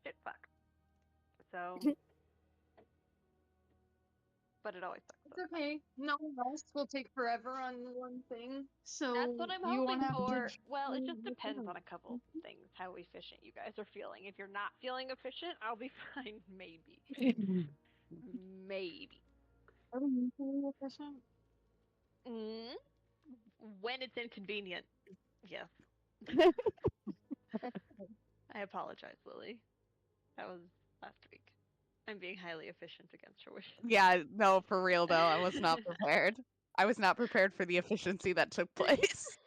shit fuck. So, but it always sucks. It's okay. No one else will take forever on one thing, That's what so I'm you won't hoping have to. for. Well, it just depends on a couple things, how efficient you guys are feeling. If you're not feeling efficient, I'll be fine, maybe. Maybe. Are we usually efficient? Mm, when it's inconvenient. Yes. I apologize, Lily. That was last week. I'm being highly efficient against your wishes. Yeah, no, for real though, I was not prepared. I was not prepared for the efficiency that took place.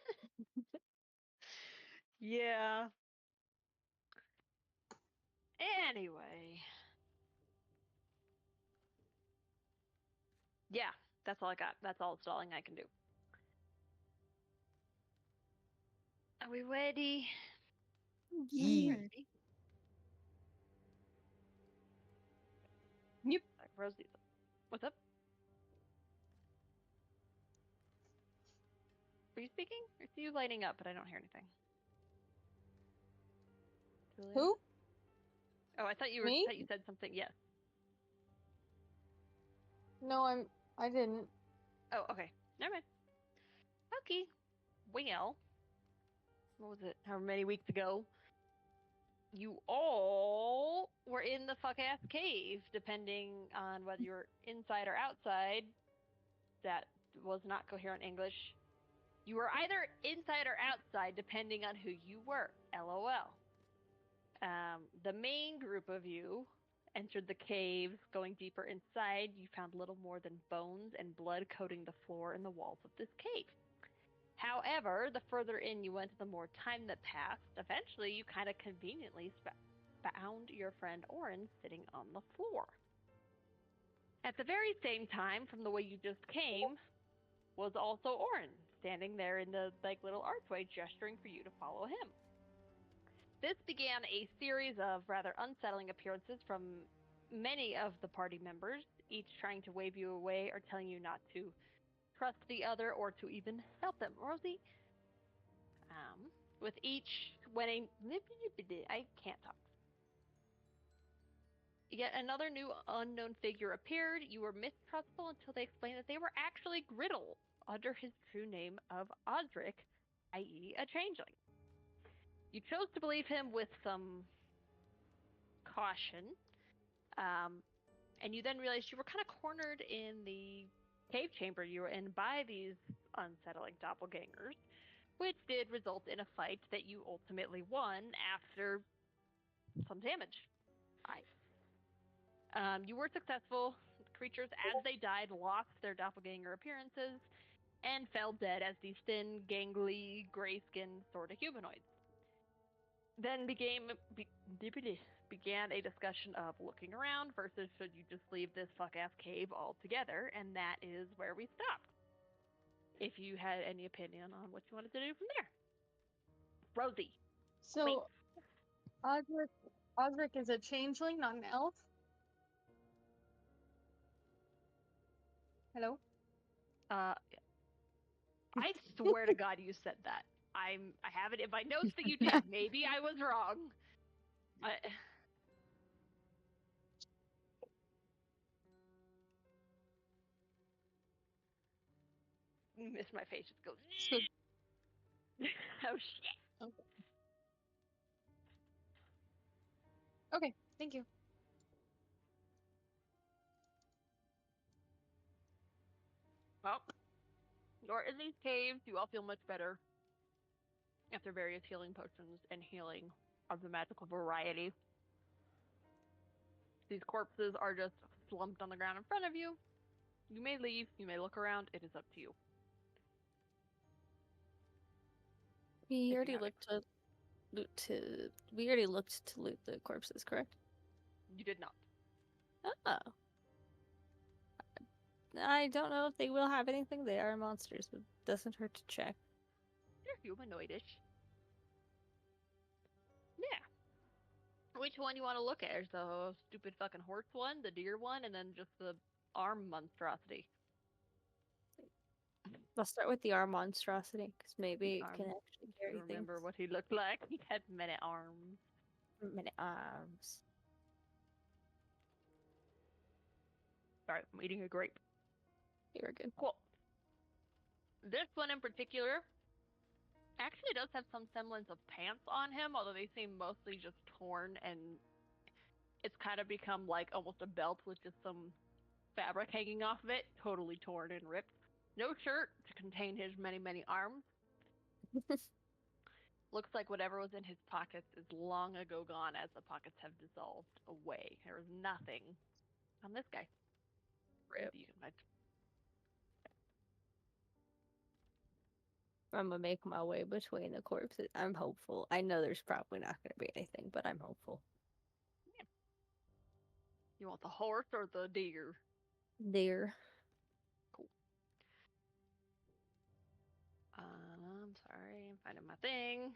Yeah. Anyway. Yeah, that's all I got. That's all stalling I can do. Are we ready? Yee. Ready? Yep. Rosie, what's up? Are you speaking? I see you lighting up, but I don't hear anything. Julia? Who? Oh, I thought you Me? said something. Yes. No, I didn't. Oh, okay. Never mind. Okay. Well, what was it? However many weeks ago, you all were in the fuck ass cave, depending on whether you're inside or outside. That was not coherent English. You were either inside or outside, depending on who you were. LOL. The main group of you entered the caves. Going deeper inside, you found little more than bones and blood coating the floor and the walls of this cave. However, the further in you went, the more time that passed. Eventually, you kind of conveniently found your friend Orin sitting on the floor. At the very same time, from the way you just came, was also Orin, standing there in the little archway, gesturing for you to follow him. This began a series of rather unsettling appearances from many of the party members, each trying to wave you away or telling you not to trust the other or to even help them. Rosie, with each when a I can't talk. Yet another new unknown figure appeared. You were mistrustful until they explained that they were actually Griddle, under his true name of Osric, i.e., a changeling. You chose to believe him with some caution, and you then realized you were kind of cornered in the cave chamber you were in by these unsettling doppelgangers, which did result in a fight that you ultimately won after some damage. You were successful. The creatures, as they died, lost their doppelganger appearances and fell dead as these thin, gangly, gray-skinned sort of humanoids. Then began a discussion of looking around versus should you just leave this fuck-ass cave altogether, and that is where we stopped. If you had any opinion on what you wanted to do from there. Rosie. So, Osric is a changeling, not an elf? Hello? I swear to God you said that. I have it in my notes that you did. Maybe I was wrong. I miss my face just goes. So, Oh shit. okay. Okay, thank you. Well, you're in these caves. You all feel much better after various healing potions and healing of the magical variety. These corpses are just slumped on the ground in front of you. You may leave. You may look around. It is up to you. We If you already have looked to we already looked to loot the corpses, correct? You did not. Oh. I don't know if they will have anything. They are monsters, but it doesn't hurt to check. They're humanoidish. Yeah. Which one you want to look at? There's the stupid fucking horse one, the deer one, and then just the arm monstrosity. I'll start with the arm monstrosity, because maybe it can actually Do carry you things. remember what he looked like? He had many arms. Many arms. Sorry, I'm eating a grape. You're good. Cool. This one in particular actually does have some semblance of pants on him, although they seem mostly just torn, and it's kind of become like almost a belt with just some fabric hanging off of it, totally torn and ripped. No shirt to contain his many, many arms. Looks like whatever was in his pockets is long ago gone as the pockets have dissolved away. There is nothing on this guy. Rip. You can find. I'm gonna make my way between the corpses. I'm hopeful. I know there's probably not gonna be anything, but I'm hopeful. You want the horse or the deer? There. Cool. I'm sorry, I'm finding my thing.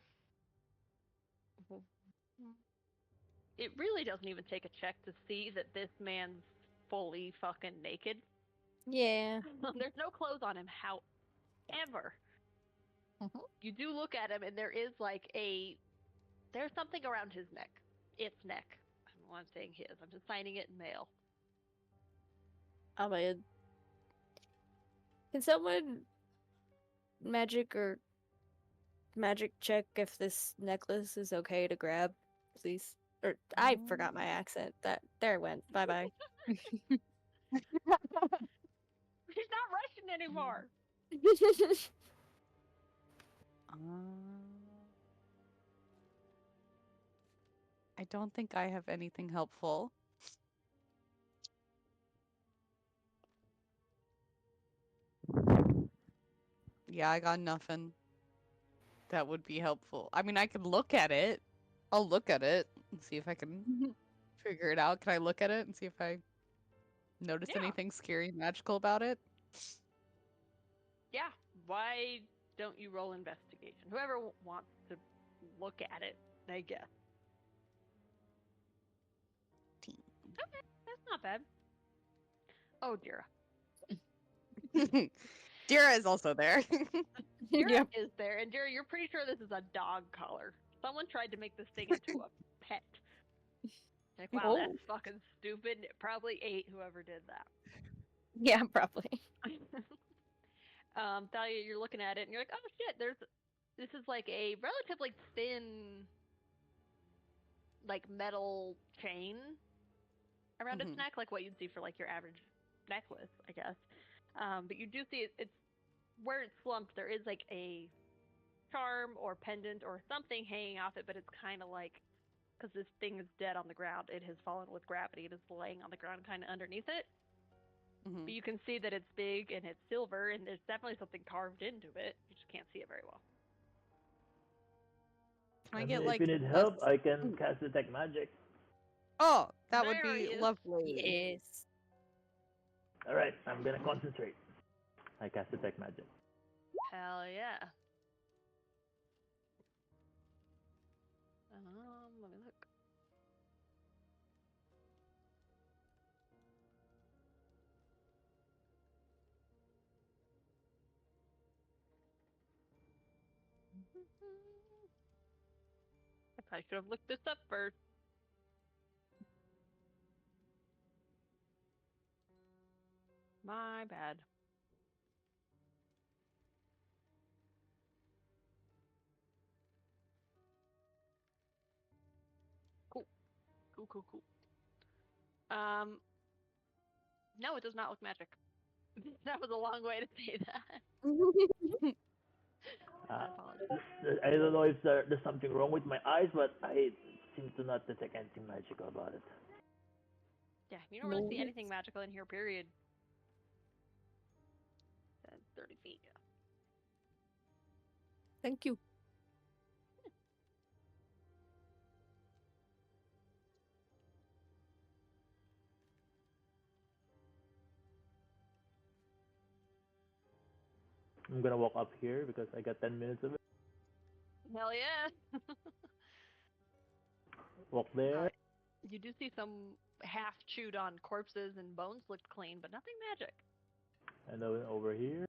It really doesn't even take a check to see that this man's fully fucking naked. Yeah. There's no clothes on him, however. Mhm. You do look at him and there is like there's something around his neck. Its neck. I don't know why I'm saying his. I'm just signing it in male. I'm a. Can someone magic check if this necklace is okay to grab, please? Or I forgot my accent. There it went. Bye bye. He's not Russian anymore. I don't think I have anything helpful. Yeah, I got nothing that would be helpful. I mean, I could look at it. I'll look at it and see if I can figure it out. Can I look at it and see if I notice Yeah. anything scary and magical about it? Yeah. Why don't you roll investigation? Whoever wants to look at it, I guess. Okay, that's not bad. Oh, Dira. Dira is also there. Dira Yep. is there, and Dira, you're pretty sure this is a dog collar. Someone tried to make this thing into a pet. Like, wow, Oh. that's fucking stupid. It probably ate whoever did that. Yeah, probably. Thalia, you're looking at it, and you're like, oh shit, this is like a relatively thin, like metal chain around its Mhm. neck, like what you'd see for like your average necklace, I guess. But you do see it's where it's slumped. There is like a charm or pendant or something hanging off it, but it's kind of like because this thing is dead on the ground, it has fallen with gravity. It is laying on the ground, kind of underneath it. Mhm. But you can see that it's big and it's silver, and there's definitely something carved into it. You just can't see it very well. Can I I get mean, like if you need a help, I can cast detect magic. Oh, that would There be he is. lovely. Yes. All right, I'm gonna concentrate. I cast detect magic. Hell yeah. Let me look. I probably should have looked this up first. My bad. Cool. Cool. No, it does not look magic. That was a long way to say that. I apologize. I don't know if there's something wrong with my eyes, but I seem to not detect anything magical about it. Yeah, you don't really see No. anything magical in here, period. 30 feet. Yeah. Thank you. I'm gonna walk up here because I got 10 minutes of it. Hell yeah. Walk there. You do see some half chewed on corpses and bones looked clean, but nothing magic. And then over here.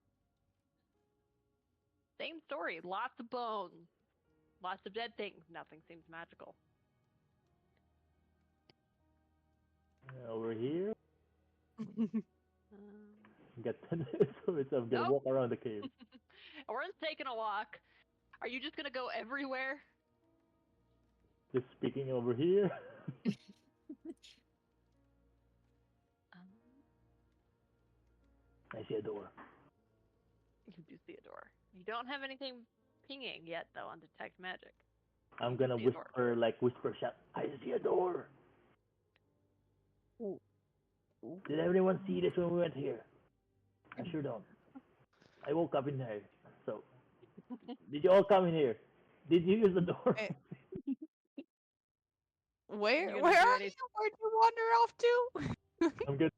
Same story. Lots of bones. Lots of dead things. Nothing seems magical. Get 10 minutes of it, so I'm gonna Nope. walk around the cave. Oren's taking a walk. Are you just gonna go everywhere? Just speaking over here. Um, I see a door. you do see a door. You don't have anything pinging yet, though, on detect magic. I'm You do gonna see a door. whisper shout. I see a door. Ooh. Did everyone see this when we went here? I sure don't. I woke up in there. So, did you all come in here? Did you use the door? Eh. You Where gonna where do are any- you? Where'd you wander off to? I'm good.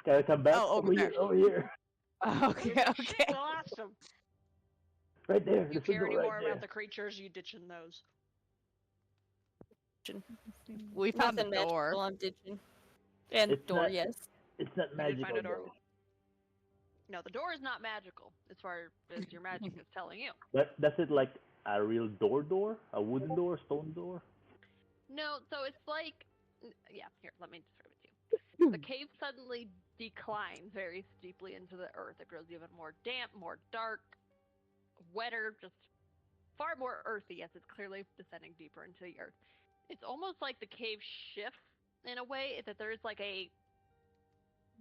Gotta come back. Oh, over there. Over here. Okay, Shit, okay. we lost him. Right there. You There's a care door right anymore there. about the creatures, you ditching those. We found the Nothing door. magical, I'm ditching. And It's door, not- yes. It's not You did find magical a door? though. No, the door is not magical, as far as your magic is telling you. But does it like a real door? A wooden door? Stone door? No, so it's like, yeah, here, let me describe it to you. The cave suddenly declines very steeply into the earth. It grows even more damp, more dark, wetter, just far more earthy. Yes, it's clearly descending deeper into the earth. It's almost like the cave shifts in a way that there's like a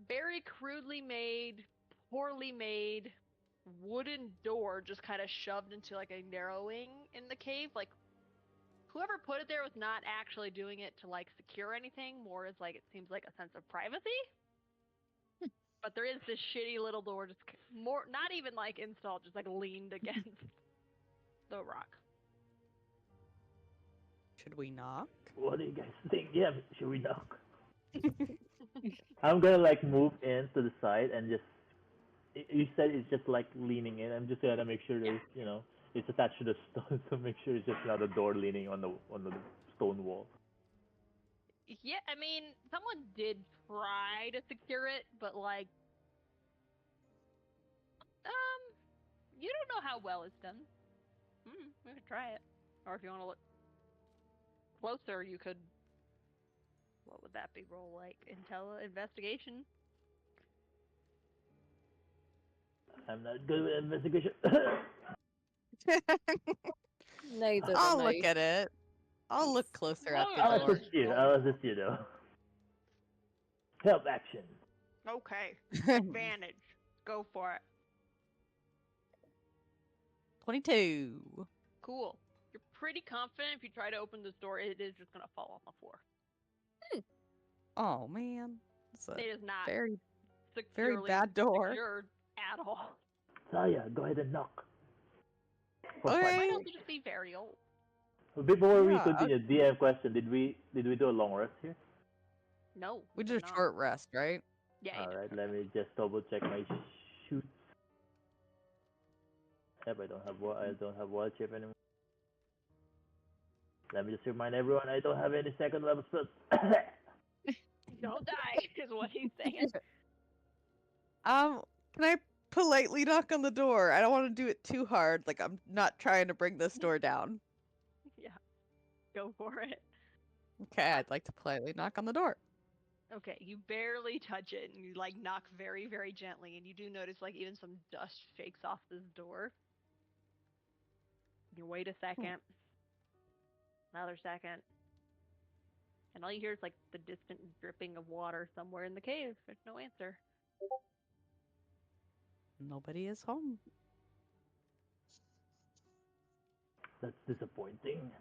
very crudely made, poorly made wooden door just kind of shoved into like a narrowing in the cave. Like whoever put it there was not actually doing it to like secure anything, more as like it seems like a sense of privacy. But there is this shitty little door just more not even like installed, just like leaned against the rock. Should we knock? What do you guys think? Yeah, should we knock? I'm gonna like move in to the side and just. You said it's just like leaning in. I'm just gonna make sure there's, it's attached to the stone, so make sure it's just not a door leaning on the stone wall. Yeah, I mean, someone did try to secure it, but like, you don't know how well it's done. We could try it, or if you want to look closer, you could. What would that be? Roll like investigation. I'm not good with investigation. Neither I'll am look I. at it. I'll look closer at the I'll door. assist you. I'll assist you though. Help action. Okay, advantage. Go for it. 22. Cool. You're pretty confident if you try to open this door, it is just gonna fall on the floor. Oh man. It's a It is not very securely bad door. secured at all. Saya, go ahead and knock. For Okay. fun. Might also just be very old. Before we Yeah, continue, DM question: Did we do a long rest here? No. We did did a not. short rest, right? Yeah. you All did right, short let rest. me just double check my shoots. Yep, I don't have wild shape anymore. Let me just remind everyone I don't have any second level spells. Don't die is what he's saying. Can I politely knock on the door? I don't want to do it too hard. Like I'm not trying to bring this door down. Yeah. Go for it. Okay, I'd like to politely knock on the door. Okay, you barely touch it and you like knock very, very gently, and you do notice like even some dust shakes off this door. You wait a second. Another second. And all you hear is like the distant dripping of water somewhere in the cave. There's no answer. Nobody is home. That's disappointing.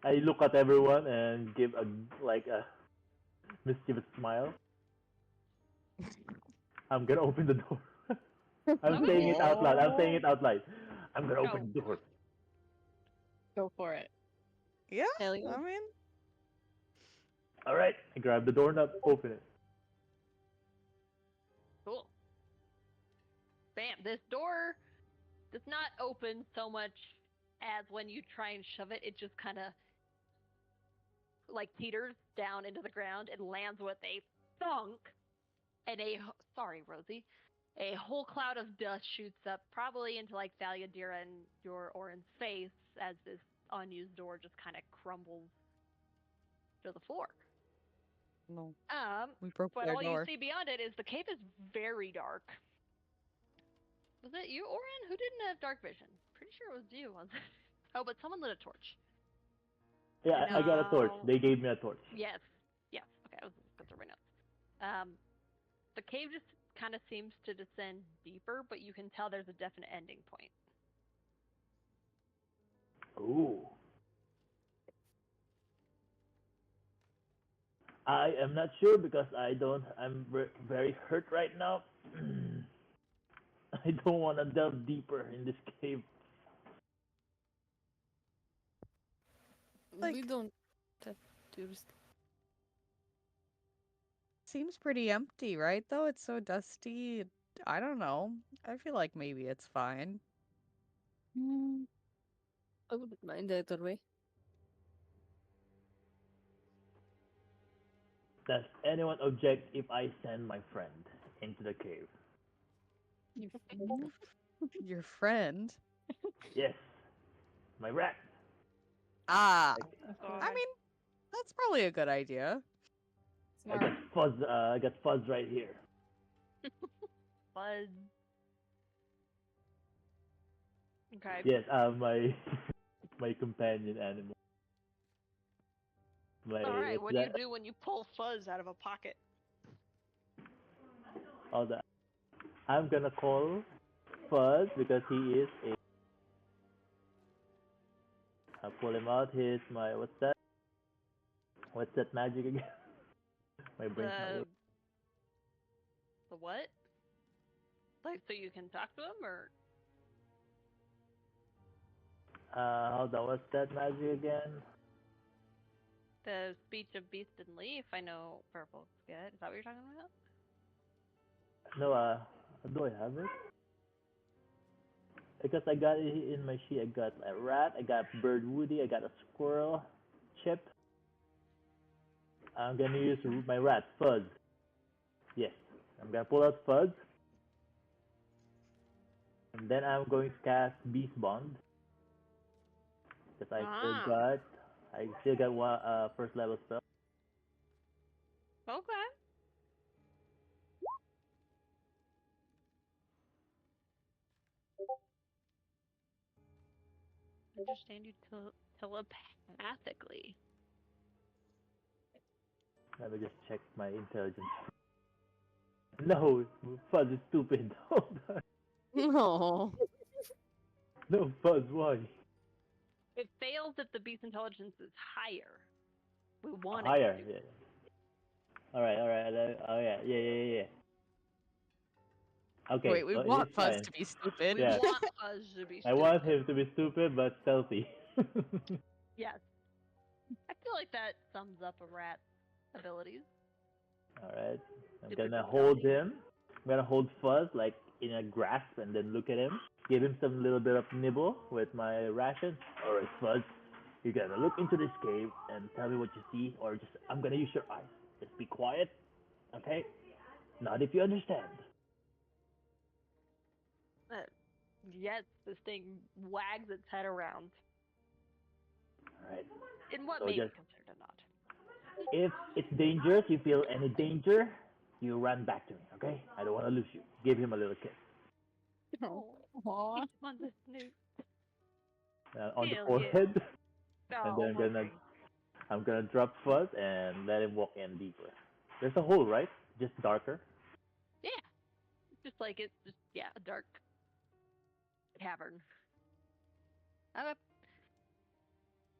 I look at everyone and give a mischievous smile. I'm gonna open the door. I'm saying it out loud. I'm saying it out loud. I'm gonna open the door. Go for it. Yeah, Hell yeah. I mean, All right. I grab the doorknob, open it. Cool. Bam. This door does not open so much as when you try and shove it, it just kind of like teeters down into the ground and lands with a thunk. And sorry, Rosie, a whole cloud of dust shoots up, probably into like Thaliadira and your Orin's face as this unused door just kind of crumbles to the floor. No, Um, we broke but their all you door. see beyond it is the cave is very dark. Was it you, Oren? Who didn't have dark vision? Pretty sure it was you, wasn't it? Oh, but someone lit a torch. Yeah, And I got a torch. now- They gave me a torch. Yes. Yes. Okay, I was going through my notes. The cave just kind of seems to descend deeper, but you can tell there's a definite ending point. Ooh. I am not sure because I'm very hurt right now. I don't want to delve deeper in this cave. We Like- don't have to. Seems pretty empty, right? Though it's so dusty. I don't know. I feel like maybe it's fine. I wouldn't mind either way. Does anyone object if I send my friend into the cave? Your friend. Yes, my rat. Ah, So I mean, that's probably a good idea. I Smart. got fuzz. I got fuzz right here. Buzz. Okay. Yes, my my companion animal. My All right. what's What do you that? do when you pull Fuzz out of a pocket? All that. I'm gonna call Fuzz because he is a. I pull him out. He's my what's that? What's that magic again? My brain's not The working. the what? Like so you can talk to him, or Hold on. What's that magic again? the speech of beast and leaf? I know purple's good. Is that what you're talking about? No. Do I have it? Because I got it in my sheet. I got a rat. I got bird Woody. I got a squirrel. Chip. I'm gonna use my rat Fuzz. Yes. I'm gonna pull out Fuzz. And then I'm going to cast Beast Bond. Because I still got one first level spell. Okay. Understand you telepathically. Let me just check my intelligence. No, Fuzz is stupid. Hold on. No. No, Fuzz, why? It fails if the beast intelligence is higher. We want Higher, it to. yeah. Alright. Oh, yeah. Okay, Wait, we so want it's Fuzz fine. to be stupid. We Yeah. want Fuzz to be I stupid. want him to be stupid but stealthy. Yes. I feel like that sums up a rat's abilities. Alright. I'm Stupid gonna but hold stealthy. him. I'm gonna hold Fuzz like in a grasp and then look at him. Give him some little bit of nibble with my ration. Alright, Fuzz. You gotta look into this cave and tell me what you see, or just I'm gonna use your eyes. Just be quiet, okay? Not if you understand. Yes, this thing wags its head around. Alright. In what So may be just- considered a nod. If it's dangerous, you feel any danger, you run back to me, okay? I don't want to lose you. Give him a little kiss. Oh, Aw. kiss him on the snoot. On the Hell forehead. Yeah. And Oh, then I'm gonna drop Fuzz and let him walk in deeper. There's a hole, right? Just darker. yeah. Just like it's just a dark cavern. Okay.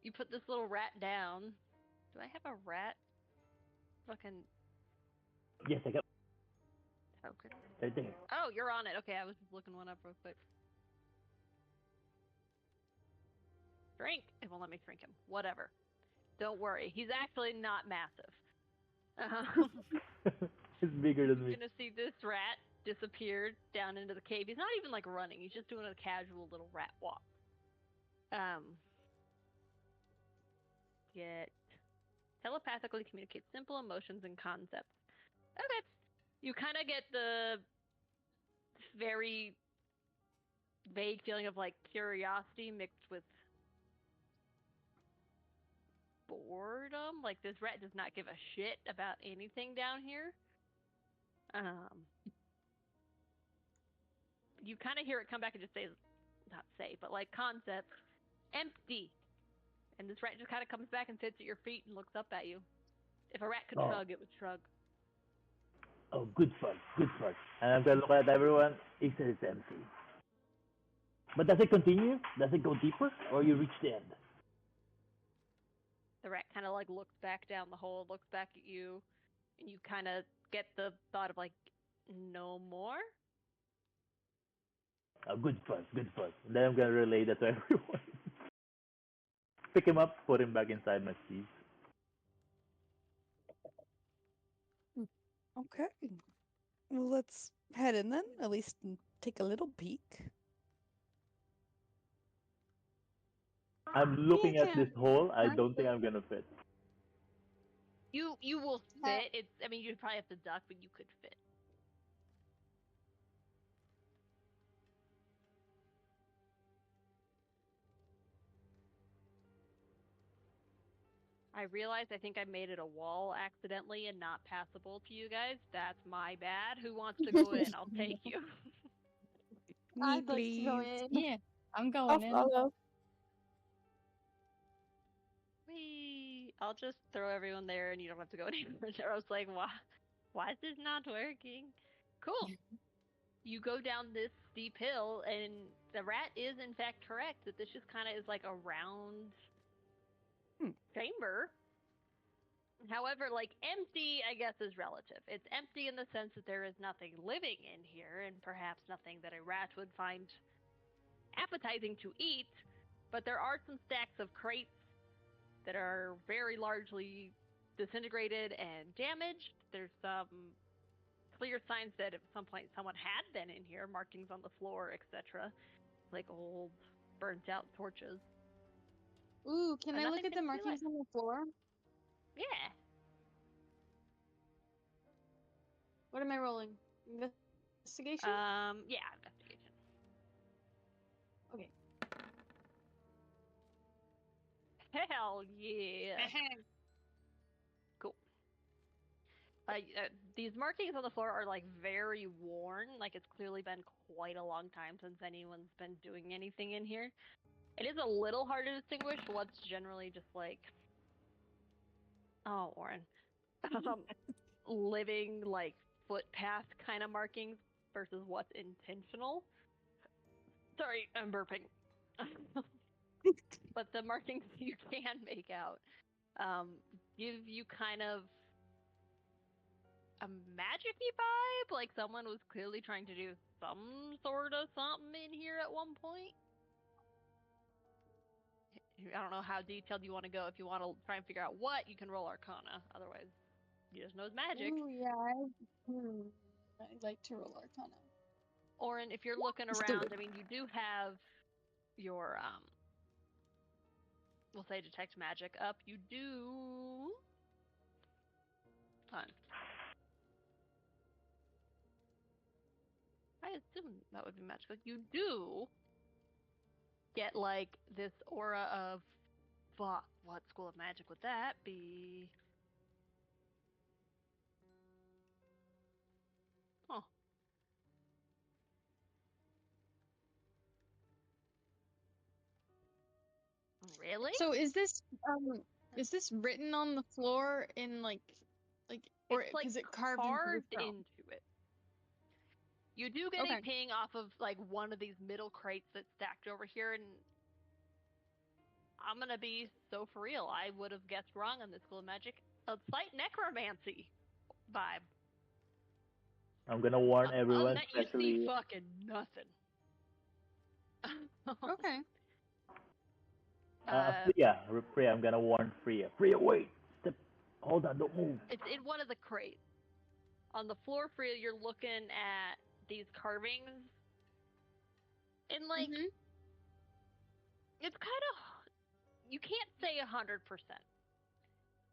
You put this little rat down. Do I have a rat? Fucking Yes, I got token. right there. Oh, you're on it. Okay, I was just looking one up real quick. Drink. It won't let me drink him. Whatever. Don't worry. He's actually not massive. It's bigger than You're me. gonna see this rat disappear down into the cave. He's not even like running. He's just doing a casual little rat walk. Get telepathically communicate simple emotions and concepts. Okay. You kind of get the very vague feeling of like curiosity mixed with boredom. Like, this rat does not give a shit about anything down here. You kind of hear it come back and just say, not say, but like concept, empty. And this rat just kind of comes back and sits at your feet and looks up at you. If a rat could Oh. shrug, it would shrug. Oh, good fun, good fun. And I'm gonna look at everyone. It says it's empty. But does it continue? Does it go deeper, or you reach the end? The rat kind of like looks back down the hole, looks back at you, and you kind of get the thought of like, no more? Oh, good fun, good fun. And then I'm gonna relay that to everyone. Pick him up, put him back inside my sleeve. Okay. Well, let's head in then. At least take a little peek. I'm looking at this can't. hole. I don't think I'm gonna fit. You will fit. It's, I mean, you'd probably have to duck, but you could fit. I realized I think I made it a wall accidentally and not passable to you guys. That's my bad. Who wants to go in? I'll take you. Me, I'd like to go please. in. Yeah, I'm going in. I'll go. Whee! I'll just throw everyone there and you don't have to go anywhere. I was like, why is this not working? Cool. You go down this steep hill and the rat is in fact correct that this just kind of is like a round chamber. However, like empty, I guess, is relative. It's empty in the sense that there is nothing living in here and perhaps nothing that a rat would find appetizing to eat, but there are some stacks of crates that are very largely disintegrated and damaged. There's some clear signs that at some point someone had been in here, markings on the floor, etc., like old burnt out torches. Ooh, can And I look nothing at the seems to be markings lit. on the floor? Yeah. What am I rolling? Investigation? Yeah, investigation. Okay. Hell yeah. Cool. These markings on the floor are like very worn. Like it's clearly been quite a long time since anyone's been doing anything in here. It is a little hard to distinguish what's generally just like, oh, Warren, living like footpath kind of markings versus what's intentional. Sorry, I'm burping. But the markings you can make out give you kind of a magic-y vibe, like someone was clearly trying to do some sort of something in here at one point. I don't know how detailed you want to go. If you want to try and figure out what, you can roll Arcana. Otherwise, you just know it's magic. Ooh, yeah. I'd like to roll Arcana. Orin, if you're looking Let's do around, it. I mean, you do have your, we'll say detect magic up. You do... Fun. I assume that would be magical. You do get, like, this aura of... Fuck, what school of magic would that be? Huh. Really? So is this written on the floor in like or It's like is it carved into the carved stone? into it. You do get Okay. a ping off of like one of these middle crates that's stacked over here, and I'm gonna be so for real. I would have guessed wrong on this school of magic. A slight necromancy vibe. I'm gonna warn Other everyone, than that, you see especially. fucking nothing. Okay. Freya, Freya, I'm gonna warn Freya. Freya, wait! Step. Hold on, don't move. It's in one of the crates. On the floor, Freya, you're looking at these carvings, and like, Mhm. it's kind of, you can't say 100%,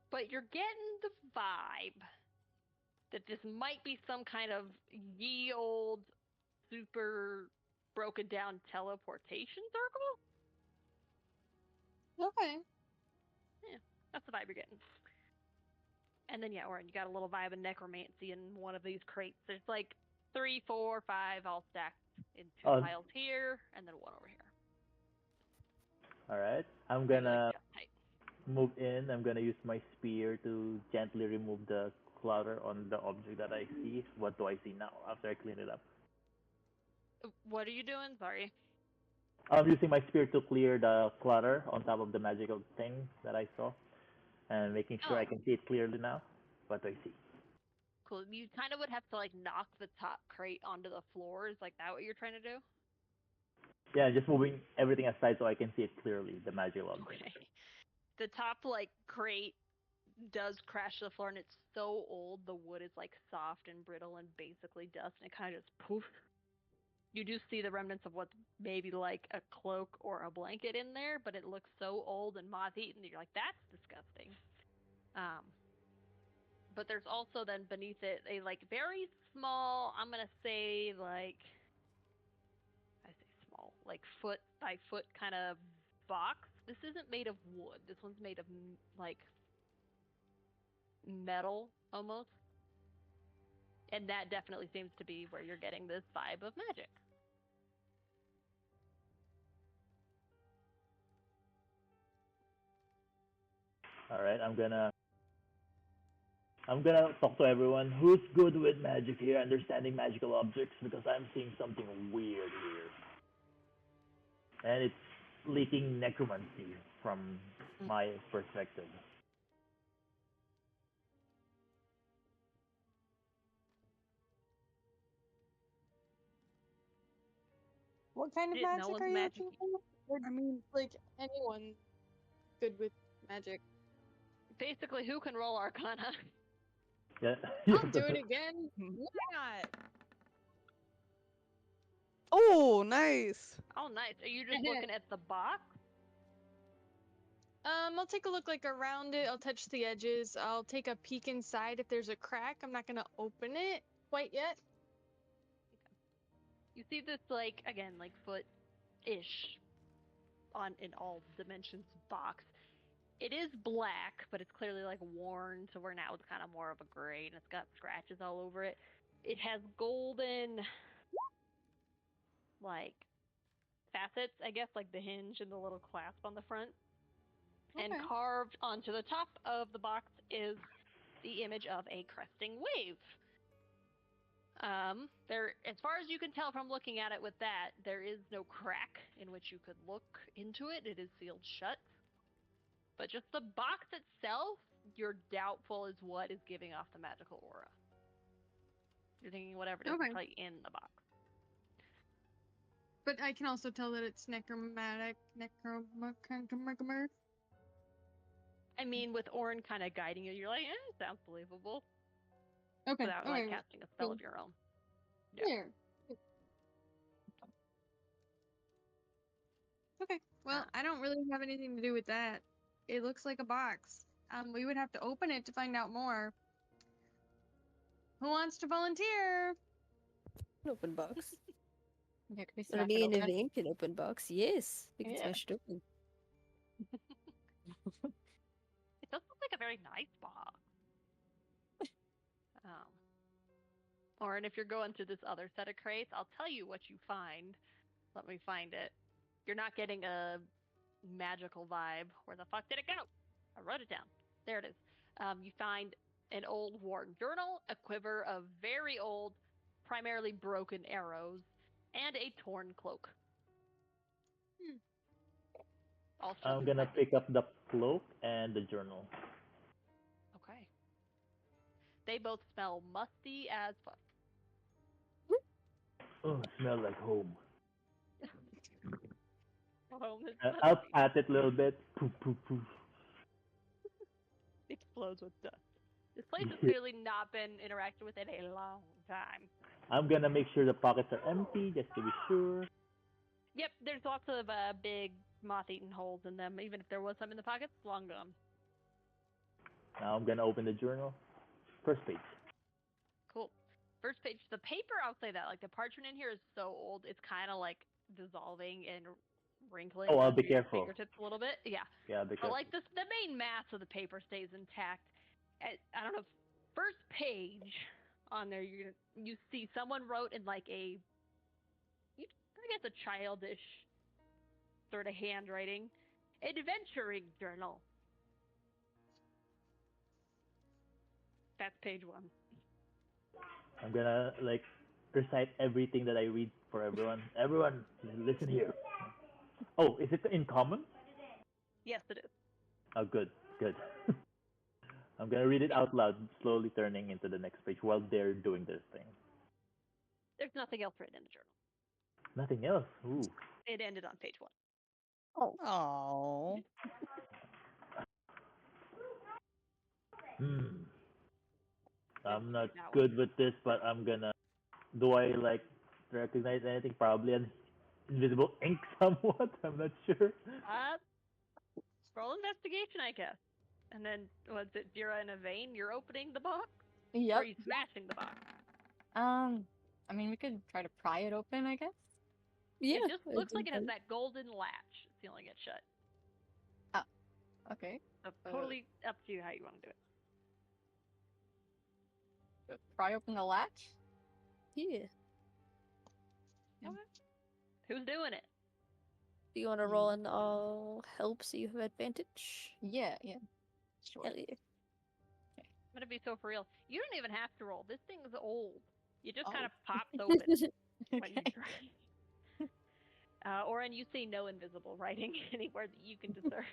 but you're getting the vibe that this might be some kind of ye old, super broken down teleportation circle. Okay. Yeah, that's the vibe vibe you're getting. And then yeah, Orin, you got a little vibe of necromancy in one of these crates. There's like 3, 4, 5 all stacked in 2 Oh. piles here, and then 1 over here. All right. I'm Maybe gonna like just tight. move in. I'm gonna use my spear to gently remove the clutter on the object that I see. What do I see now after I clean it up? What are you doing? Sorry. I'm using my spear to clear the clutter on top of the magical thing that I saw, and making sure I Oh. can see it clearly now. What do I see? Cool. You kind of would have to like knock the top crate onto the floor. Is like that what you're trying to do? Yeah, just moving everything aside so I can see it clearly, the magical object. Okay. The top like crate does crash to the floor, and it's so old the wood is like soft and brittle and basically dust, and it kind of just poof. You do see the remnants of what's maybe like a cloak or a blanket in there, but it looks so old and moth-eaten that you're like, that's disgusting. But there's also then beneath it a like very small, I'm gonna say like, I say small, like foot by foot kind of box. This isn't made of wood. This one's made of like metal almost. And that definitely seems to be where you're getting this vibe of magic. All right, I'm gonna talk to everyone who's good with magic here, understanding magical objects, because I'm seeing something weird here, and it's leaking necromancy from my perspective. What kind of No magic one's are you magic. looking for? Or, I mean, like anyone good with magic? Basically, who can roll Arcana? Yeah. I'll do it again. Why not? oh, nice. Oh, nice. Are you just looking at the box? I'll take a look like around it. I'll touch the edges. I'll take a peek inside if there's a crack. I'm not gonna open it quite yet. You see this, like, again, like foot-ish on in all dimensions box. It is black, but it's clearly like worn, so where now it's kind of more of a gray, and it's got scratches all over it. It has golden, like, facets, I guess, like the hinge and the little clasp on the front. And Okay. carved onto the top of the box is the image of a cresting wave. There, as far as you can tell from looking at it with that, there is no crack in which you could look into it. It is sealed shut. But just the box itself, you're doubtful is what is giving off the magical aura. You're thinking whatever it is Okay. is probably in the box. But I can also tell that it's necromantic. I mean, with Orin kind of guiding you, you're like, it sounds believable. Okay. Without like casting a spell of your own. Yeah. Here. Okay. Well, I don't really have anything to do with that. It looks like a box. We would have to open it to find out more. Who wants to volunteer? An open box. Yeah, can we Or smash me it and open? Naveen can open box. Yes, we can Yeah. smash it open. It does look like a very nice box. Orin, if you're going to this other set of crates, I'll tell you what you find. Let me find it. You're not getting a magical vibe. Where the fuck did it go? I wrote it down. There it is. You find an old worn journal, a quiver of very old, primarily broken arrows, and a torn cloak. All I'm shoved gonna inside this pick up the cloak and the journal. Okay. They both smell musty as fuck. Oh, smell like home. Home is I'll musty. pat it a little bit. Poof, poof, poof. Explodes with dust. This place has clearly not been interacted with in a long time. I'm gonna make sure the pockets are empty just to be sure. Yep, there's lots of big moth-eaten holes in them. Even if there was some in the pockets, long gone. Now I'm gonna open the journal. First page. Cool. First page. The paper, I'll say that. Like, the parchment in here is so old, it's kind of like dissolving and wrinkling Oh, I'll under be your careful. fingertips a little bit. Yeah. Yeah, I'll be But careful. like this, the main mass of the paper stays intact. I don't know. First page on there, you see someone wrote in like I guess a childish sort of handwriting, adventuring journal. That's page 1. I'm gonna like recite everything that I read for everyone. Everyone, listen here. Oh, is it in common? Yes, it is. Oh, good, good. I'm gonna read it out loud, slowly turning into the next page while they're doing this thing. There's nothing else written in the journal. Nothing else. Ooh. It ended on page 1. Oh. Hmm. I'm not That one. good with this, but I'm gonna. Do I like recognize anything? Probably an invisible ink somewhat. I'm not sure. Roll investigation, I guess. And then, was it Jira and Evane? You're opening the box? Or Yep. are you smashing the box? I mean, we could try to pry it open, I guess. Yeah. It just looks like it has that golden latch sealing it shut. Okay. So totally up to you how you want to do it. Pry open the latch? Yeah. Okay. Who's doing it? Do you want to roll an all help so you have advantage? Yeah. Sure. Hell yeah. I'm gonna be so for real. You don't even have to roll. This thing's old. It just Oh. kind of pops open when you Okay. try. Oren, you see no invisible writing anywhere that you can discern.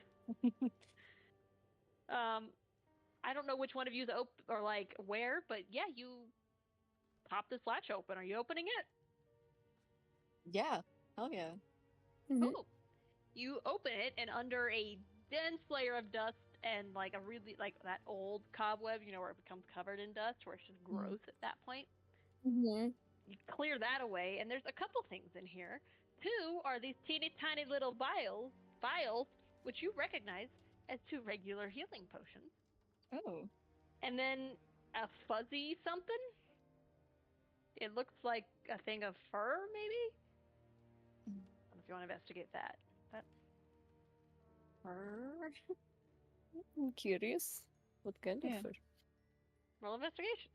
I don't know which one of you's open or like where, but yeah, you pop this latch open. Are you opening it? Yeah. Hell yeah. Mhm. Cool. You open it, and under a dense layer of dust and like a really like that old cobweb, where it becomes covered in dust, where it's just gross at that point. Mhm. You clear that away, and there's a couple things in here. 2 are these teeny tiny little vials, which you recognize as 2 regular healing potions. Oh. And then a fuzzy something. It looks like a thing of fur, maybe? I don't know if you want to investigate that. I'm curious. What kind Yeah. of fur? Roll investigation.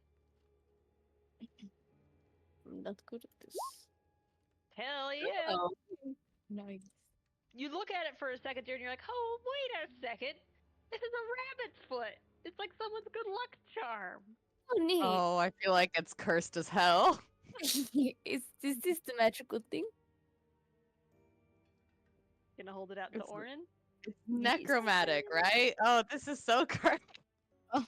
I'm not good at this. Hell yeah. Oh. Nice. You look at it for a second there and you're like, oh, wait a second. This is a rabbit's foot. It's like someone's good luck charm. Oh, neat. Oh, I feel like it's cursed as hell. is this the magical thing? Gonna hold it out to It's- Orin. It's necromantic, right? Oh, this is so cursed. Has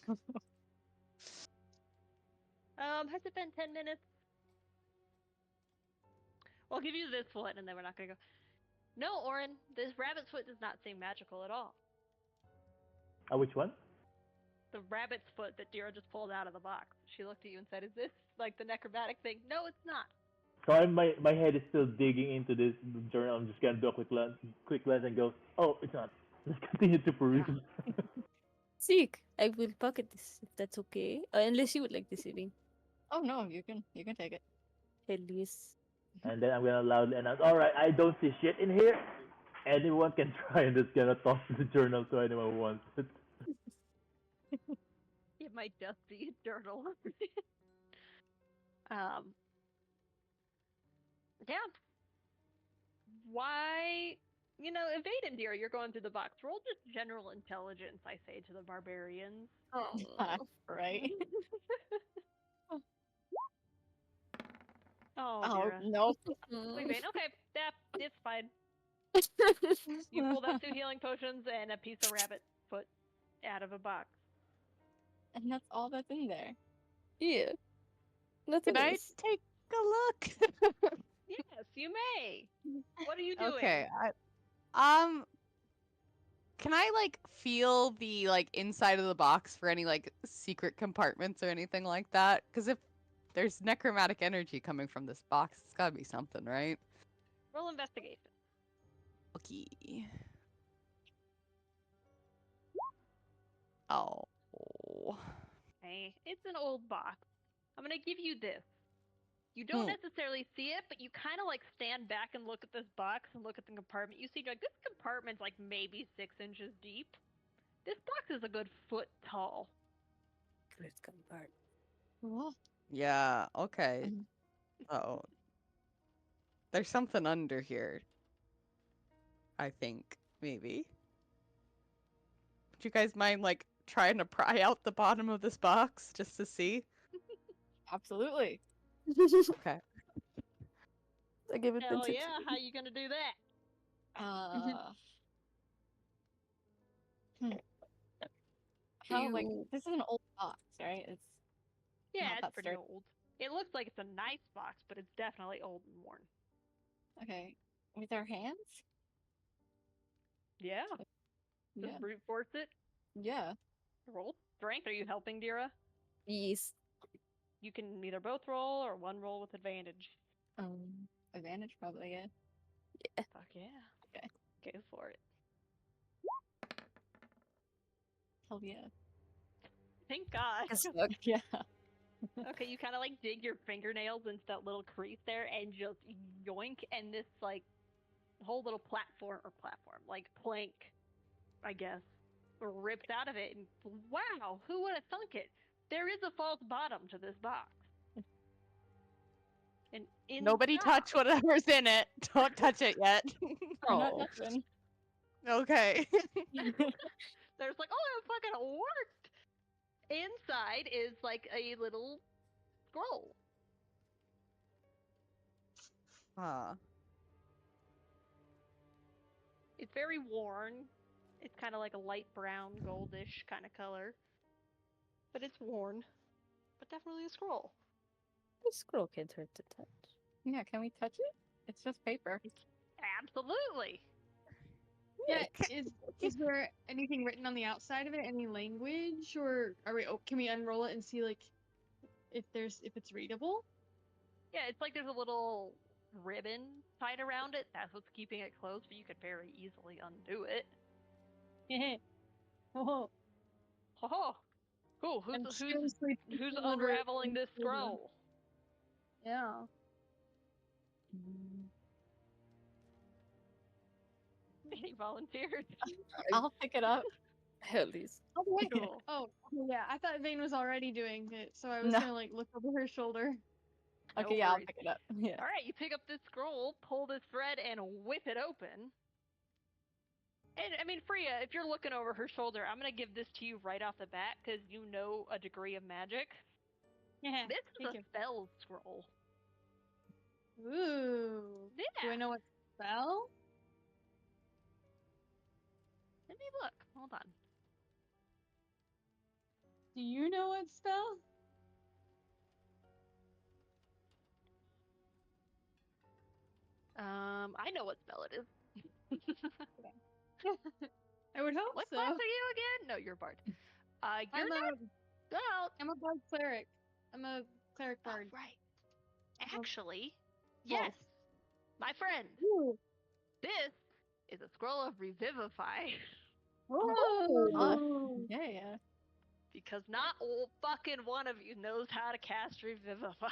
it been 10 minutes? Well, I'll give you this foot and then we're not gonna go. No, Orin, this rabbit's foot does not seem magical at all. Which one? The rabbit's foot that Dira just pulled out of the box. She looked at you and said, is this like the necromantic thing? No, it's not. So my head is still digging into this journal. I'm just gonna do a quick glance and go, oh, it's not. Let's continue to peruse. Sick. I will pocket this if that's okay. Unless you would like this, Irene. Oh no, you can take it. Hell yes. And then I'm gonna loudly announce, all right, I don't see shit in here. Anyone can try, and just gonna toss the journal to anyone who wants it. It might just be a journal. Yeah. Why? Evade and Dira, you're going through the box. Roll just general intelligence, I say to the barbarians. Right. Oh, Oh Dira. nope. Evade. Okay, yeah, it's fine. You pulled out 2 healing potions and a piece of rabbit foot out of a box. And that's all that's in there. Yeah. Nothing Can I else. take a look? Yes, you may. What are you doing? Okay. Can I like feel the like inside of the box for any like secret compartments or anything like that? Because if there's necromantic energy coming from this box, it's gotta be something, right? Roll investigation. Okay. Oh. Hey, it's an old box. I'm gonna give you this. You don't necessarily see it, but you kind of like stand back and look at this box and look at the compartment. You see like this compartment's like maybe 6 inches deep. This box is a good foot tall. Good compartment. Cool. Yeah, okay. Oh. There's something under here. I think, maybe. Would you guys mind, like, trying to pry out the bottom of this box just to see? Absolutely. Okay. I give it Hell vintage. yeah, how you gonna do that? How like You- this is an old box, right? It's Yeah, Not it's that pretty sturdy. old. It looks like it's a nice box, but it's definitely old and worn. okay. With our hands? Yeah. Yeah. Just brute force it. Yeah. Roll strength. Are you helping, Dira? Yes. You can either both roll or one roll with advantage. Advantage probably, yeah. Fuck yeah. Okay. Go for it. Hell yeah. Thank God. As fuck. Yeah. Okay, you kind of like dig your fingernails into that little crease there and just yoink, and this like whole little platform, like plank, I guess, rips out of it. And wow, who would have thunk it? There is a false bottom to this box. And Nobody inside- touch whatever's in it. Don't touch it yet. I'm not Oh. touching. Okay. There's like, oh, it fucking worked. Inside is like a little scroll. Huh. It's very worn. It's kind of like a light brown, goldish kind of color. But it's worn. But definitely a scroll. The scroll can't hurt to touch. Yeah, can we touch it? It's just paper. Absolutely. Yeah, is there anything written on the outside of it? Any language, or are we? Oh, can we unroll it and see like if it's readable? Yeah, it's like there's a little ribbon tied around it. That's what's keeping it closed, but you could very easily undo it. Oh, Oh, cool. I'm Who's seriously who's thinking over it. unraveling this scroll? Yeah. He volunteered. I'll pick it up. Hell yes. Oh wait. Cool. Oh yeah. I thought Vane was already doing it, so I was No. gonna like look over her shoulder. No Okay, yeah, I'll worries. pick it up. Yeah. All right, you pick up this scroll, pull this thread, and whip it open. And I mean, Freya, if you're looking over her shoulder, I'm gonna give this to you right off the bat because you know a degree of magic. Yeah. This is Thank a you. spell scroll. Ooh. Yeah. Do I know what spell? Let me look. Hold on. Do you know what spell? I know what spell it is. I would hope What so. class are you again? No, you're a bard. You're I'm not. Well, I'm a bard cleric. I'm a cleric oh, bard. right. Actually, yes, my friend. Ooh. This is a scroll of revivify. Oh. Yeah, yeah. Because not all fucking one of you knows how to cast revivify.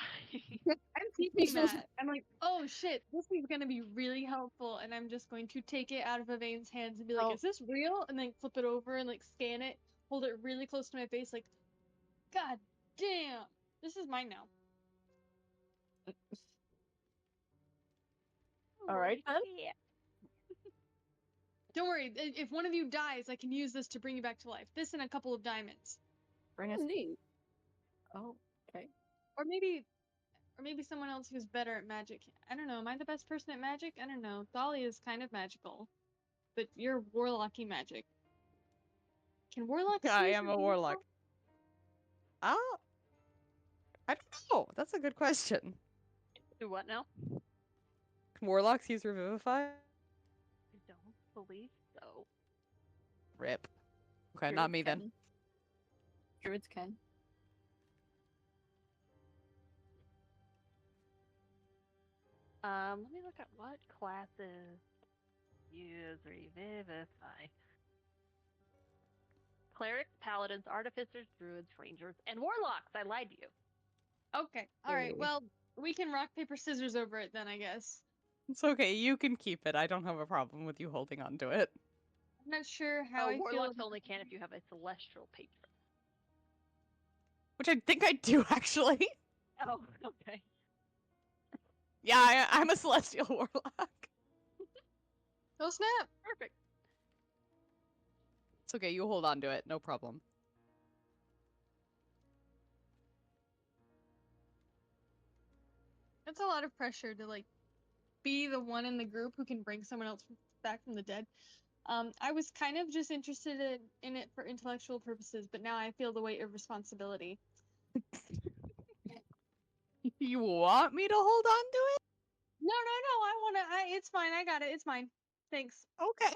I'm keeping that. I'm like, oh shit, this is gonna be really helpful, and I'm just going to take it out of Avane's hands and be like, Oh. is this real? And then flip it over and like scan it, hold it really close to my face, like, god damn, this is mine now. All right then. Yeah. Don't worry, if one of you dies, I can use this to bring you back to life. This and a couple of diamonds, Bring us. Neat. Oh, okay. or maybe someone else who's better at magic. I don't know. Am I the best person at magic? I don't know. Dolly is kind of magical, but you're warlocky magic. Can warlocks? I use am a revivify? warlock. Oh, I don't know. That's a good question. Do what now? Can warlocks use revivify? I don't believe so. Rip. Okay, not me then. Druids can. Let me look at what classes use revivify. Clerics, paladins, artificers, druids, rangers, and warlocks. I lied to you. Okay. All right. Ooh. Well, We can rock, paper, scissors over it then, I guess. It's okay. You can keep it. I don't have a problem with you holding on to it. I'm not sure how Oh, I feel. warlocks only can if you have a celestial patron. Which I think I do, actually. Oh, okay. Yeah, I'm a celestial warlock. Oh snap! Perfect. It's okay. You hold on to it. No problem. That's a lot of pressure to like be the one in the group who can bring someone else back from the dead. I was kind of just interested in it for intellectual purposes, but now I feel the weight of responsibility. You want me to hold on to it? No, it's fine. I got it. It's mine. Thanks. Okay.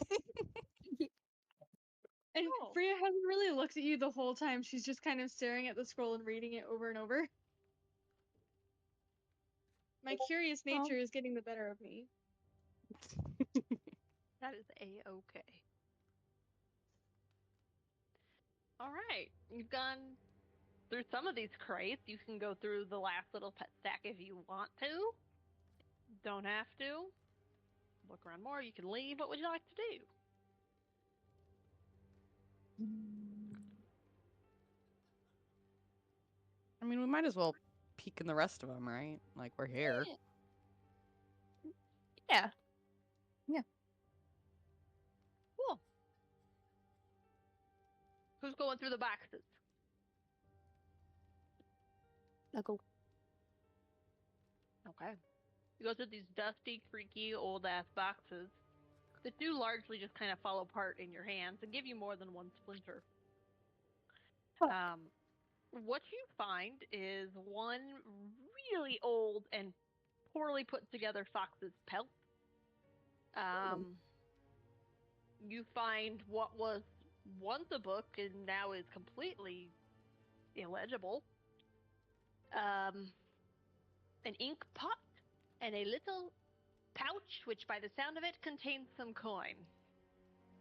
And Oh. Freya hasn't really looked at you the whole time. She's just kind of staring at the scroll and reading it over and over. My curious nature is getting the better of me. That is a-okay. All right, you've gone through some of these crates. You can go through the last little pet stack if you want to. Don't have to. Look around more. You can leave. What would you like to do? I mean, we might as well peek in the rest of them, right? Like, we're here. Yeah. Yeah. Cool. Who's going through the boxes? I'll go. Okay. You go through these dusty, creaky, old-ass boxes that do largely just kind of fall apart in your hands and give you more than one splinter. Huh. What you find is one really old and poorly put together fox's pelt. You find what was once a book and now is completely illegible. An ink pot and a little pouch, which by the sound of it contains some coin.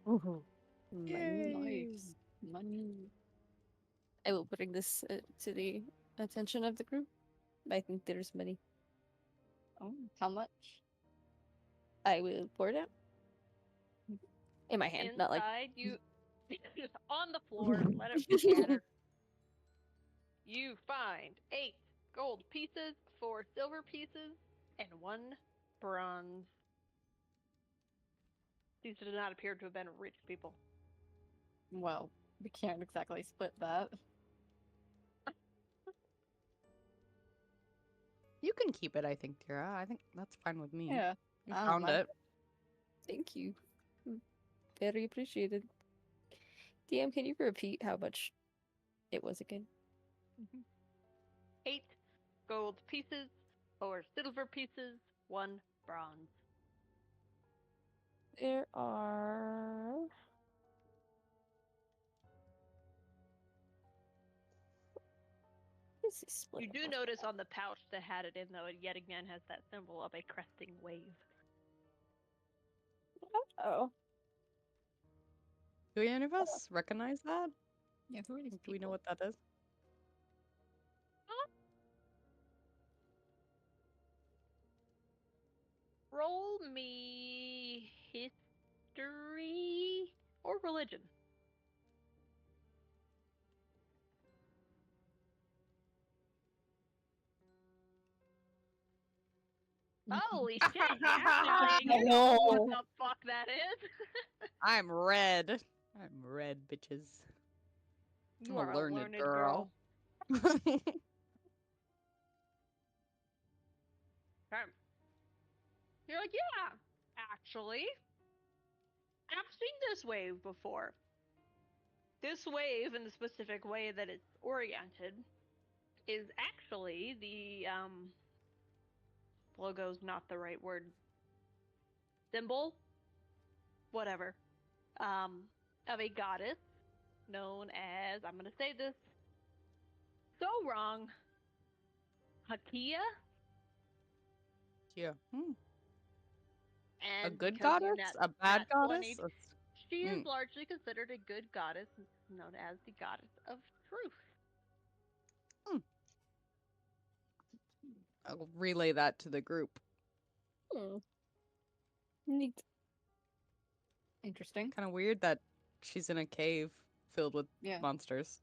Ooh. Nice. Money. I will bring this to the attention of the group. I think there's money. Oh, how much? I will pour it out. In my hand, not like. Inside, you just on the floor, let it scatter. You find 8 gold pieces, 4 silver pieces, and 1 bronze. These do not appear to have been rich people. Well, we can't exactly split that. You can keep it, I think, Tira. I think that's fine with me. Yeah. You I don't found mind. it. Thank you. Very appreciated. DM, can you repeat how much it was again? 8 gold pieces, 4 silver pieces, 1 bronze. There are. What is this split You do up? notice on the pouch that had it in, though, it yet again has that symbol of a cresting wave. Oh. Do any of us recognize that? Yeah, who are these Do we know people? what that is? Roll me history or religion. Holy shit, actually, you know what the fuck that is. I'm red. I'm red, bitches. You I'm are a learned girl. Okay. You're like, yeah, actually, I've seen this wave before. This wave, in the specific way that it's oriented, is actually the, logo's not the right word. Symbol? Whatever. Of a goddess known as, I'm gonna say this so wrong, Hakia? Yeah. Hmm. A And good because you're goddess? A bad nat 20, goddess? she is Mm. largely considered a good goddess, known as the goddess of truth. I'll relay that to the group. Hmm. Neat. Interesting. Kind of weird that she's in a cave filled with Yeah. monsters.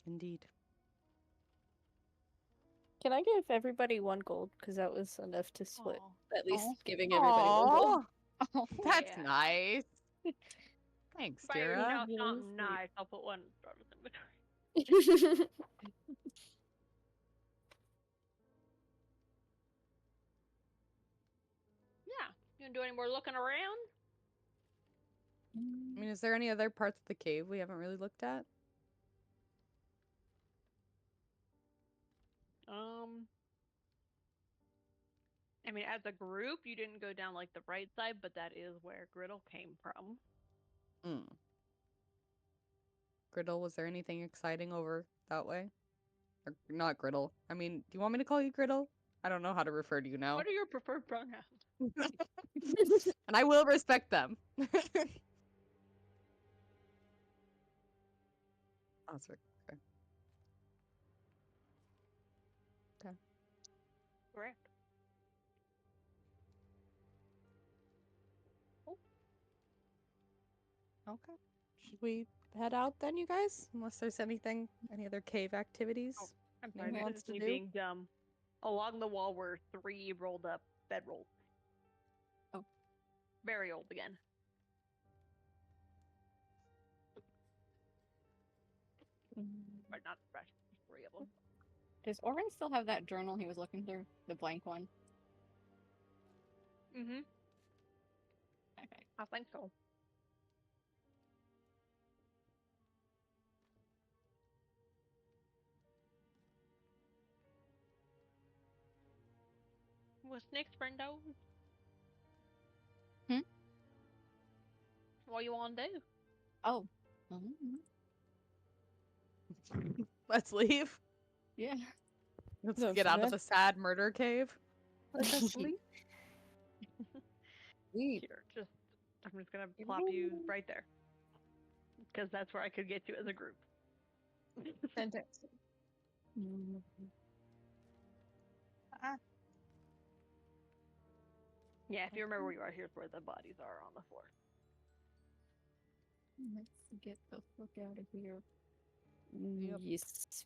Indeed. Can I give everybody 1 gold? Because that was enough to split. Aw. At least Aw. giving everybody 1 gold. Aw, that's Yeah. nice. Thanks, Buy Tira. yourself Really something sweet. nice. I'll put one in Starter's inventory. Yeah. You gonna do any more looking around? I mean, is there any other parts of the cave we haven't really looked at? I mean, as a group, you didn't go down like the right side, but that is where Griddle came from. Mm. Griddle, was there anything exciting over that way? Or not Griddle. I mean, do you want me to call you Griddle? I don't know how to refer to you now. What are your preferred pronouns? And I will respect them. Oh, sorry. Okay. Correct. Okay. Should we head out then, you guys? Unless there's anything, any other cave activities Oh, I'm anyone sorry, wants this is to me do? being dumb. Along the wall were 3 rolled up bedrolls. Oh. Very old again. But not fresh. 3 of them. Does Oren still have that journal he was looking through? The blank one? Mm-hmm. Okay. I think so. What's next, friendo? Hmm? What you want to do? Oh. Mhm. Let's leave. Yeah. Let's No, get for out of that. the sad murder cave. Let us leave. Sweet. Here, I'm just gonna plop you right there. Because that's where I could get you as a group. Fantastic. Yeah, if you remember where you are, here's where the bodies are on the floor. Let's get the fuck out of here. Yep. Yes.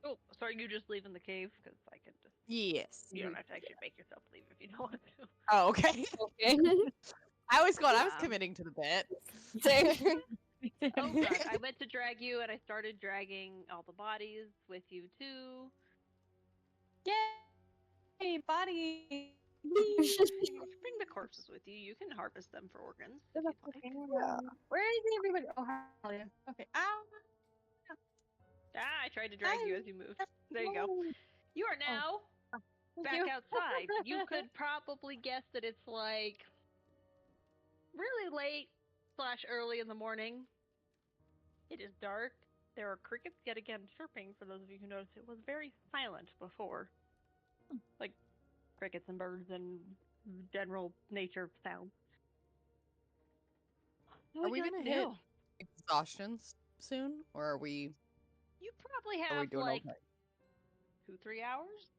Oh, so are you just leaving the cave? Because I can just. Yes. You don't have to actually make yourself leave if you don't want to. Oh, okay. Okay. I was going. I was Um, committing to the bit. Same. Oh god, I went to drag you and I started dragging all the bodies with you too. Yay, body. Bring the corpses with you. You can harvest them for organs if you'd like. Where is everybody? Oh, hell yeah. Okay. Ow. Ah, I tried to drag you as you moved. There you go. You are now Thank back you. outside. You could probably guess that it's like really late / early in the morning. It is dark. There are crickets yet again chirping. For those of you who noticed, it was very silent before, like crickets and birds and general nature sounds. Are we gonna hit do? exhaustion soon, or are we You probably are we have doing like okay? 2-3 hours.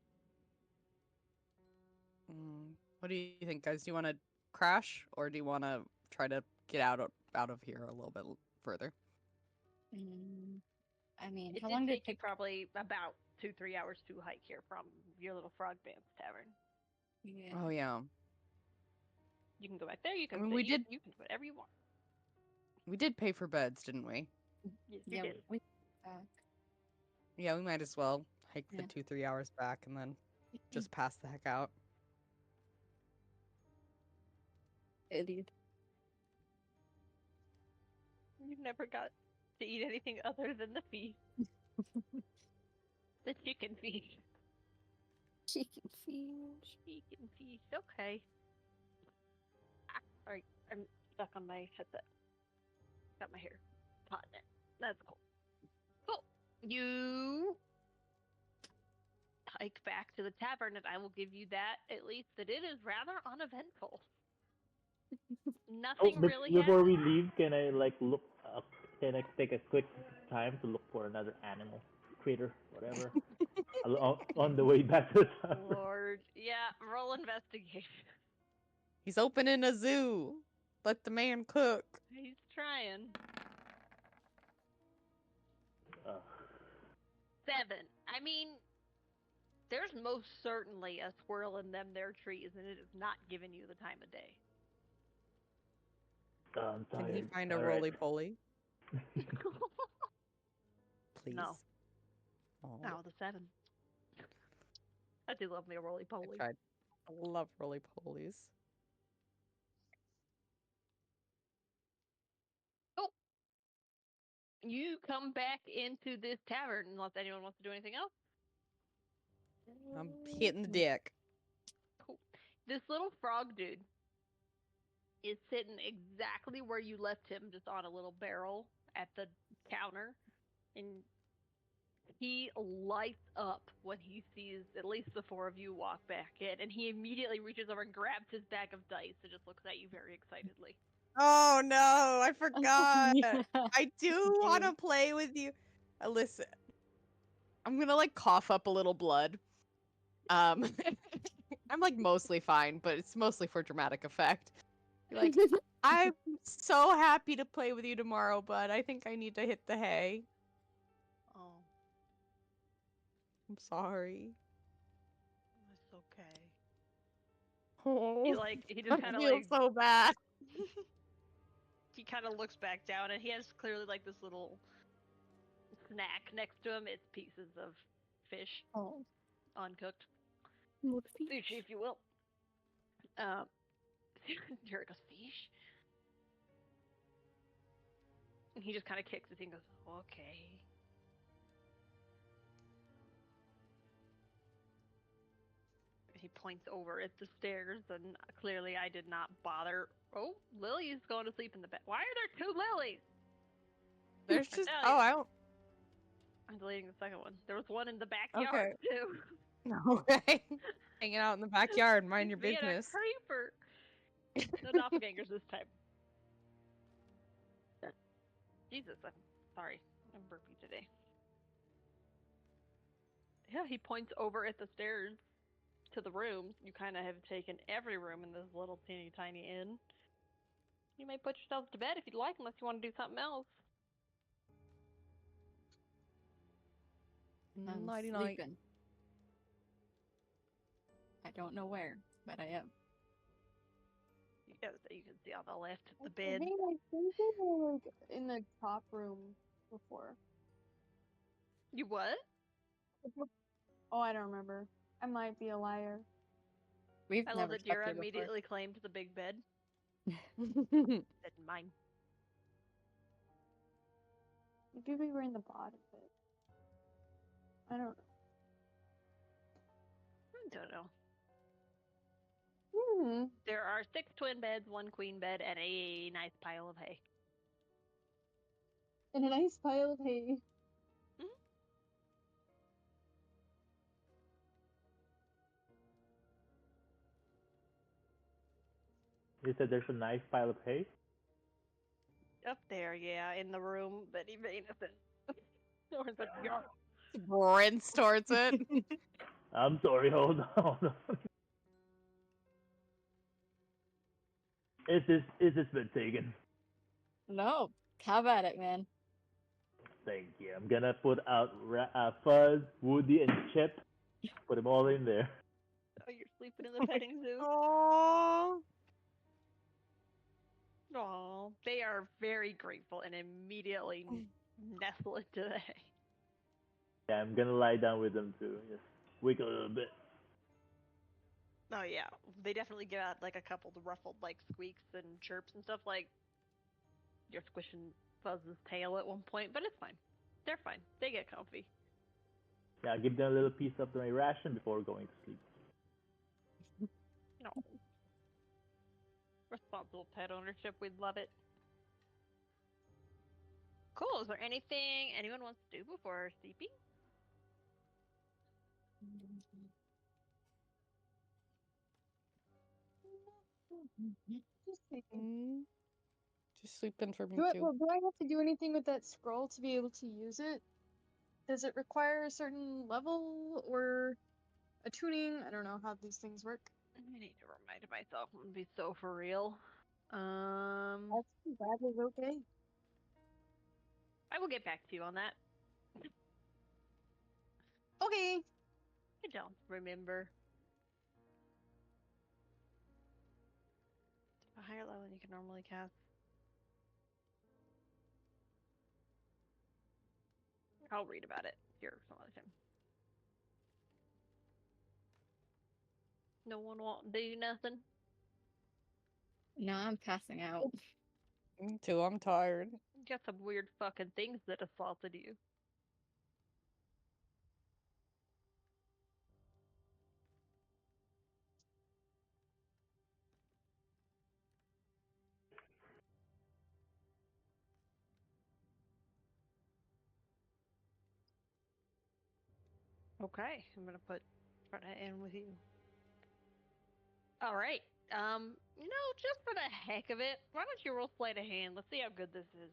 What do you think, guys? Do you want to crash, or do you want to try to get out of here a little bit further? I mean, It how did long did take it you take? probably about 2-3 hours to hike here from your little frog dance tavern. Yeah. Oh yeah, You can go back there. You can mean, sit we here. did- You can do whatever you want. we did pay for beds, didn't we? Yes, Yeah. you did. We back. Yeah, we might as well hike the Yeah. 2-3 hours back and then just pass the heck out. Idiot. You never got to eat anything other than the feast. The chicken feast. Chicken fish. Chicken feast. Okay. Ah, sorry, I'm stuck on my headset. Got my hair caught in it. That's cool. Cool. You hike back to the tavern, and I will give you that at least that it is rather uneventful. Oh, Nothing really before happened. we leave, can I like look? Can I take a quick time to look for another animal, critter, whatever, on the way back to the tavern? Lord, yeah, roll investigation. He's opening a zoo. Let the man cook. He's trying. Ugh. 7. I mean, there's most certainly a squirrel in them there trees, and it is not giving you the time of day. I'm Can he tired. find a All right. roly poly, please? No. Oh, Oh, the 7. I do love me a roly I poly. tried. I love roly polies. Oh, you come back into this tavern unless anyone wants to do anything else. I'm hitting the deck. Cool. This little frog dude is sitting exactly where you left him, just on a little barrel at the counter, and he lights up when he sees at least the 4 of you walk back in, and he immediately reaches over and grabs his bag of dice and just looks at you very excitedly. Oh no, I forgot. Yeah. I do want to play with you. Listen, I'm gonna like cough up a little blood. I'm like mostly fine, but it's mostly for dramatic effect. Be like, I'm so happy to play with you tomorrow, but I think I need to hit the hay. Oh, I'm sorry. that's okay. Oh, He just I kind of feel so bad. he kind of looks back down, and he has clearly like this little snack next to him. It's pieces of fish, Oh. uncooked What sushi, if you will. Um, Jared goes, fish? And he just kind of kicks his feet and goes, okay. He points over at the stairs, and clearly I did not bother. Oh, Lily's going to sleep in the bed. Why are there 2 Lilies? There's just tell oh, you. I don't. I'm deleting the second one. There was one in the backyard, Okay. too. Okay. Hanging out in the backyard, mind your Being business. a creeper. No doppelgangers this time. Jesus, I'm sorry. I'm burpy today. Yeah, he points over at the stairs to the rooms. You kind of have taken every room in this little teeny tiny inn. You may put yourselves to bed if you'd like, unless you want to do something else. I'm Nighty night. sleeping. I don't know where, but I am. Yeah, so you can see on the left the I bed. think they were like in the top room before. You what? Oh, I don't remember. I might be a liar. We've I love never that slept Dira here before. immediately claimed the big bed. Said mine. Maybe we were in the bottom bit. I don't I don't know. know. There are 6 twin beds, 1 queen bed, and a nice pile of hay. And a nice pile of hay. You said there's a nice pile of hay. Up there, yeah, in the room that he made nothing. Or the yard. Sprints towards it. I'm sorry. Hold on. Hold on. Is this been taken? No, have at it, man. Thank you. I'm gonna put out Fuzz, Woody, and Chip. Put them all in there. Oh, you're sleeping in the petting zoo? Oh. Aw, they are very grateful and immediately nestle into the hay. Yeah, I'm gonna lie down with them too. Just wiggle a little bit. Oh yeah, they definitely give out like a couple of ruffled like squeaks and chirps and stuff. Like you're squishing Fuzz's tail at one point, but it's fine. They're fine. They get comfy. Yeah, I'll give them a little piece of my ration before going to sleep. No. Responsible pet ownership, we'd love it. Cool. Is there anything anyone wants to do before sleeping? Just thinking. Mm, just sleeping for me Do I, too. well, do I have to do anything with that scroll to be able to use it? Does it require a certain level or a tuning? I don't know how these things work. I need to remind myself. I'm gonna be so for real. That is okay. I will get back to you on that. Okay. I don't remember. A higher level than you can normally cast. I'll read about it here some other time. No one won't do nothing. No, I'm passing out. Me too. I'm tired. You got some weird fucking things that assaulted you. Okay, I'm gonna try to end with you. All right. Just for the heck of it, why don't you roll sleight of hand? Let's see how good this is.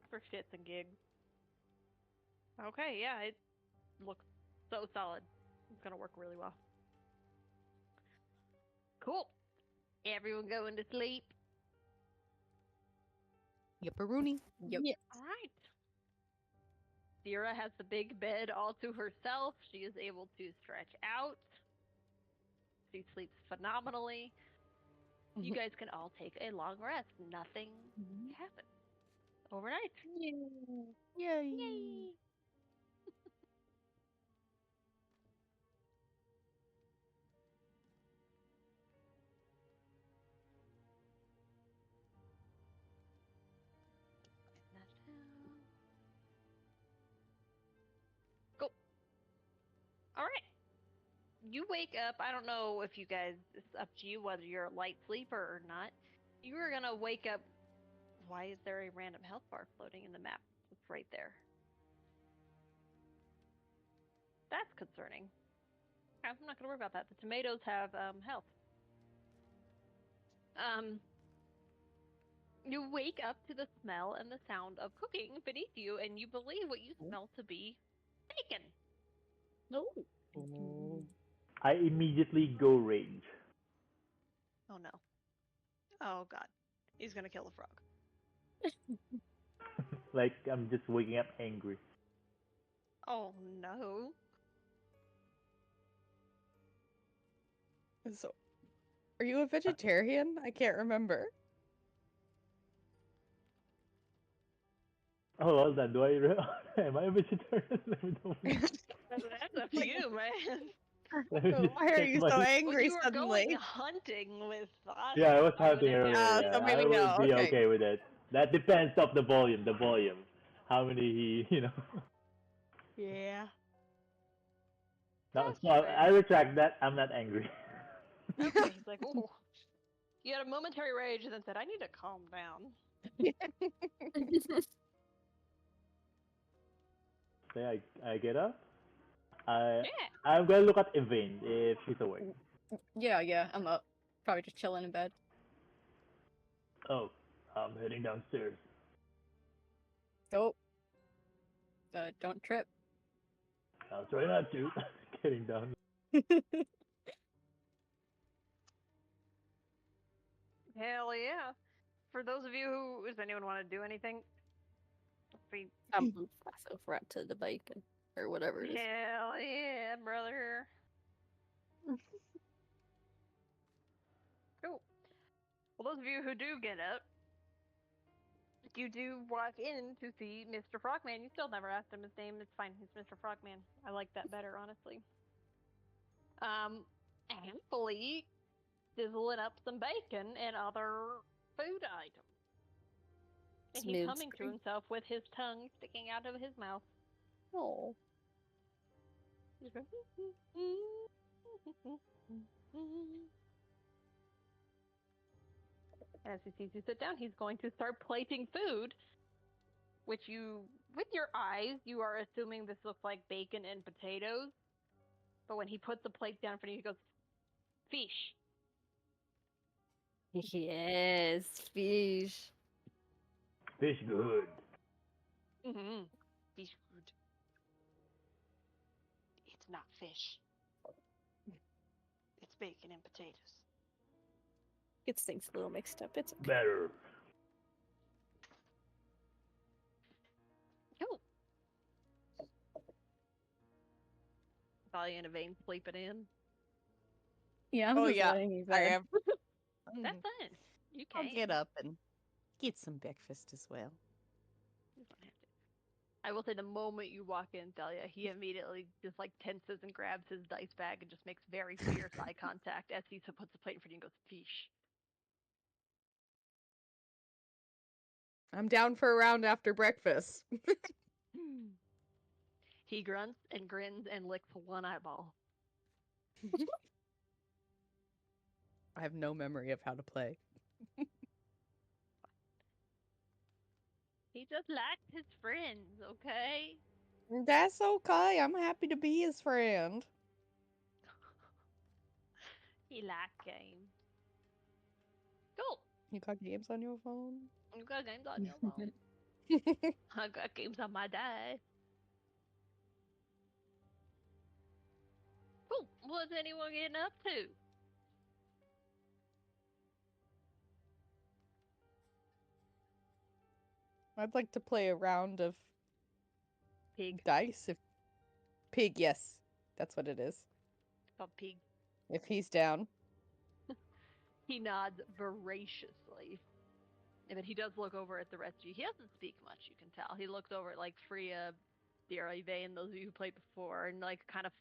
For shits and gigs. Okay, yeah, it looks so solid. It's gonna work really well. Cool. Everyone going to sleep? Yipperoonie. Yep. Yes. All right. Sierra has the big bed all to herself. She is able to stretch out. She sleeps phenomenally. You guys can all take a long rest. Nothing happened overnight. Yeah. Yay. Yay! Cool. All right. You wake up. I don't know if you guys, it's up to you whether you're a light sleeper or not. You are going to wake up. Why is there a random health bar floating in the map? It's right there. That's concerning. I'm not going to worry about that. The tomatoes have health. You wake up to the smell and the sound of cooking beneath you, and you believe what you smell to be bacon. No. I immediately go rage. Oh no. Oh god. He's gonna kill the frog. Like I'm just waking up angry. Oh no. So, are you a vegetarian? I can't remember. Oh, well then, am I a vegetarian? Let me double check. That's up to you, man. Let me just Why are check you my- so When angry you were suddenly? going hunting with us, Yeah, I was I would hunting imagine. earlier. So Yeah, maybe I would no. be Okay. okay with it. That depends of the volume. The volume. How many he, Yeah. No, That's so I fair. retract that. I'm not angry. Okay, he's like, oh. You had a momentary rage and then said, I need to calm down. So I get up. I Yeah. I'm gonna look at Evane if she's awake. Yeah, I'm up. Probably just chilling in bed. Oh, I'm heading downstairs. Oh. Don't trip. I'll try not to. Getting down. Hell yeah. For those of you who, does anyone want to do anything? I'm move myself right to the bacon or whatever it is. Hell yeah, brother. Cool. Well, those of you who do get up, you do walk in to see Mr. Frogman. You still never asked him his name. It's fine. He's Mr. Frogman. I like that better, honestly. Happily sizzling up some bacon and other food items. And he's Smooth humming to scream. himself with his tongue sticking out of his mouth. Oh. He's going, as he sees you sit down, he's going to start plating food, which you with your eyes, you are assuming this looks like bacon and potatoes. But when he puts the plate down for you, he goes, fish. Yes, fish. Fish good. Mm-hmm. Fish good. It's not fish. It's bacon and potatoes. Gets things a little mixed up. It's okay. Better. Cool. Probably in a vein sleeping in. Yeah, I'm Oh just yeah, laying in I bed. am. That's fine. You I'll can. get up and get some breakfast as well. You don't have to. I will say the moment you walk in, Thalia, he immediately just like tenses and grabs his dice bag and just makes very fierce eye contact as he puts the plate in front of you and goes, fish. I'm down for a round after breakfast. He grunts and grins and licks one eyeball. I have no memory of how to play. He just likes his friends, okay? That's okay. I'm happy to be his friend. He likes games. Cool. You got games on your phone? You got games on your phone. I got games on my dice. Cool. What's anyone getting up to? I'd like to play a round of Pig. dice. If pig, yes, that's what it is. It's called pig. If he's down. He nods voraciously. But he does look over at the rest of you. He doesn't speak much, you can tell. He looks over at like Freya, Derive, and those of you who played before, and like kind of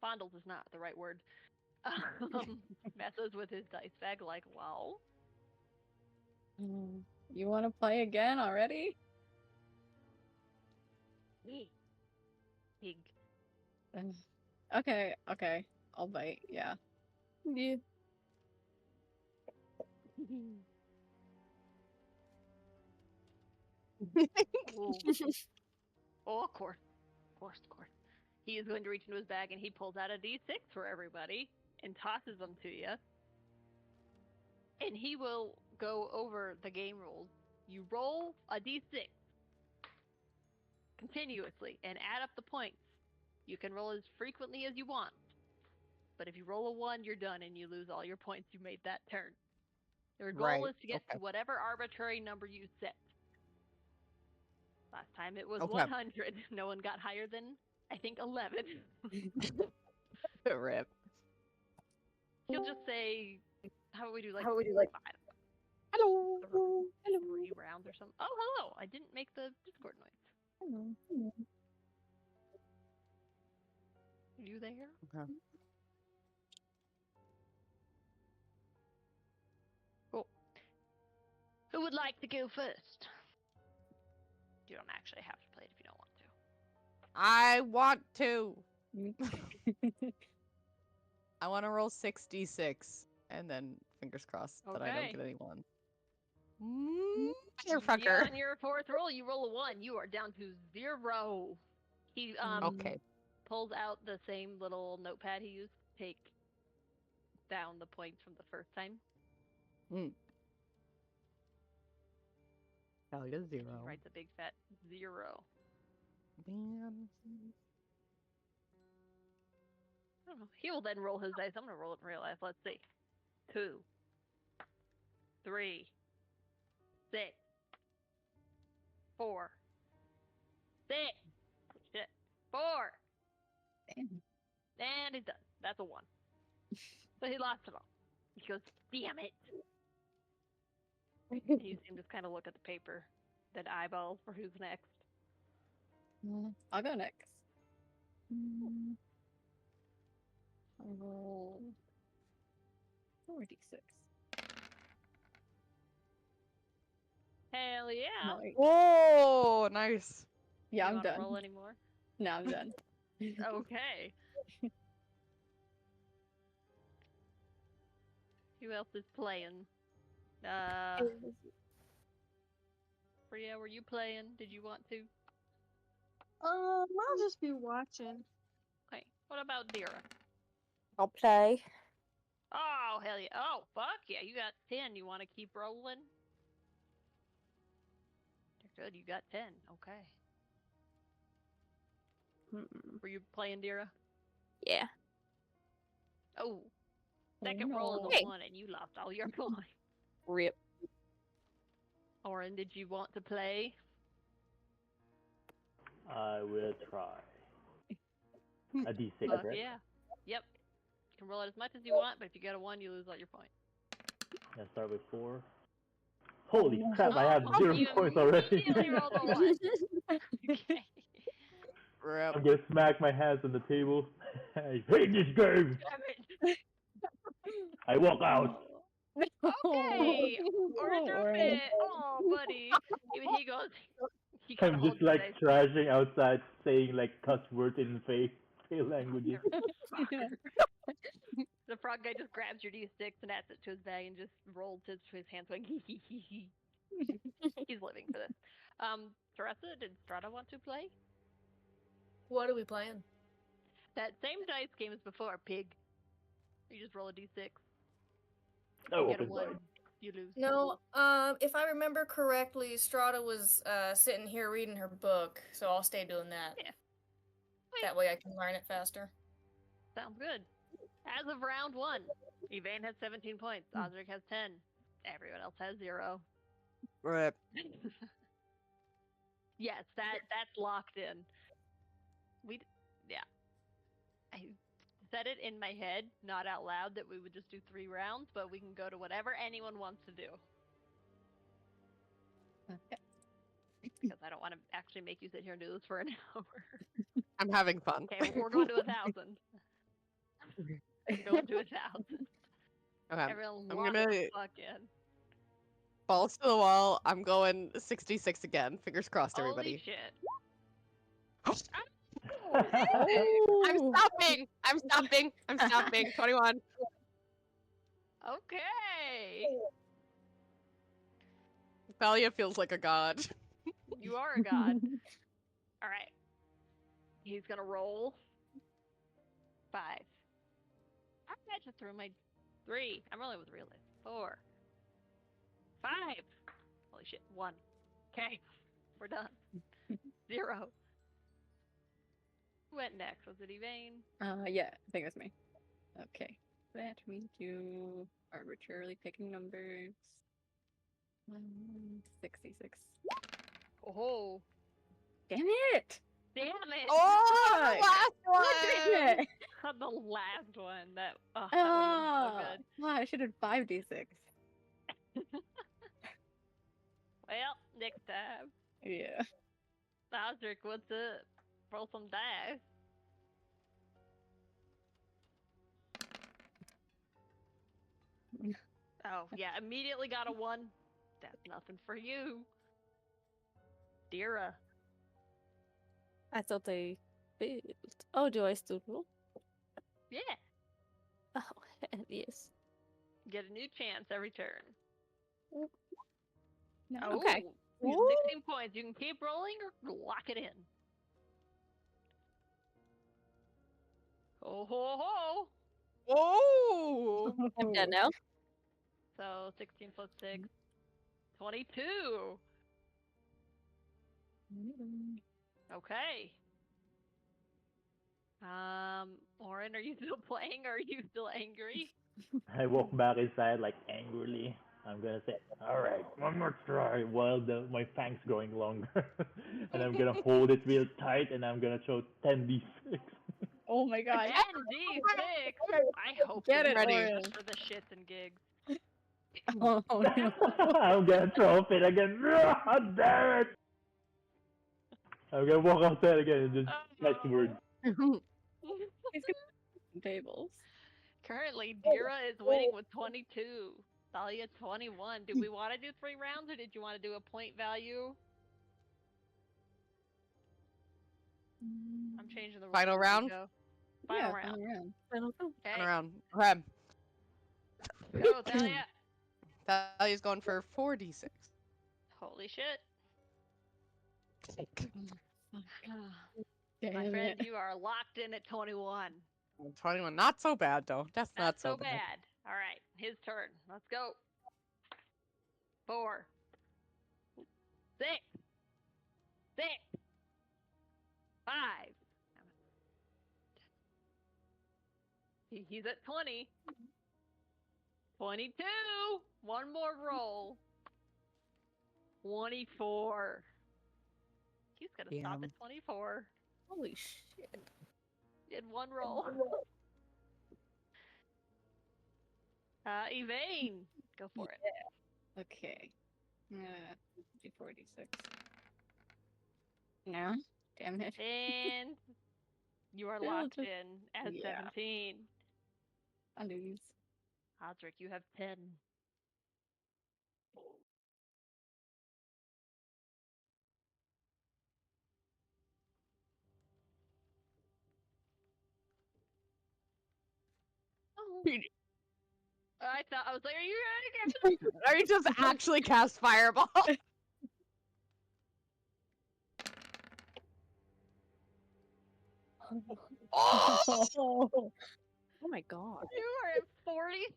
fondles is not the right word. Messes with his dice bag like, wow. You want to play again already? Pig. Okay, okay. I'll bite, yeah. Yeah. Oh, of course. Of course, of course. He is going to reach into his bag and he pulls out a d6 for everybody and tosses them to you. And he will go over the game rules. You roll a d6 continuously and add up the points. You can roll as frequently as you want. But if you roll a 1, you're done and you lose all your points you made that turn. Your goal Right, is to get to whatever arbitrary number you set. Last time it was Okay. 100. No one got higher than, I think, 11. Rip. He'll just say, how would we do like 5? Hello. Hello. 3 rounds or something. Oh, hello. I didn't make the Discord noise. Hello. Are you there? Okay. Cool. Who would like to go first? You don't actually have to play it if you don't want to. I want to. I want to roll 6d6 and then fingers crossed that I don't Okay. get any ones. Yeah, Motherfucker. on your 4th roll, you roll a 1. You are down to 0. He Okay. pulls out the same little notepad he used to take down the points from the first time. Hell yeah, 0. He writes a big fat 0. Man. I don't know. He will then roll his dice. I'm gonna roll it in real life. Let's see. 2, 3, 6, 4, 6. Shit. 4. Damn. And he's done. That's a 1. So he lost it all. He goes, damn it. And you see him just kind of look at the paper, then eyeballs for who's next. I'll go next. I'll roll 4d6. Hell yeah. Nice. Whoa, nice. Yeah, You I'm wanna done. roll anymore? No, I'm done. Okay. Who else is playing? Priya, were you playing? Did you want to? I'll just be watching. Okay. What about Dira? I'll play. Oh, hell yeah. Oh, fuck yeah. You got 10. You want to keep rolling? You're good. You got 10. Okay. Were you playing Dira? Yeah. Oh. Second roll is no. a Hey. 1 and you lost all your points. Rip. Oren, did you want to play? I will try. A D6, Fuck right? yeah. Yep. You can roll it as much as you want, but if you get a 1, you lose all your points. Let's start with 4. Holy crap, I have Oh, 0 you points already. immediately rolled a 1. Okay. Rip. I'm gonna smack my hands on the table. I hate this game! Damn it. I walk out. Okay. Orange Orange. it. Oh, buddy. Even he goes. He kind I'm of just holds his like face. thrashing outside, saying like cuss words in fail languages. Fucker. The frog guy just grabs your D6 and adds it to his bag and just rolls it to his hands like hee. He's living for this. Teresa, did Strata want to play? What are we playing? That same dice game as before, pig. You just roll a D6. Oh, You get a open 1. side. You lose. No, if I remember correctly, Strata was sitting here reading her book, so I'll stay doing that. Yeah. That way I can learn it faster. Sounds good. As of round 1, Evane has 17 points. Osric has 10. Everyone else has 0. Rip. Yes, that's locked in. I said it in my head, not out loud, that we would just do 3 rounds, but we can go to whatever anyone wants to do. Okay. Because I don't want to actually make you sit here and do this for an hour. I'm having fun. Okay, we're going to 1,000. Going to 1,000. Okay. Everyone I'm lock gonna the fuck in. balls to the wall. I'm going 66 again. Fingers crossed, Holy everybody. shit. I'm stopping. I'm stopping. I'm stopping. 21. Okay. Thalia feels like a god. You are a god. Alright. He's gonna roll. 5. I just threw my 3. I'm rolling with real dice. 4. 5. Holy shit. 1. Okay. We're done. 0. Who went next? Was it Evane? Yeah, I think it was me. Okay. Let me do arbitrarily picking numbers. 66. Oh. Damn it! Damn it! Oh, last Damn one. it! The last one. That would have been so good. Wow, I should have 5d6. Well, next time. Yeah. Osric, what's up? Roll some dice. Oh, yeah, immediately got a 1. That's nothing for you. Dira. I thought they failed. Oh, do I still roll? Yeah. Oh, yes. Get a new chance every turn. No. Oh, Okay. you Ooh. 16 points. You can keep rolling or lock it in. Ho ho ho! Oh. I'm dead now. So 16 plus 6. 22! Okay. Oren, are you still playing or are you still angry? I walk back inside like angrily. I'm gonna say, alright, one more try while my fang's growing longer. And I'm gonna hold it real tight and I'm gonna throw 10d6. Oh my god. 10d6! I hope Get this it, is Oren. just for the shits and gigs. Oh no. I'm gonna throw it again. Damn it! I'm gonna walk outside again and just catch words. Tables. Currently, Dira is winning with 22. Thalia 21. Do we want to do 3 rounds or did you want to do a point value? I'm changing the rules. Final as we round? go. Final round. Final round. I don't know. Okay, Turn around. Okay. go Thalia. Thalia's going for 4d6. Holy shit. My Damn friend, it. you are locked in at 21. 21. Not so bad though. That's Not not so bad. All right, his turn. Let's go. 4, 6, 6, 5. He's at 20. 22. One more roll. 24. He's gonna stop Damn. at 24. Holy shit. In one roll. Evane, go for it. Okay. 46. No. Damn it. And you are Still locked just- in at yeah. 17. I lose. Osric, you have 10. Oh. I was like, are you ready? Are you just actually cast fireball? Oh! Oh my god. You are at 47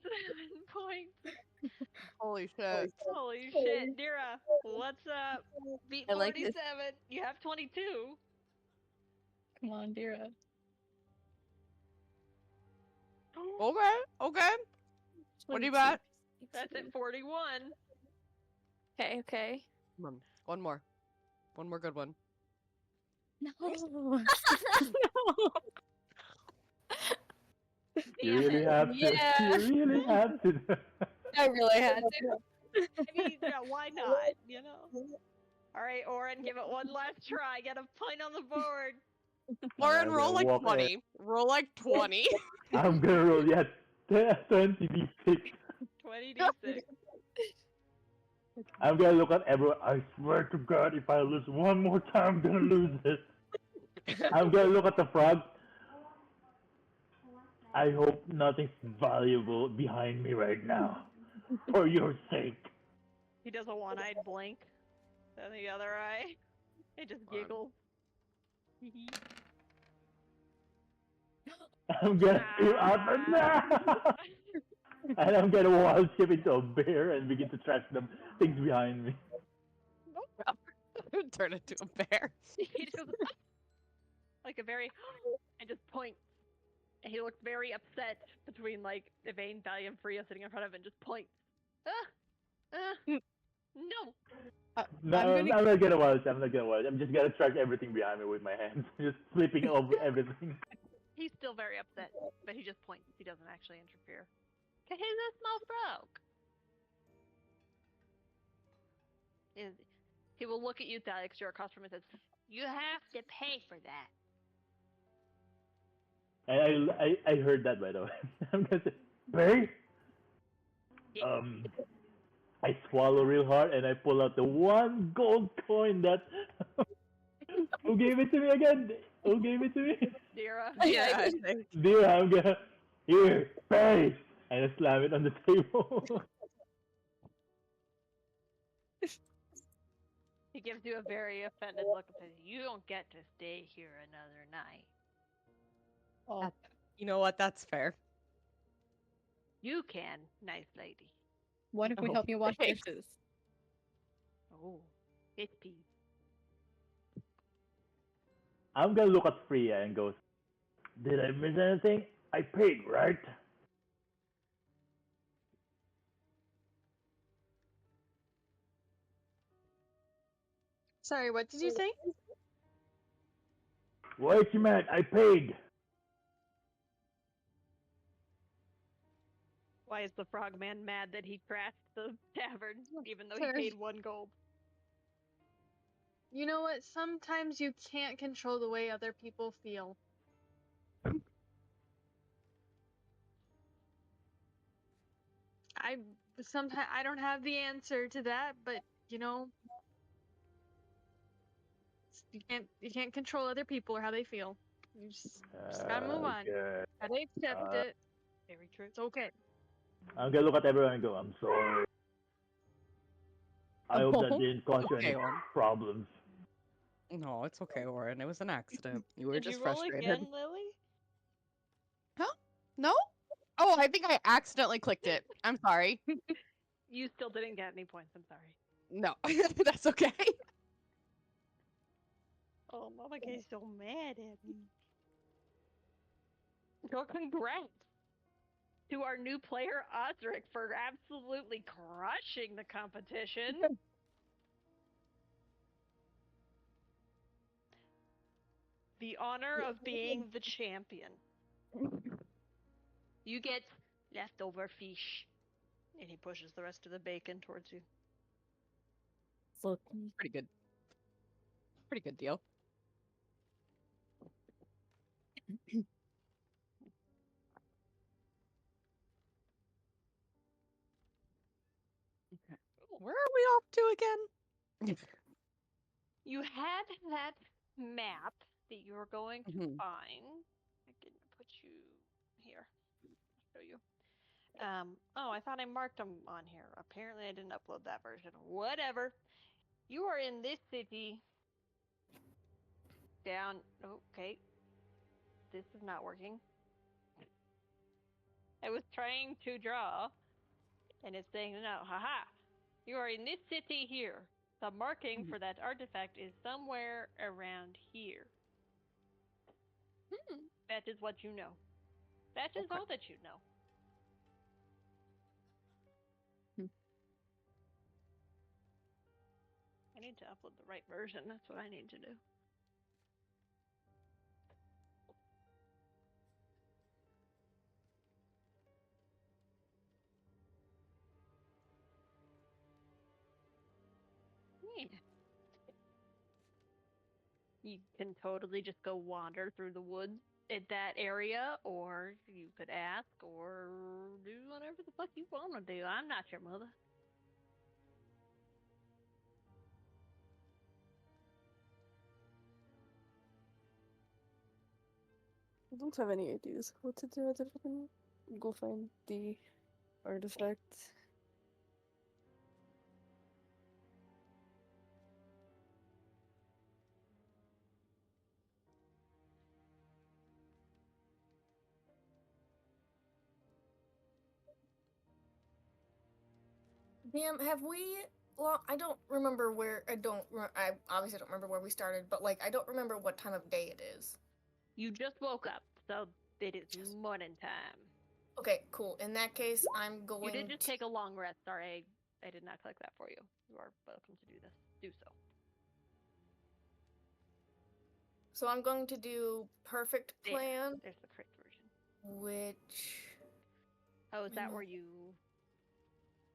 points. Holy shit. Holy shit, Nira, what's up? Beat I like this. 47. You have 22. Come on, Dira. Okay, okay. What do you got? That's at 41. Okay, okay. Come on, one more. One more good one. No. You really have to. Yeah. You really have to. I really had to. I mean, yeah, why not? You know. All right, Oren, give it one last try. Get a point on the board. Lauren, I'm roll gonna like walk 20. Roll like 20. I'm gonna roll 20d6. 20d6. I'm gonna look at everyone. I swear to God, if I lose one more time, I'm gonna lose this. I'm gonna look at the frog. I hope nothing's valuable behind me right now. For your sake. He does a one-eyed blink. Then the other eye. He just giggles. I'm gonna scream out the no! And I'm gonna wild shape into a bear and begin to trash the things behind me. Turn into a bear. He just goes like a very and just points. And he looks very upset between like Evane, Dahlia, and Freya sitting in front of him and just points. No. No, I'm not gonna wild shape. I'm not gonna wild shape. I'm just gonna trash everything behind me with my hands. Just flipping over everything. He's still very upset, but he just points. He doesn't actually interfere. Cause he's a small frog. He will look at you, Dahlia, because you're across from him and says, "You have to pay for that." And I heard that, by the way. I'm gonna say, Barry? Yeah. I swallow real hard and I pull out the one gold coin that. Who gave it to me again? Who gave it to me? Dira. Yeah, I think. Dear, I'm gonna. Here, pay! And I slam it on the table. He gives you a very offended look and says, "You don't get to stay here another night. Oh, You know what? That's fair. You can, nice lady." what if we Oh, help you wash thanks. dishes? Oh, it's peas. I'm gonna look at Freya and goes, did I miss anything? I paid, right? Sorry, what did you say? What you mad? I paid. Why is the frogman mad that he crashed the tavern, even though he Sorry. paid 1 gold? You know what? Sometimes you can't control the way other people feel. Sometimes I don't have the answer to that, but you know, you can't control other people or how they feel. You just gotta move on. Okay. Gotta accept it. Very true. It's okay. I'm gonna look at everyone and go, I'm sorry. I hope that didn't cause you any Okay, one. problems. No, it's okay, Warren. It was an accident. You were Did just you roll frustrated. again, Lily? Huh? No? Oh, I think I accidentally clicked it. I'm sorry. You still didn't get any points. I'm sorry. No, that's okay. Oh, Mama gets so mad at me. So congrats to our new player, Osric, for absolutely crushing the competition. The honor of being the champion. You get leftover fish. And he pushes the rest of the bacon towards you. Look, Pretty good. Pretty good deal. Okay. Where are we off to again? You had that map that you were going to Mhm. find. I can put you here. I'll show you. Oh, I thought I marked them on here. Apparently, I didn't upload that version. Whatever. You are in this city. Down. Okay. This is not working. I was trying to draw, and it's saying no. Haha. You are in this city here. The marking for that artifact is somewhere around here. That is what you know. That is Okay. all that you know. I need to upload the right version. That's what I need to do. Yeah. You can totally just go wander through the woods at that area, or you could ask, or do whatever the fuck you want to do. I'm not your mother. I don't have any ideas what to do other than go find the artifact. DM, have we? Well, I don't remember where. I obviously don't remember where we started, but like I don't remember what time of day it is. You just woke up, so it is morning time. Okay, cool. In that case, I'm going. You did just take a long rest. Sorry, I did not click that for you. You are welcome to do this. Do so. So I'm going to do perfect plan, There's the correct version. which. Oh, is that where you?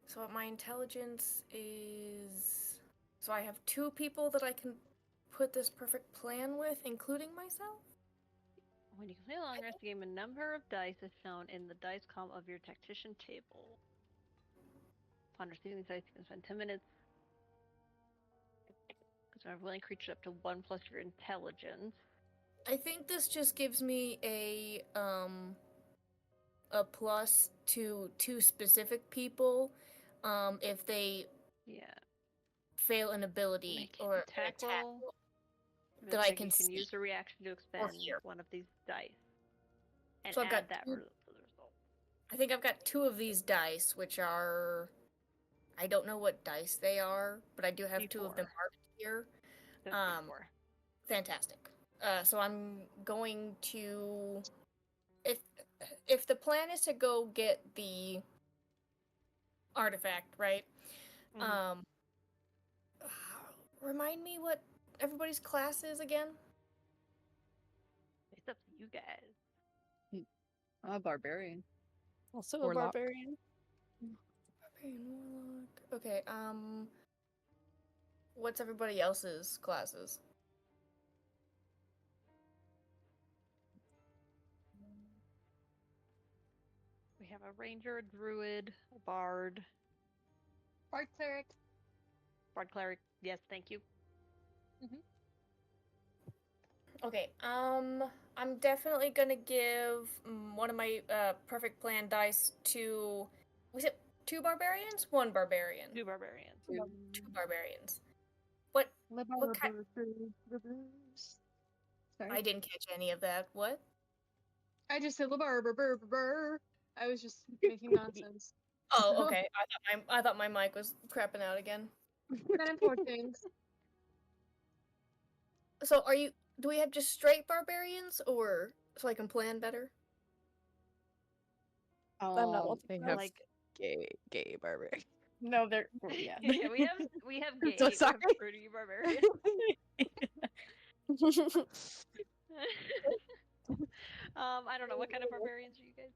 So my intelligence is. So I have 2 people that I can put this perfect plan with, including myself. When you complete a long rest game, a number of dice is shown in the dice column of your tactician table. Upon receiving these dice, you can spend 10 minutes. Because I'm willing creature up to 1 plus your intelligence. I think this just gives me a plus to 2 specific people, if they fail an ability Make or attack an attack roll. that I can You can see. use a reaction to expend here. one of these dice. And So I've add got that 2 to the result. I think I've got 2 of these dice, which are. I don't know what dice they are, but I do have 2 of them marked here. Fantastic. So I'm going to. If the plan is to go get the artifact, right? Remind me what everybody's class is again? It's up to you guys. A barbarian. Also a Warlock. barbarian. Barbarian warlock. Okay, what's everybody else's classes? We have a ranger, a druid, a bard. Bard cleric. Bard cleric. Yes, thank you. Okay, I'm definitely gonna give one of my perfect plan dice to. Was it 2 barbarians? 1 barbarian. 2 barbarians. 2 barbarians. What What kind? Sorry. I didn't catch any of that. What? I just said burr. I was just making nonsense. Oh, So, okay. I thought my mic was crapping out again. not important. So are you? Do we have just straight barbarians, or so I can plan better? I'm not looking They for have Like, gay barbarian. No, they're yeah. yeah, we have I'm gay, so we have sorry. fruity barbarian. I don't know what kind of barbarians are you guys.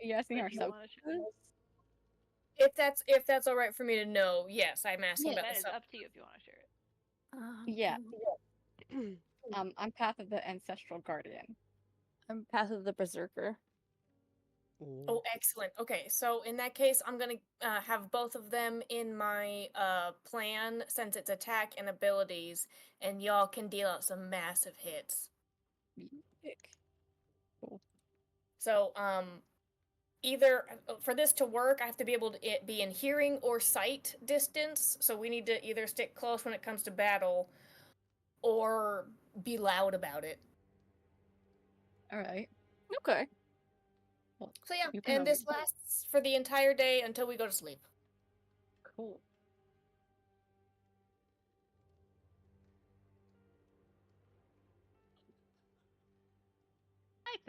You asking If you ourselves? want to share. If that's all right for me to know, yes, I'm asking about That the is sub. up to you if you want to share it. Yeah. I'm Path of the Ancestral Guardian. I'm Path of the Berserker. Oh, excellent. Okay, so in that case, I'm gonna have both of them in my plan since it's attack and abilities, and y'all can deal out some massive hits. So either for this to work, I have to be able to be in hearing or sight distance. So we need to either stick close when it comes to battle, or be loud about it. All right. Okay. Well, So yeah, you can and this always- lasts for the entire day until we go to sleep. Cool.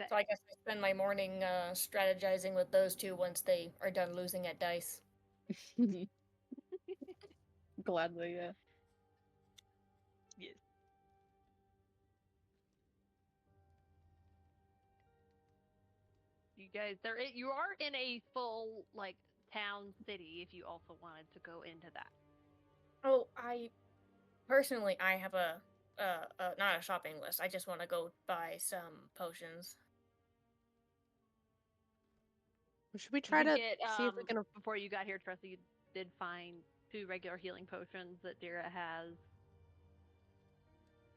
So I guess I spend my morning strategizing with those two once they are done losing at dice. Gladly, yeah. Yes. You guys, you are in a full like town city. If you also wanted to go into that. Oh, I personally I have a not a shopping list. I just want to go buy some potions. Should we You try did to get see if we can? before you got here, Tressa, you did find 2 regular healing potions that Dira has.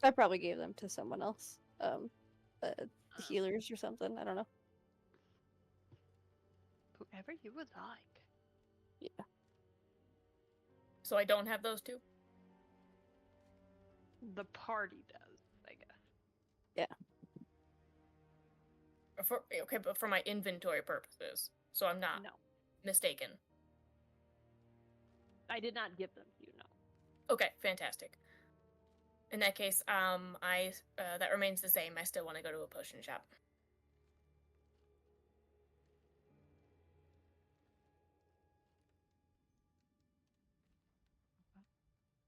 I probably gave them to someone else. Healers or something. I don't know. Whoever you would like. Yeah. So I don't have those two. The party does, I guess. Okay, but for my inventory purposes, so I'm not No, mistaken. I did not give them to you. No. Okay, fantastic. In that case, I that remains the same. I still want to go to a potion shop.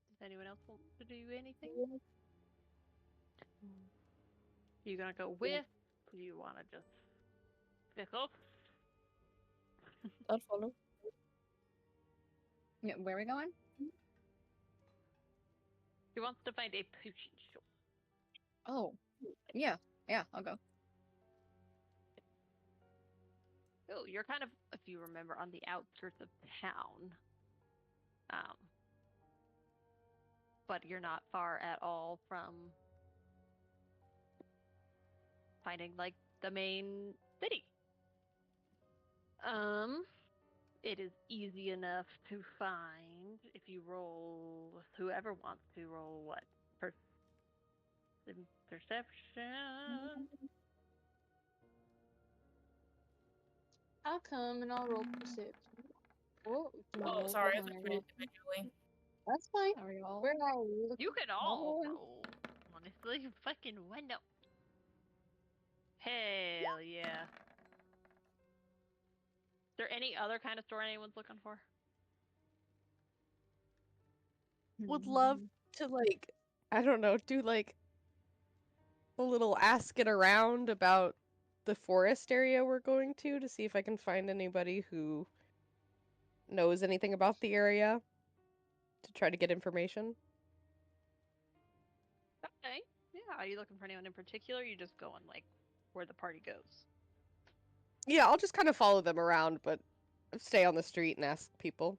Does anyone else want to do anything? You gonna go with? Do you want to just pick up? I'll follow. Yeah, where are we going? He wants to find a potion shop. Oh, yeah, I'll go. Oh, you're kind of, if you remember, on the outskirts of town. But you're not far at all from finding like the main city. It is easy enough to find if you roll. Whoever wants to roll what? Perception. I'll come and I'll roll perception. Oh, Oh, sorry, I thought you meant individually. That's fine. Are we all? Where are you? You can all Oh. roll. Honestly, fucking why not? Hell yeah. Is there any other kind of store anyone's looking for? Would love to like, I don't know, do like a little asking around about the forest area we're going to see if I can find anybody who knows anything about the area to try to get information. Okay. Yeah. Are you looking for anyone in particular? Or are you just going like where the party goes? Yeah, I'll just kind of follow them around, but stay on the street and ask people.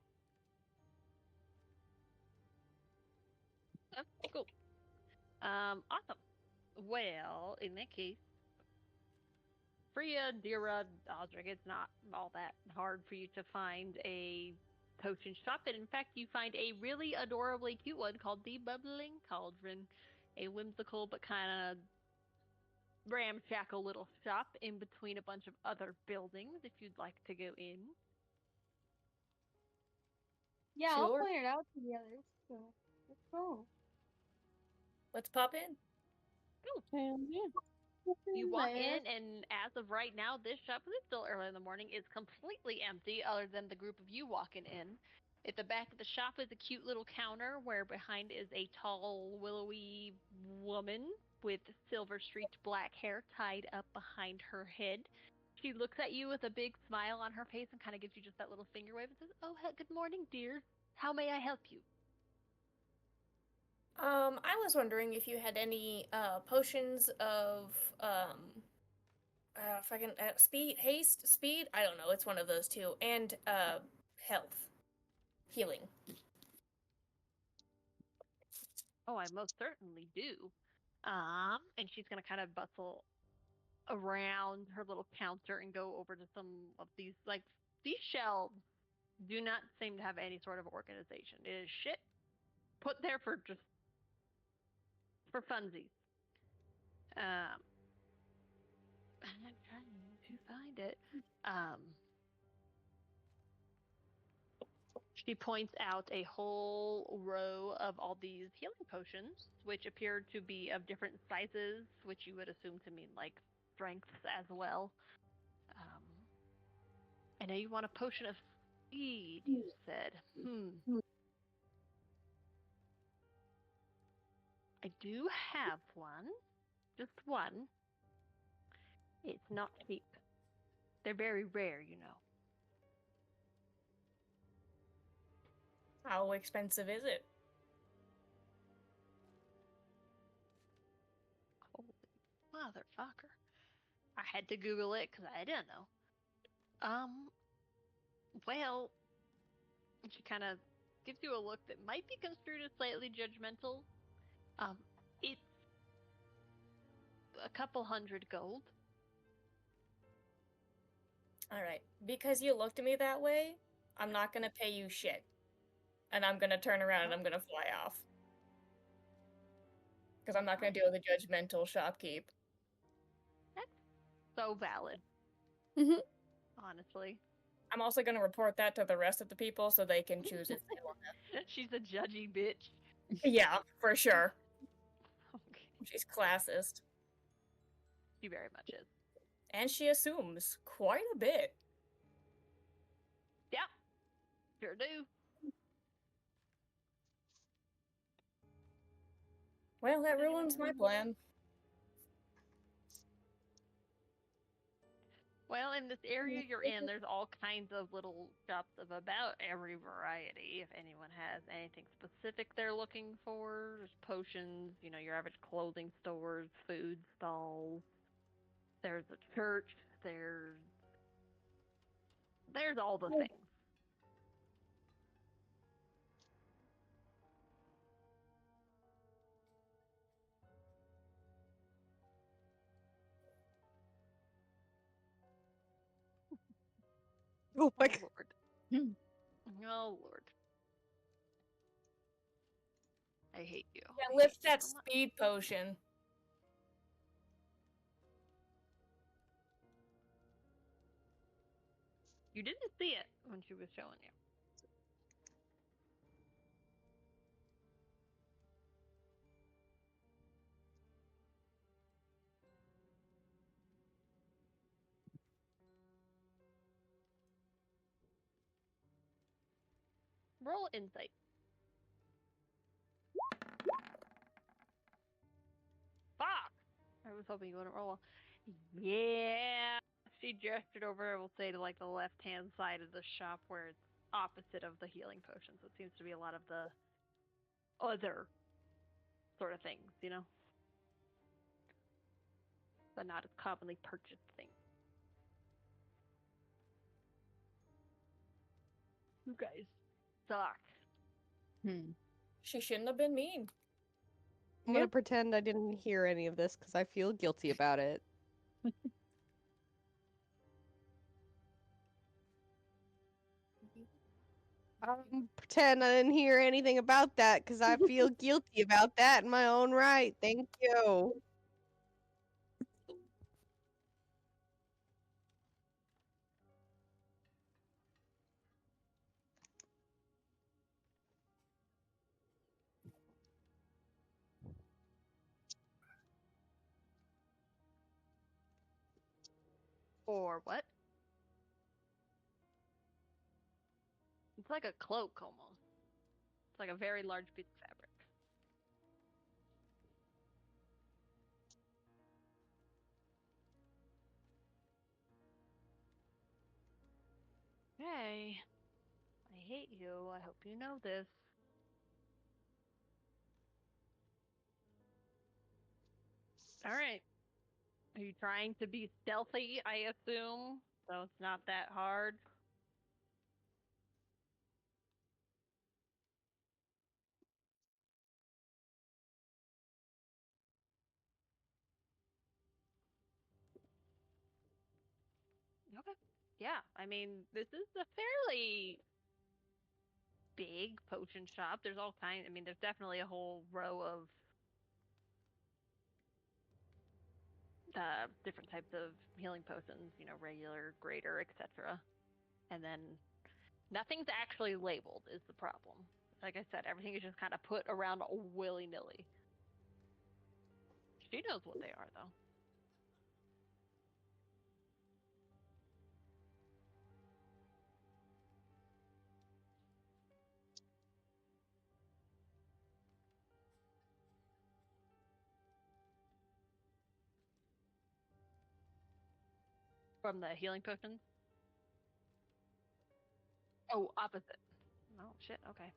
Cool. Awesome. Well, in that case, Freya, Dira, Osric, it's not all that hard for you to find a potion shop, and in fact, you find a really adorably cute one called the Bubbling Cauldron, a whimsical but kind of ramshackle little shop in between a bunch of other buildings. If you'd like to go in. Yeah, I'll Sure. point it out to the others. So let's go. Let's pop in. You walk There. in, and as of right now, this shop, because it's still early in the morning, is completely empty other than the group of you walking in. At the back of the shop is a cute little counter where behind is a tall, willowy woman with silver streaked black hair tied up behind her head. She looks at you with a big smile on her face and kind of gives you just that little finger wave and says, "Oh, good morning, dear. How may I help you?" I was wondering if you had any potions of fucking speed. I don't know. It's one of those two, and health, healing. Oh, I most certainly do. And she's gonna kind of bustle around her little counter and go over to some of these, like, these shelves do not seem to have any sort of organization. It is shit put there for just for funsies. I'm trying to find it. She points out a whole row of all these healing potions, which appear to be of different sizes, which you would assume to mean like strengths as well. I know you want a potion of speed, you said. I do have one. Just one. It's not cheap. They're very rare, you know. How expensive is it? Holy motherfucker. I had to Google it because I didn't know. Well, she kind of gives you a look that might be construed as slightly judgmental. It's a couple hundred gold. All right. Because you looked at me that way, I'm not gonna pay you shit, and I'm gonna turn around and I'm gonna fly off. Because I'm not gonna deal with a judgmental shopkeep. That's so valid. Mhm. Honestly. I'm also gonna report that to the rest of the people so they can choose if they want to. She's a judgy bitch. Yeah, for sure. Okay. She's classist. She very much is. And she assumes quite a bit. Yeah. Sure do. Well, that ruins my plan. Well, in this area you're in, there's all kinds of little shops of about every variety. If anyone has anything specific they're looking for, there's potions, your average clothing stores, food stalls. There's a church. There's all the things. Oh my Oh god. Lord. Oh Lord. I hate you. Yeah, I lift hate you that so much. speed potion. You didn't see it when she was showing you. Roll insight. Fuck! I was hoping you wouldn't roll. Yeah. She gestured over, we'll say, to like the left-hand side of the shop where it's opposite of the healing potion. So it seems to be a lot of the other sort of things, but not as commonly purchased things. You guys suck. She shouldn't have been mean. I'm gonna pretend I didn't hear any of this because I feel guilty about it. pretend I didn't hear anything about that because I feel guilty about that in my own right. Thank you. Or what? It's like a cloak almost. It's like a very large piece of fabric. Hey, I hate you. I hope you know this. All right. Are you trying to be stealthy, I assume? So it's not that hard. Okay. Yeah, I mean, this is a fairly big potion shop. There's all kinds. I mean, there's definitely a whole row of different types of healing potions. You know, regular, greater, etc. And then nothing's actually labeled is the problem. Like I said, everything is just kind of put around willy nilly. She knows what they are, though. From the healing potions? Oh, opposite. Oh, shit, okay.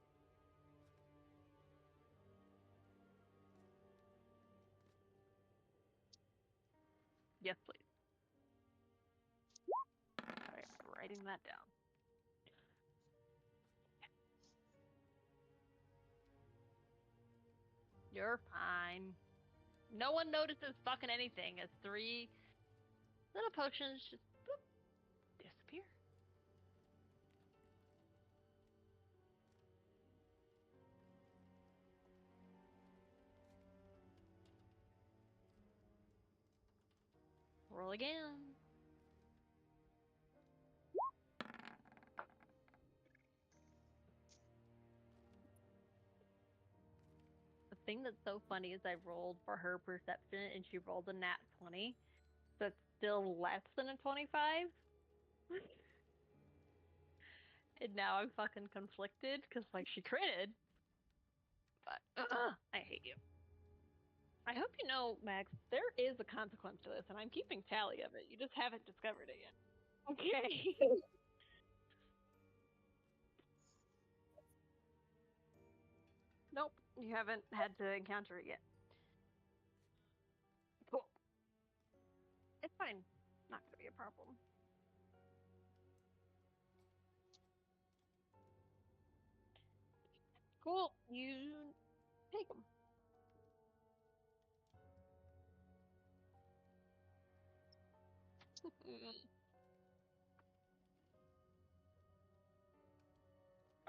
Yes, please. Alright, writing that down. You're fine. No one notices fucking anything as 3 little potions just boop, disappear. Roll again. The thing that's so funny is I rolled for her perception and she rolled a nat 20. So it's still less than a 25. And now I'm fucking conflicted because, like, she critted. But, I hate you. I hope you know, Max, there is a consequence to this, and I'm keeping tally of it. You just haven't discovered it yet. Okay. Nope, you haven't had to encounter it yet. Cool. It's fine. Not gonna be a problem. Cool. You take them.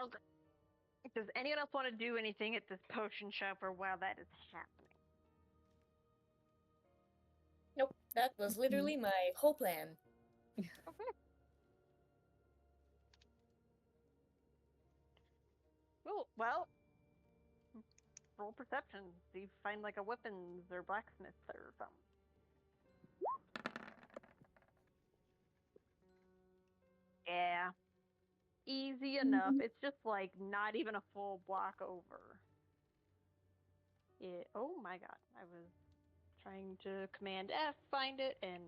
Okay. Does anyone else want to do anything at this potion shop or while that is happening? Nope, that was literally my whole plan. Okay. Cool. Well, roll perception. See if you find like a weapons or blacksmith or something. Yeah. Easy enough. It's just like not even a full block over. Oh my god. I was trying to command F, find it, and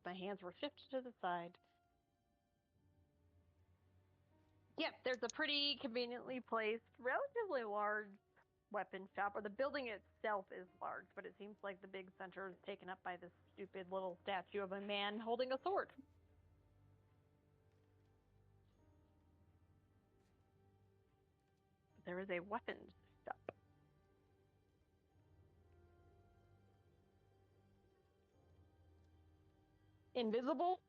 my hands were shifted to the side. Yep, there's a pretty conveniently placed, relatively large weapon shop, or the building itself is large, but it seems like the big center is taken up by this stupid little statue of a man holding a sword. There is a weapons shop. Invisible?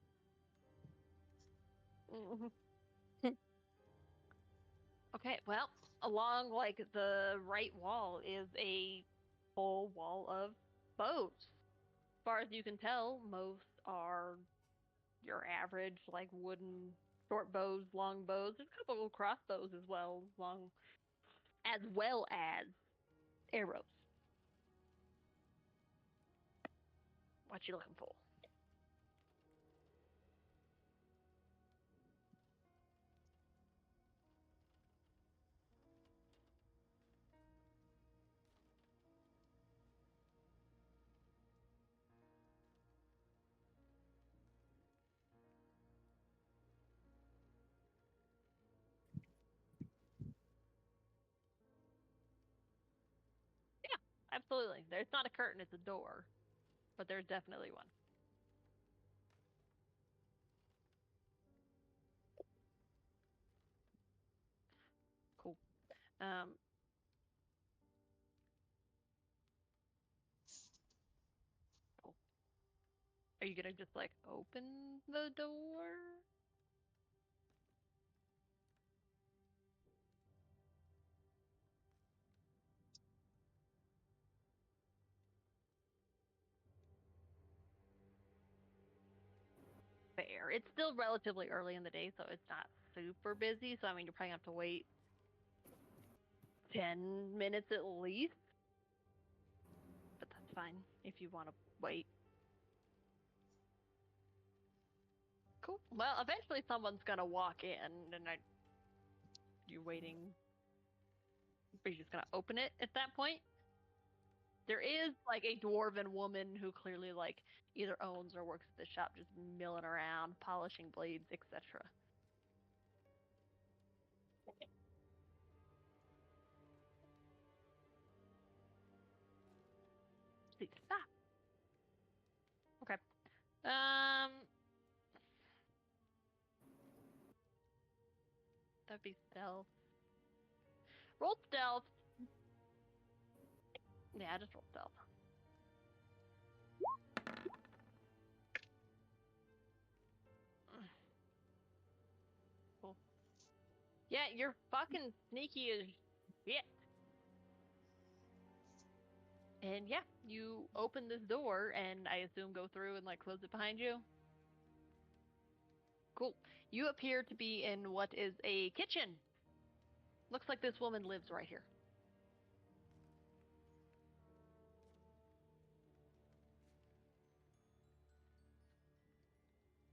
Okay, well, along like the right wall is a full wall of bows. As far as you can tell, most are your average like wooden short bows, long bows. There's a couple of crossbows as well, as well as arrows. What you looking for? Yeah, absolutely. There's not a curtain, it's a door. But there's definitely one. Cool. Um, cool. Are you gonna just like open the door? Fair. It's still relatively early in the day, so it's not super busy. So I mean, you're probably gonna have to wait 10 minutes at least. But that's fine if you want to wait. Cool. Well, eventually someone's gonna walk in, and you waiting. Are you just gonna open it at that point? There is like a dwarven woman who clearly like either owns or works at the shop, just milling around, polishing blades, etc. Please stop. Okay. That'd be stealth. Roll stealth. Yeah, just roll stealth. Cool. Yeah, you're fucking sneaky as shit. And yeah, you open this door and I assume go through and like close it behind you. Cool. You appear to be in what is a kitchen. Looks like this woman lives right here.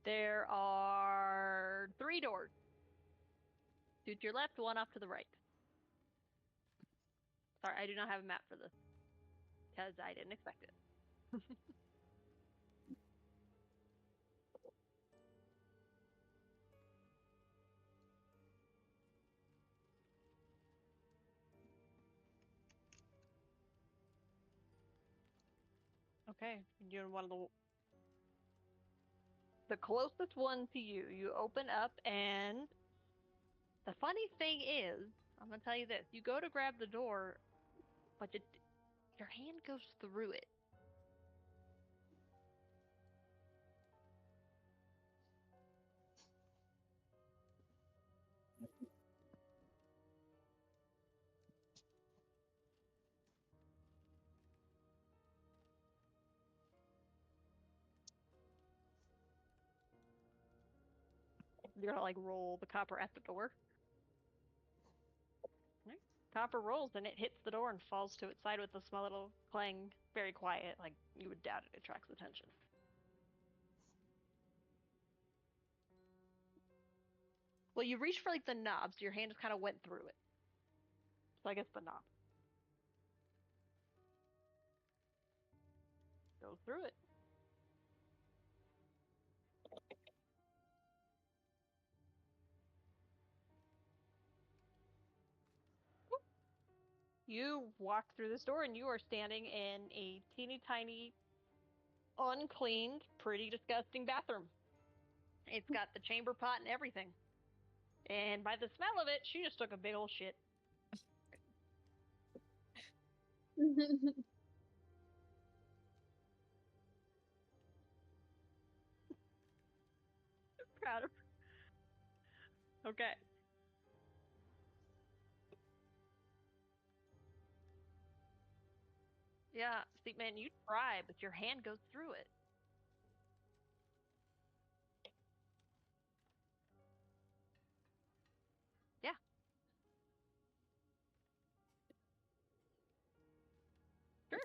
There are 3 doors. 2 to your left, 1 off to the right. Sorry, I do not have a map for this. Because I didn't expect it. Okay, you're in one of the closest one to you. You open up, and the funny thing is, I'm gonna tell you this: you go to grab the door, but your hand goes through it. You're gonna like roll the copper at the door. Right. Copper rolls, and it hits the door and falls to its side with a small little clang. Very quiet, like you would doubt it attracts attention. Well, you reach for like the knob, so your hand just kind of went through it. So I guess the knob. Go through it. You walk through this door and you are standing in a teeny tiny, uncleaned, pretty disgusting bathroom. It's got the chamber pot and everything. And by the smell of it, she just took a big old shit. Proud of her. Okay. Yeah, see, man, you try, but your hand goes through it. Yeah. Sure.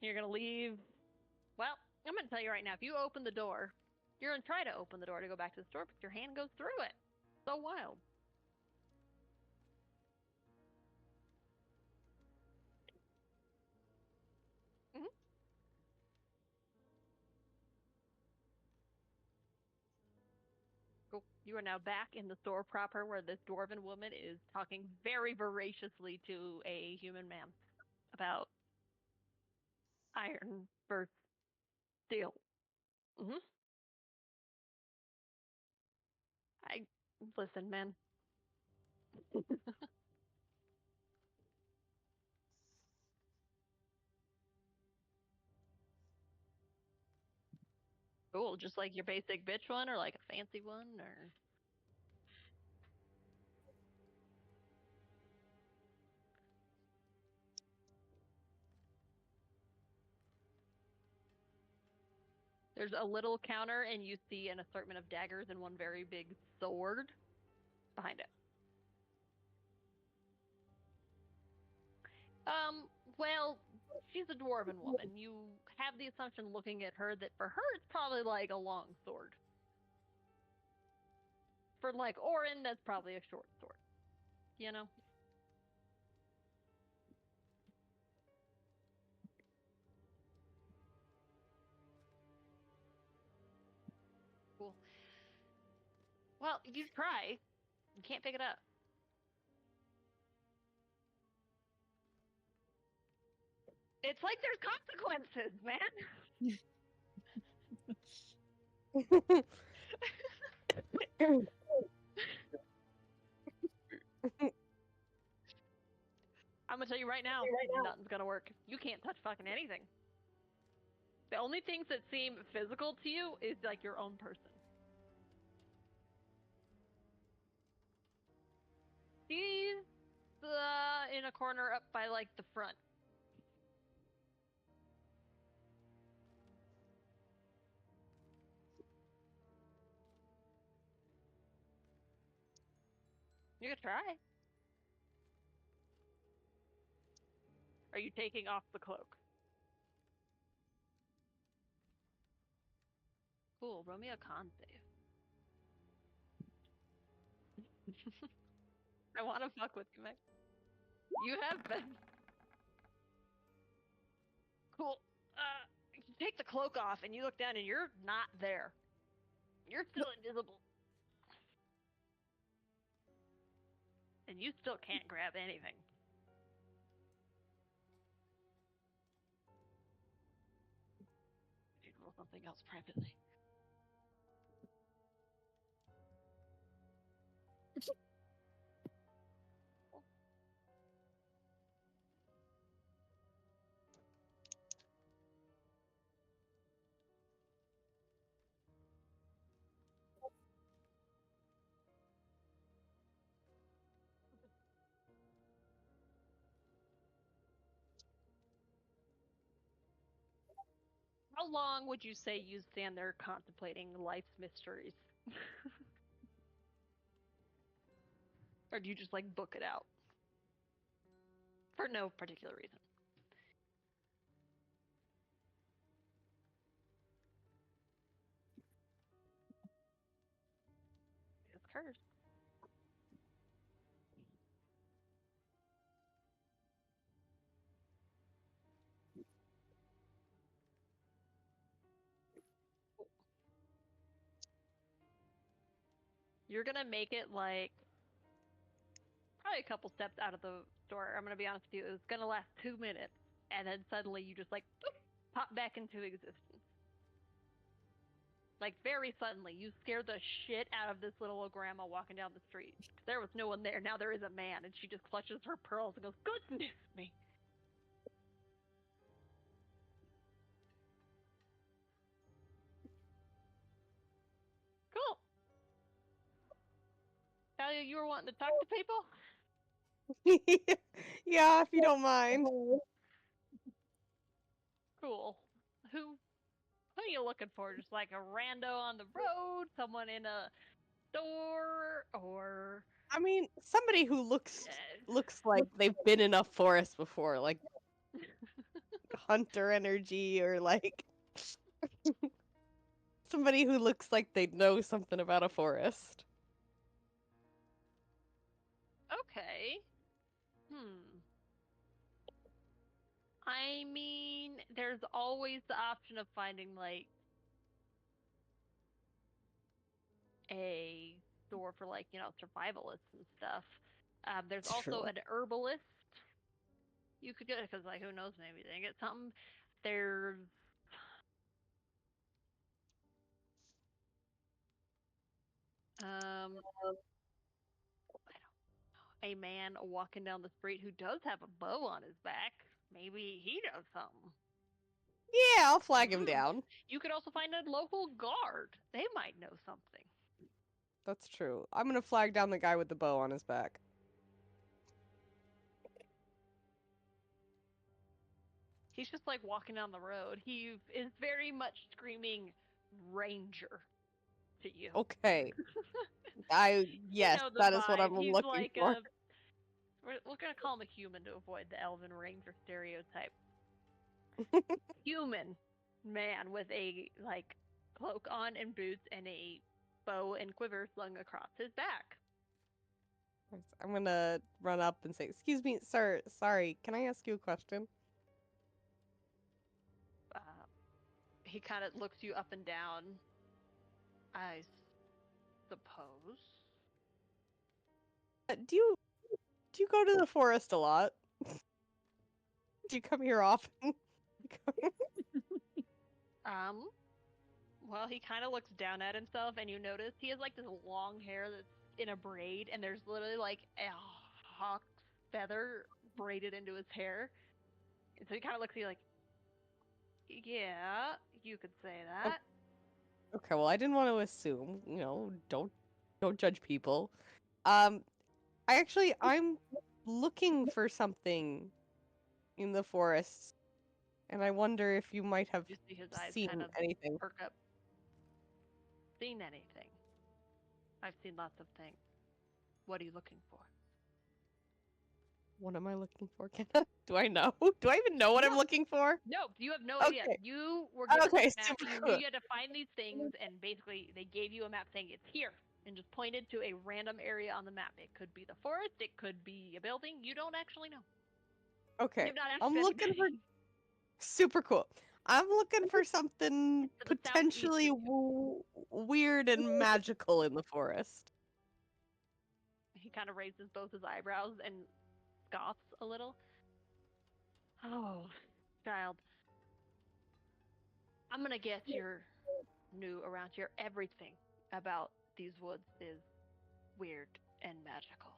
You're gonna leave. Well, I'm gonna tell you right now, if you open the door, you're gonna try to open the door to go back to the store, but your hand goes through it. So wild. Mhm. Cool. You are now back in the store proper where this dwarven woman is talking very voraciously to a human man about iron versus steel. Hmm. I listen, man. Cool, just like your basic bitch one, or like a fancy one, or there's a little counter, and you see an assortment of daggers and one very big sword behind it. Well, she's a dwarven woman. You have the assumption looking at her that for her it's probably like a long sword. For like Orin, that's probably a short sword. You know? Cool. Well, you try. You can't pick it up. It's like there's consequences, man. I'm gonna tell you right now, nothing's gonna work. You can't touch fucking anything. The only things that seem physical to you is like your own person. She's in a corner up by like the front. You could try. Are you taking off the cloak? Cool. Roll me a con save. I want to fuck with you, Meg. You have been. Cool. You take the cloak off and you look down and you're not there. You're still invisible. And you still can't grab anything. You roll something else privately. How long would you say you stand there contemplating life's mysteries? Or do you just like book it out? For no particular reason. It's cursed. You're gonna make it like probably a couple steps out of the store. I'm gonna be honest with you. It's gonna last 2 minutes, and then suddenly you just like boop, pop back into existence. Like very suddenly, you scare the shit out of this little old grandma walking down the street. There was no one there. Now there is a man, and she just clutches her pearls and goes, "Goodness me!" Thalia, you were wanting to talk to people? Yeah, if you don't mind. Cool. Who are you looking for? Just like a rando on the road, someone in a store, or I mean, somebody who looks uh, like they've been in a forest before, like hunter energy, or like somebody who looks like they know something about a forest. okay. I mean, there's always the option of finding like a store for like, survivalists and stuff. There's It's also true. an herbalist you could get because like who knows, maybe they get something. There's I don't know, a man walking down the street who does have a bow on his back. Maybe he does something. Yeah, I'll flag him down. You could also find a local guard. They might know something. That's true. I'm gonna flag down the guy with the bow on his back. He's just like walking down the road. He is very much screaming ranger to you. Okay. Yes, The that is what vibe. I'm He's looking like for. we're gonna call him a human to avoid the elven ranger stereotype. Human man with a like cloak on and boots and a bow and quiver slung across his back. I'm gonna run up and say, "Excuse me, sir. Sorry, can I ask you a question?" Uh, he kind of looks you up and down. I suppose. Do you go to the forest a lot? Do you come here often? Um, well, he kind of looks down at himself, and you notice he has like this long hair that's in a braid, and there's literally like a hawk's feather braided into his hair. And so he kind of looks at you like, yeah, you could say that. Okay, well, I didn't want to assume. Don't judge people. Um, I'm looking for something in the forest, and I wonder if you might have You see his eyes seen kind of anything. perk up. Seen anything? I've seen lots of things. What are you looking for? What am I looking for? Do I know? Do I even know what I'm No. looking for? No, you have no idea. Okay. You were given Okay, this map. super You cool. knew you had to find these things, and basically they gave you a map saying it's here, and just pointed to a random area on the map. It could be the forest. It could be a building. You don't actually know. Okay, You've not asked I'm looking for anybody. super cool. I'm looking for something To the southeast potentially of you. weird and magical in the forest. He kind of raises both his eyebrows and scoffs a little. Oh, child. I'm gonna guess you're new around here. Everything about these woods is weird and magical.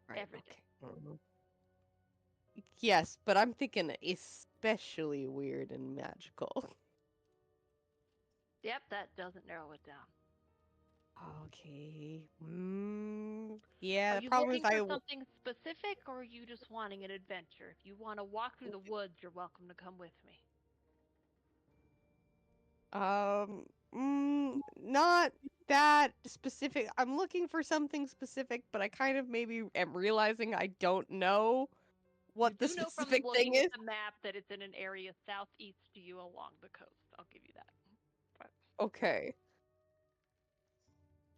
Right, Everything. okay. Yes, but I'm thinking especially weird and magical. Yep, that doesn't narrow it down. Okay. Yeah, Are the you problem is looking for something specific, or are you just wanting an adventure? If you want to walk through the woods, you're welcome to come with me. not that specific. I'm looking for something specific, but I kind of maybe am realizing I don't know what the You do know from specific thing looking is. at the map that it's in an area southeast to you along the coast. I'll give you that. But Okay.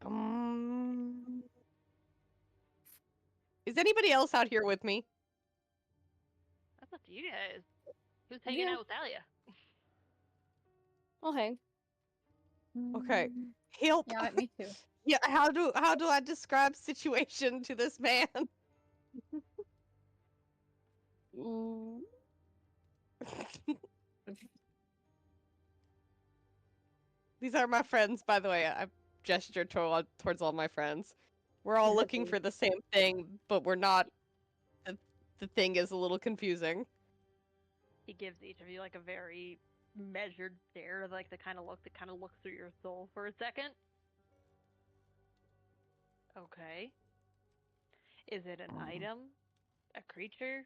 Um, is anybody else out here with me? that's up to you guys. Who's hanging Yeah. out with Alia? I'll hang. Okay. Help. Yeah, me too. Yeah, how do I describe situation to this man? Mm, These are my friends, by the way. I gesture towards all my friends. We're all looking for the same thing, but we're not. The thing is a little confusing. He gives each of you like a very measured stare, like the kind of look that kind of looks through your soul for a second. Okay. Is it an item? A creature?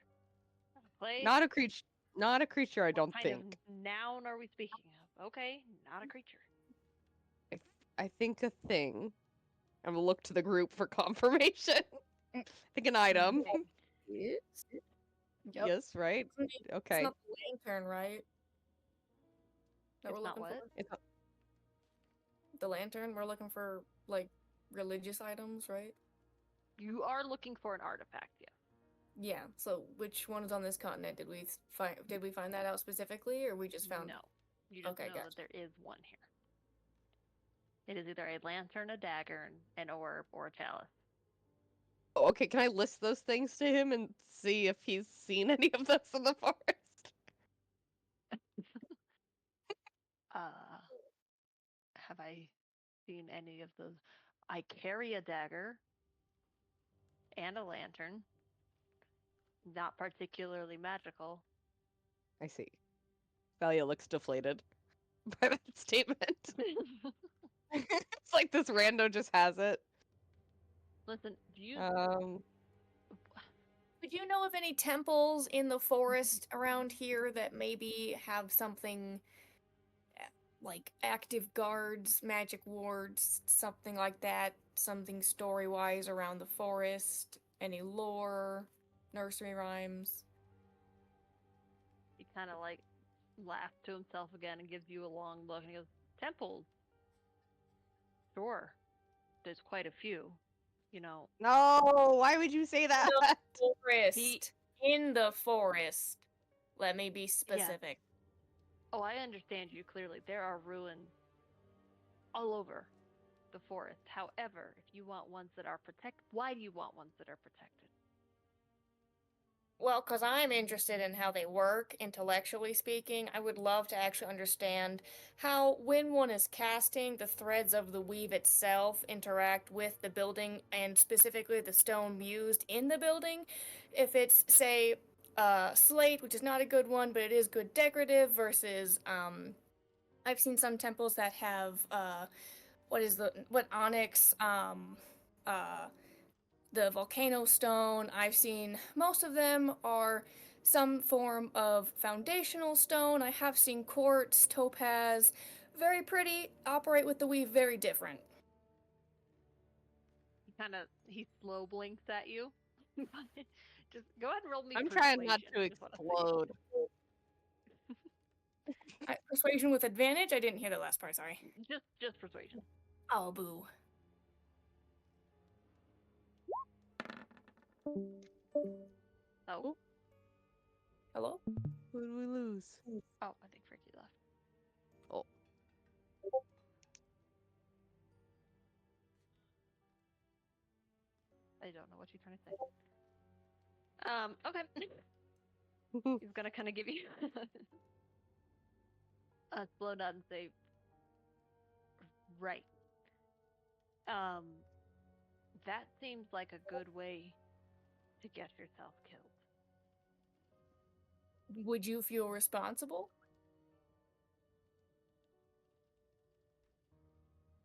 A place? Not a creature. Not a creature, I What don't kind think. of noun are we speaking of? Okay, not a creature. I think a thing. I'm gonna look to the group for confirmation. I think an item. Yes. Yep. Yes, right? It's Okay. not the lantern, right? That It's we're not looking what? It's for? The lantern? We're looking for, like, religious items, right? You are looking for an artifact, yes. Yeah. So which one is on this continent? Did we find that out specifically, or we just found? No. You just Okay, know gotcha. that there is one here. It is either a lantern, a dagger, an orb, or a chalice. Oh, okay, can I list those things to him and see if he's seen any of those in the forest? Have I seen any of those? I carry a dagger and a lantern. Not particularly magical. I see. Valia looks deflated by that statement. It's like this rando just has it. Listen, do you Would you know of any temples in the forest around here that maybe have something like active guards, magic wards, something like that? Something story wise around the forest? Any lore, nursery rhymes? he kind of like laughs to himself again and gives you a long look and he goes, temples? Sure. There's quite a few. You know, No, why would you say that? Forest. In the forest. Let me be specific. oh, I understand you clearly. There are ruins all over the forest. However, if you want ones that are protected, why do you want ones that are protected? Well, because I'm interested in how they work, intellectually speaking. I would love to actually understand how, when one is casting, the threads of the weave itself interact with the building and specifically the stone used in the building. If it's, say, slate, which is not a good one, but it is good decorative, versus, I've seen some temples that have, what onyx, the volcano stone. I've seen most of them are some form of foundational stone. I have seen quartz, topaz, very pretty, operate with the weave very different. He slow blinks at you. Just go ahead and roll me I'm persuasion. trying not to is what I'll say. explode. Persuasion with advantage? I didn't hear the last part, sorry. Just persuasion. Oh, boo. Oh, Hello? Who did we lose? oh, I think Fricky left. Oh. I don't know what you're trying to say. Okay. He's gonna kind of give you a slow nod and say, right. That seems like a good way to get yourself killed. Would you feel responsible?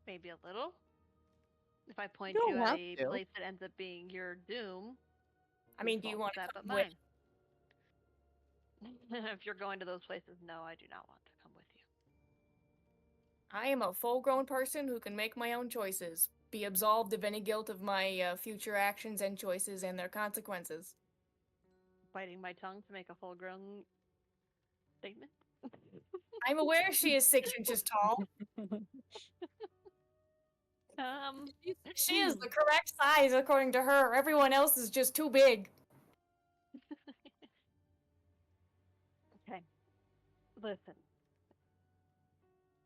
Maybe a little. If I point don't you at have a to. place that ends up being your doom, I mean, whose do you fault want is to that come but with? mine? If you're going to those places, no, I do not want to come with you. I am a full-grown person who can make my own choices, be absolved of any guilt of my future actions and choices and their consequences. Biting my tongue to make a full-grown statement. I'm aware she is 6 inches tall. She is the correct size according to her. Everyone else is just too big. Okay. Listen.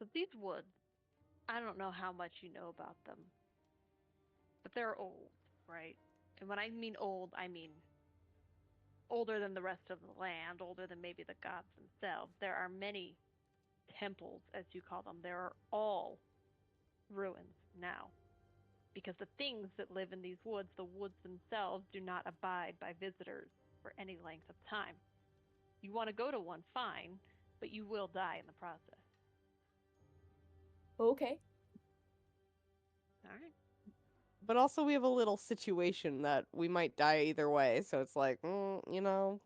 So these woods, I don't know how much you know about them, but they're old, right? And when I mean old, I mean older than the rest of the land, older than maybe the gods themselves. There are many temples, as you call them. There are all ruins now. Because the things that live in these woods, the woods themselves, do not abide by visitors for any length of time. You want to go to one, fine, but you will die in the process. Okay. All right. but also we have a little situation that we might die either way, so it's like, you know.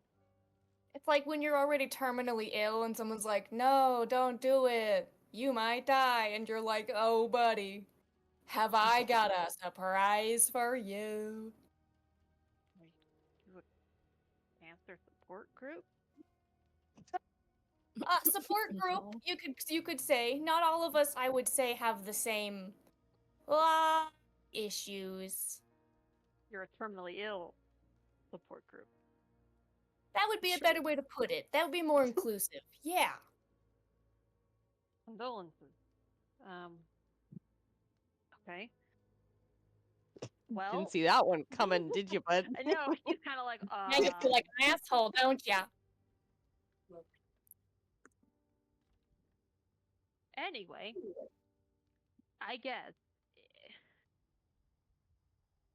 It's like when you're already terminally ill and someone's like, "No, don't do it. You might die." And you're like, "Oh, buddy, have I got a surprise for you?" Do a cancer support group? Support group, No. you could say. Not all of us, I would say, have the same issues. You're a terminally ill support group. That would be a better way to put it. That would be more inclusive. Yeah. Condolences. Okay. Well, Didn't see that one coming, did you, bud? I know he's kind of like, Now you feel like an asshole, don't ya? Anyway, I guess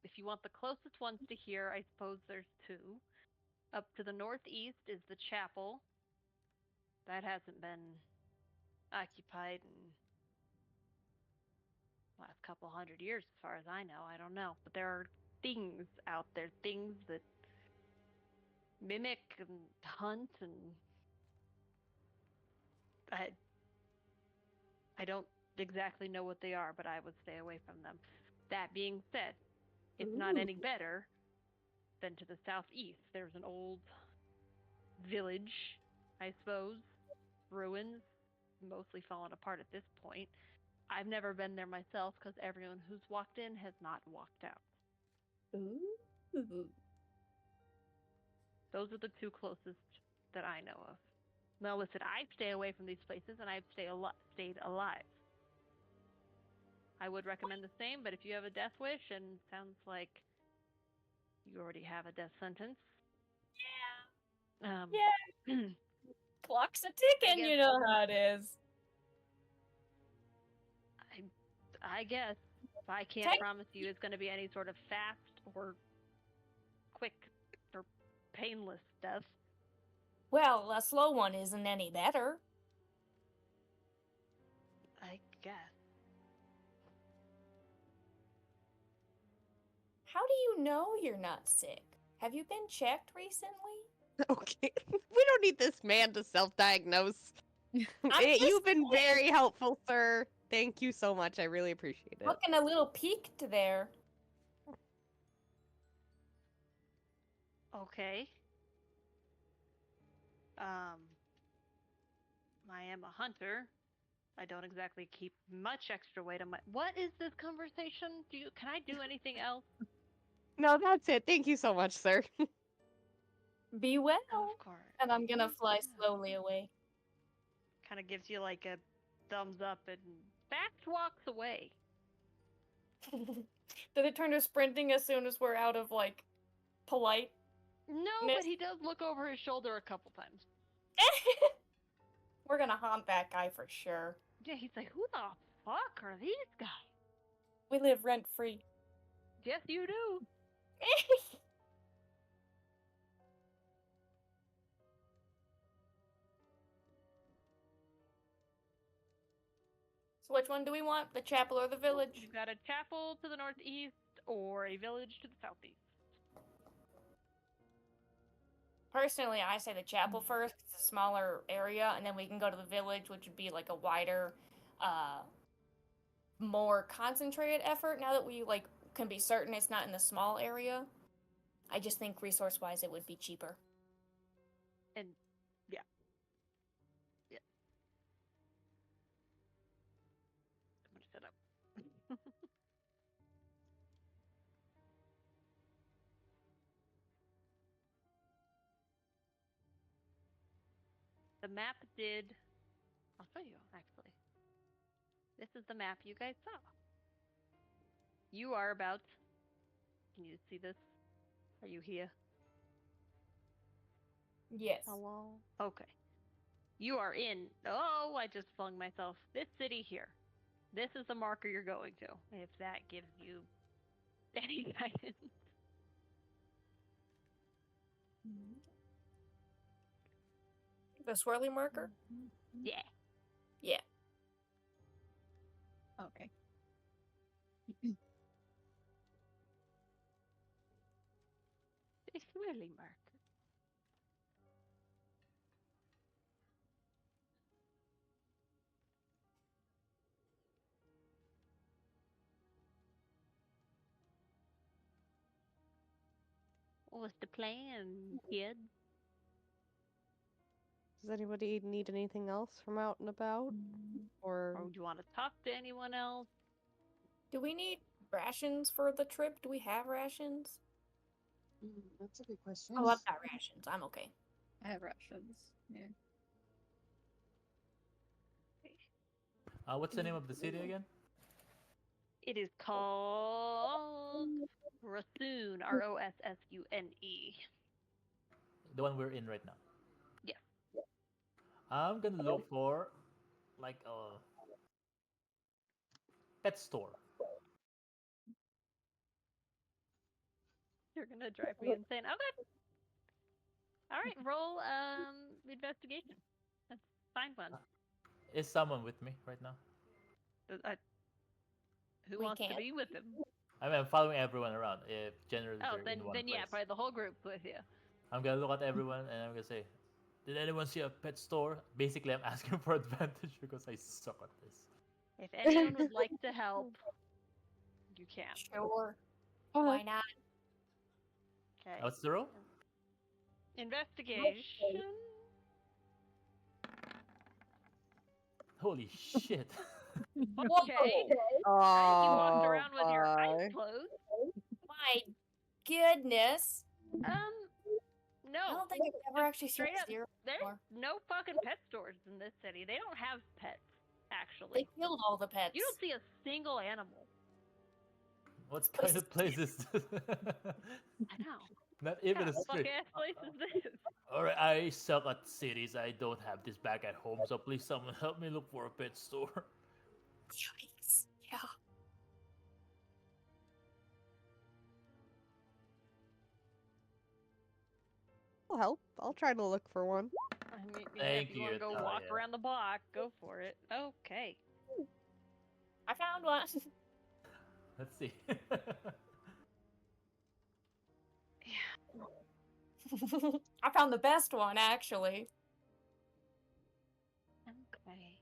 if you want the closest ones to here, I suppose there's two. Up to the northeast is the chapel. That hasn't been occupied in the last couple hundred years, as far as I know. I don't know, but there are things out there, things that mimic and hunt, and I don't exactly know what they are, but I would stay away from them. That being said, it's not any better than to the southeast. There's an old village, I suppose, ruins, mostly fallen apart at this point. I've never been there myself because everyone who's walked in has not walked out. Ooh. Those are the two closest that I know of. Now, listen, I stay away from these places and I've stayed alive. I would recommend the same, but if you have a death wish and sounds like you already have a death sentence. Yeah. Yeah. Clock's a ticking, guess- you know how it is. I guess. I can't promise you it's going to be any sort of fast or quick or painless death. Well, a slow one isn't any better. I guess. How do you know you're not sick? Have you been checked recently? Okay. We don't need this man to self-diagnose. You've been very helpful, sir. Thank you so much. I really appreciate it. Looking a little peaked there. Okay. I am a hunter. I don't exactly keep much extra weight on my. What is this conversation? Can I do anything else? No, that's it. Thank you so much, sir. Be well. Of course. And I'm gonna fly slowly away. Kind of gives you like a thumbs up and fast walks away. Did it turn to sprinting as soon as we're out of, like, polite? No, but he does look over his shoulder a couple times. We're gonna haunt that guy for sure. Yeah, he's like, who the fuck are these guys? We live rent-free. Yes, you do. So which one do we want? The chapel or the village? You've got a chapel to the northeast or a village to the southeast. Personally, I say the chapel first. It's a smaller area, and then we can go to the village, which would be like a wider, more concentrated effort. Now that we can be certain it's not in the small area, I just think resource-wise it would be cheaper. And yeah. I'm gonna set up. The map did. I'll show you actually. This is the map you guys saw. You are about. Can you see this? Are you here? Yes. Hello? Okay. You are in. Oh, I just flung myself. This city here. This is the marker you're going to. If that gives you any guidance. The swirly marker? Yeah. Yeah. Okay. early marker. What's the plan, kid? Does anybody need anything else from out and about? Or Or do you want to talk to anyone else? Do we need rations for the trip? Do we have rations? That's a good question. Oh, I've got rations. I'm okay. I have rations. Yeah. What's the name of the city again? It is called Rosune. Rossune. The one we're in right now. Yes. I'm gonna look for like a pet store. You're gonna drive me insane. Okay. All right. Roll investigation. Let's find one. Is someone with me right now? Who We wants to can't. be with him? I mean, I'm following everyone around. If generally Oh, they're in one then yeah, place. probably the whole group's with you. I'm gonna look at everyone and I'm gonna say, "Did anyone see a pet store?" Basically, I'm asking for advantage because I suck at this. If anyone would like to help, you can. Sure. Oh, Why not? Okay. What's the roll? Investigation. Holy shit! Okay. oh, You walked around with your eyes bye. closed. My goodness. I No. don't think I've ever actually seen Straight up, zero there's before. no fucking pet stores in this city. They don't have pets, They actually. killed all the pets. You don't see a single animal. What kind of place is this? I know. Not even What a fuck street. ass place is this? Alright, I suck at cities. I don't have this back at home, so please someone help me look for a pet store. Yikes. Yeah. I'll help. I'll try to look for one. I mean, yeah, Thank if you want you, to go walk Talia. around the block, go for it. Okay. I found one. Let's see. I found the best one, actually. Okay.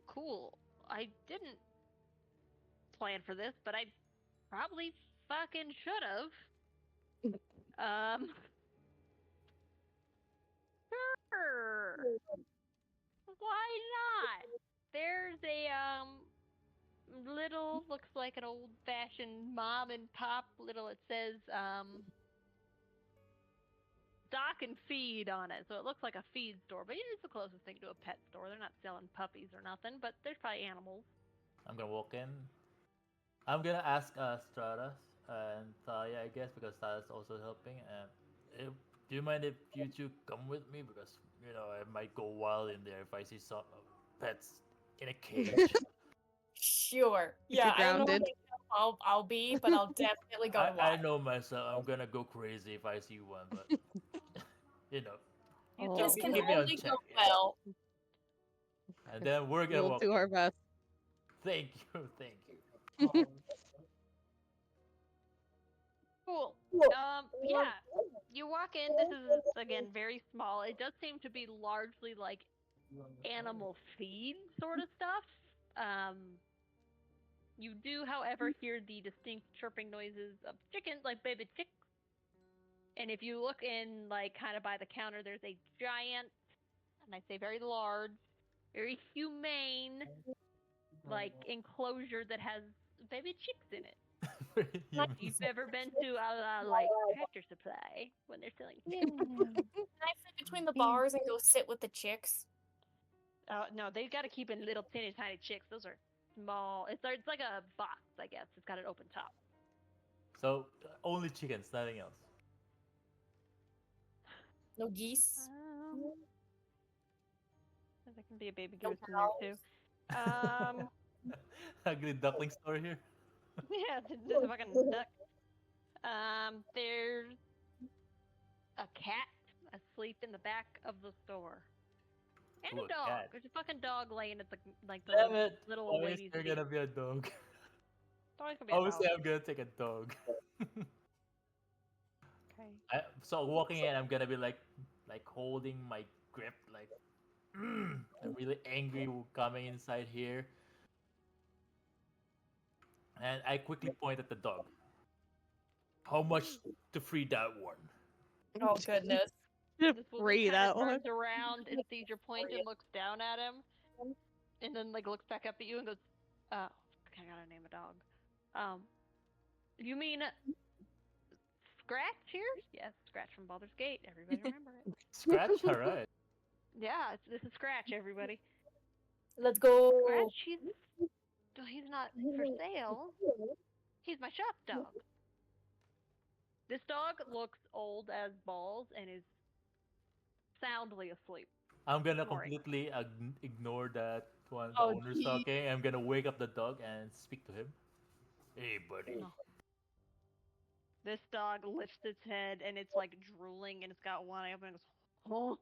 Cool. I didn't plan for this, but I probably fucking should have. Sure. Why not? There's a little, looks like an old-fashioned mom and pop little, it says stock and feed on it, so it looks like a feed store, but it's the closest thing to a pet store. They're not selling puppies or nothing, but there's probably animals. I'm gonna walk in. I'm gonna ask Stratus and Talia, I guess, because Talia's also helping. Do you mind if you two come with me? Because, you know, I might go wild in there if I see some pets in a cage. Sure. Keep Yeah, you I don't know grounded. how I'll be, but I'll definitely go I wild. know myself. I'm gonna go crazy if I see one, but you know, You Oh. two This be can keep me on only check. go Yeah. well. And then we're gonna We'll walk. do our best. Thank you, thank you. Cool. Yeah. You walk in. This is again very small. It does seem to be largely like animal feed sort of stuff. You do, however, hear the distinct chirping noises of chickens, like baby chicks. And if you look in, like, kind of by the counter, there's a giant, and I say very large, very humane, like, enclosure that has baby chicks in it. If you've ever been to like Tractor Supply when they're selling chickens. Can I fit between the bars and go sit with the chicks? No, they've got to keep in little teeny tiny chicks. Those are small. It's like a box, I guess. It's got an open top. So only chickens, nothing else. No geese? There can be a baby No goose in there too. Ugly duckling store here. Yeah, there's a fucking duck. There's a cat asleep in the back of the store. And Ooh, a a dog. cat. There's a fucking dog laying at the Damn it! little Always lady's there's feet. gonna be a dog. Dog's gonna be a Obviously, dog. I'm gonna take a dog. So walking in, I'm gonna be like holding my grip, like I'm really angry coming inside here, and I quickly point at the dog. How much to free that one? Oh goodness. This woman Free kind that of one. turns around and sees your point and looks down at him, and then like looks back up at you and goes, "Oh, I gotta name a dog. You mean Scratch here? Yes, Scratch from Baldur's Gate. Everybody remember it? Scratch, all right. Yeah, this is Scratch. Everybody. Let's go. Scratch. He's not for sale. He's my shop dog. This dog looks old as balls and is soundly asleep. I'm gonna Snoring. completely ignore that one. The Oh, owner's geez. talking. I'm gonna wake up the dog and speak to him. Hey, buddy. No. This dog lifts its head and it's like drooling and it's got one eye open and goes, "Oh,